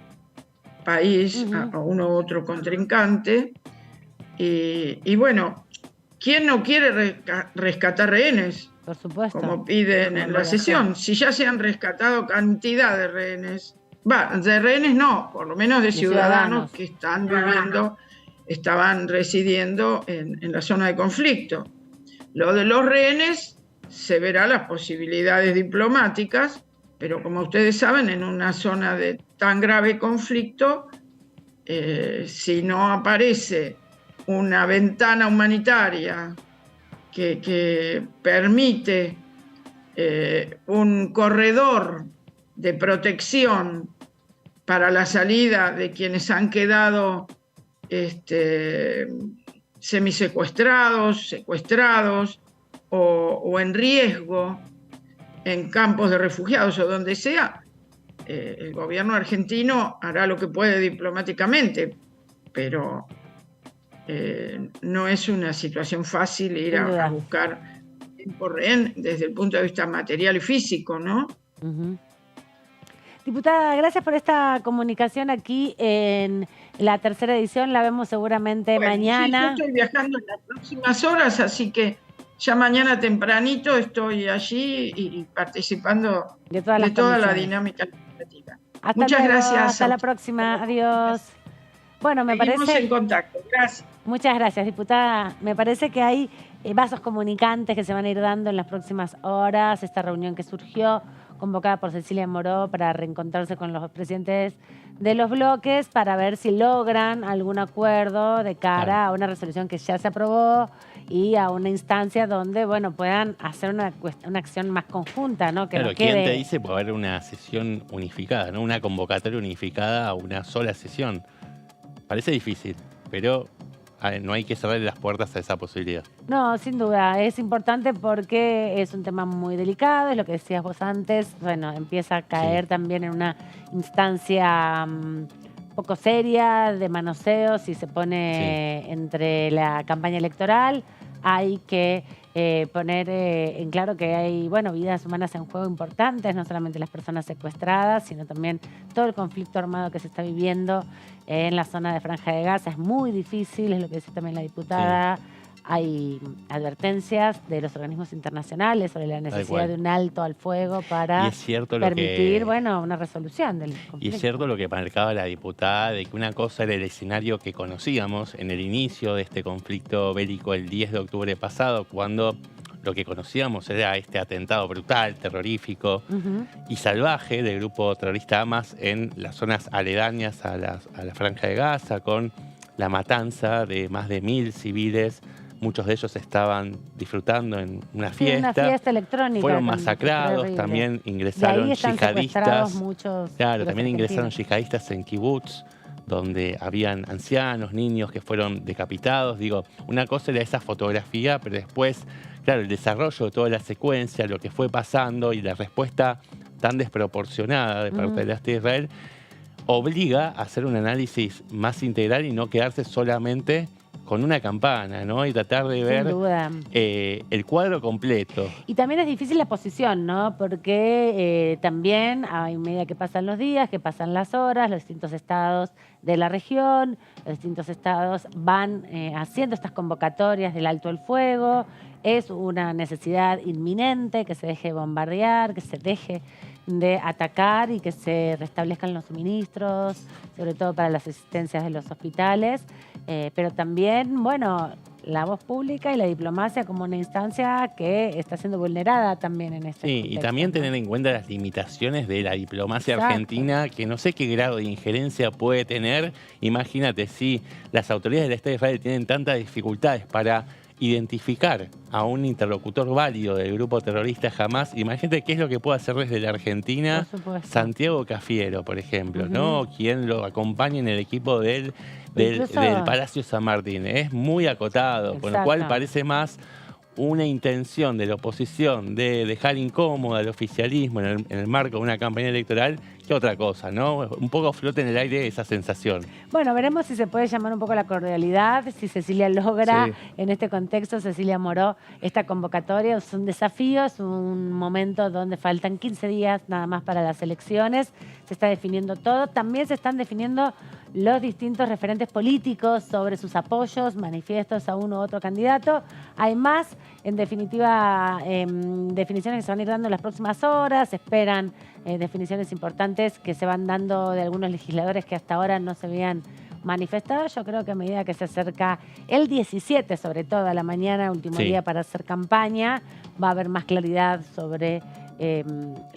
país, a uno u otro contrincante. Y bueno, ¿quién no quiere rescatar rehenes? Por supuesto. Como piden en la sesión. Si ya se han rescatado cantidad de rehenes, de rehenes no, por lo menos de ciudadanos que están viviendo, estaban residiendo en la zona de conflicto. Lo de los rehenes se verá las posibilidades diplomáticas, pero como ustedes saben, en una zona de tan grave conflicto, si no aparece una ventana humanitaria que permite un corredor de protección para la salida de quienes han quedado semisecuestrados, secuestrados o en riesgo en campos de refugiados o donde sea, el gobierno argentino hará lo que puede diplomáticamente, pero no es una situación fácil ir a buscar tiempo rehén desde el punto de vista material y físico, ¿no? Diputada, gracias por esta comunicación aquí en la tercera edición. La vemos seguramente mañana. Sí, yo estoy viajando en las próximas horas, así que ya mañana tempranito estoy allí y participando de toda la dinámica legislativa. Muchas gracias. Hasta la próxima. Adiós. Bueno, me Seguimos parece... en contacto. Gracias. Muchas gracias, diputada. Me parece que hay vasos comunicantes que se van a ir dando en las próximas horas. Esta reunión que surgió, convocada por Cecilia Moró para reencontrarse con los presidentes de los bloques para ver si logran algún acuerdo de cara a una resolución que ya se aprobó y a una instancia donde, bueno, puedan hacer una acción más conjunta, ¿no? Que claro, no quede... ¿quién te dice puede haber una sesión unificada, ¿no? Una convocatoria unificada a una sola sesión? Parece difícil, pero no hay que cerrar las puertas a esa posibilidad. No, sin duda, es importante porque es un tema muy delicado, es lo que decías vos antes, bueno, empieza a caer también en una instancia poco seria de manoseo si se pone entre la campaña electoral. Hay que poner en claro que hay, bueno, vidas humanas en juego importantes, no solamente las personas secuestradas, sino también todo el conflicto armado que se está viviendo en la zona de Franja de Gaza. Es muy difícil, es lo que dice también la diputada. Sí. Hay advertencias de los organismos internacionales sobre la necesidad de un alto al fuego para permitir, bueno, una resolución del conflicto. Y es cierto lo que marcaba la diputada, de que una cosa era el escenario que conocíamos en el inicio de este conflicto bélico el 10 de octubre pasado, cuando lo que conocíamos era este atentado brutal, terrorífico y salvaje del grupo terrorista Hamas en las zonas aledañas a la Franja de Gaza, con la matanza de más de 1000 civiles. Muchos de ellos estaban disfrutando en una fiesta. Sí, una fiesta electrónica. Fueron masacrados, también ingresaron yihadistas. Muchos claro, también ingresaron yihadistas en kibbutz, donde habían ancianos, niños que fueron decapitados. Digo, una cosa era esa fotografía, pero después, claro, el desarrollo de toda la secuencia, lo que fue pasando y la respuesta tan desproporcionada de parte del Estado de Israel, obliga a hacer un análisis más integral y no quedarse solamente con una campana, ¿no? Y tratar de ver el cuadro completo. Y también es difícil la posición, ¿no? Porque también a medida que pasan los días, que pasan las horas, los distintos estados de la región, los distintos estados van haciendo estas convocatorias del alto el fuego. Es una necesidad inminente que se deje de bombardear, que se deje de atacar y que se restablezcan los suministros, sobre todo para las asistencias de los hospitales, pero también, bueno, la voz pública y la diplomacia como una instancia que está siendo vulnerada también en este contexto, y también tener en cuenta las limitaciones de la diplomacia argentina, que no sé qué grado de injerencia puede tener. Imagínate, si las autoridades del Estado de Israel tienen tantas dificultades para identificar a un interlocutor válido del grupo terrorista Hamas, imagínate qué es lo que puede hacer desde la Argentina Santiago Cafiero, por ejemplo, ¿no? Quien lo acompaña en el equipo del Palacio San Martín. Es muy acotado, con lo cual parece más una intención de la oposición de dejar incómoda al oficialismo en el marco de una campaña electoral que otra cosa, ¿no? Un poco flota en el aire esa sensación. Bueno, veremos si se puede llamar un poco la cordialidad, si Cecilia logra en este contexto, Cecilia Moró, esta convocatoria. Es un desafío, es un momento donde faltan 15 días nada más para las elecciones. Se está definiendo todo. También se están definiendo los distintos referentes políticos sobre sus apoyos, manifiestos a uno u otro candidato. Hay más, en definitiva, definiciones que se van a ir dando en las próximas horas. Se esperan definiciones importantes que se van dando de algunos legisladores que hasta ahora no se habían manifestado. Yo creo que a medida que se acerca el 17, sobre todo a la mañana, último día para hacer campaña, va a haber más claridad sobre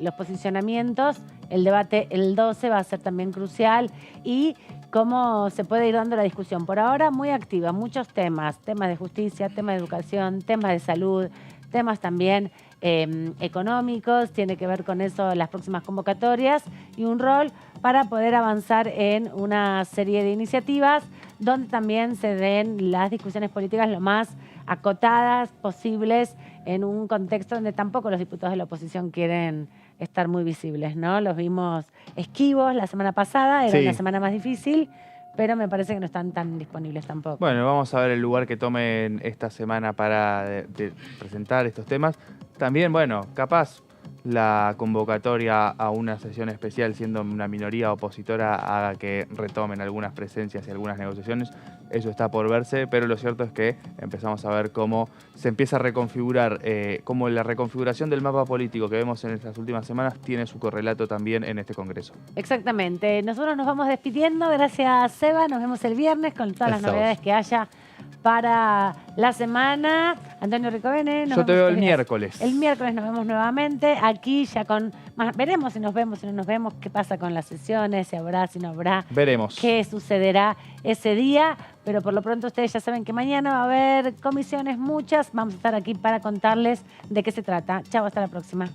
los posicionamientos. El debate el 12 va a ser también crucial y cómo se puede ir dando la discusión. Por ahora muy activa, muchos temas de justicia, temas de educación, temas de salud, temas también económicos, tiene que ver con eso las próximas convocatorias y un rol para poder avanzar en una serie de iniciativas donde también se den las discusiones políticas lo más acotadas posibles en un contexto donde tampoco los diputados de la oposición quieren estar muy visibles, ¿no? Los vimos esquivos la semana pasada, era una semana más difícil, pero me parece que no están tan disponibles tampoco. Bueno, vamos a ver el lugar que tomen esta semana para presentar estos temas. También, bueno, capaz la convocatoria a una sesión especial, siendo una minoría opositora, haga que retomen algunas presencias y algunas negociaciones. eso está por verse, pero lo cierto es que empezamos a ver cómo se empieza a reconfigurar, cómo la reconfiguración del mapa político que vemos en estas últimas semanas tiene su correlato también en este Congreso. Exactamente. Nosotros nos vamos despidiendo. Gracias, Seba. Nos vemos el viernes con todas las novedades que haya para la semana. Antonio Ricovene. Yo te veo el miércoles. El miércoles nos vemos nuevamente. Aquí ya con... veremos si nos vemos, si no nos vemos, qué pasa con las sesiones, si habrá, si no habrá. Veremos. Qué sucederá ese día. Pero por lo pronto ustedes ya saben que mañana va a haber comisiones muchas. Vamos a estar aquí para contarles de qué se trata. Chao, hasta la próxima.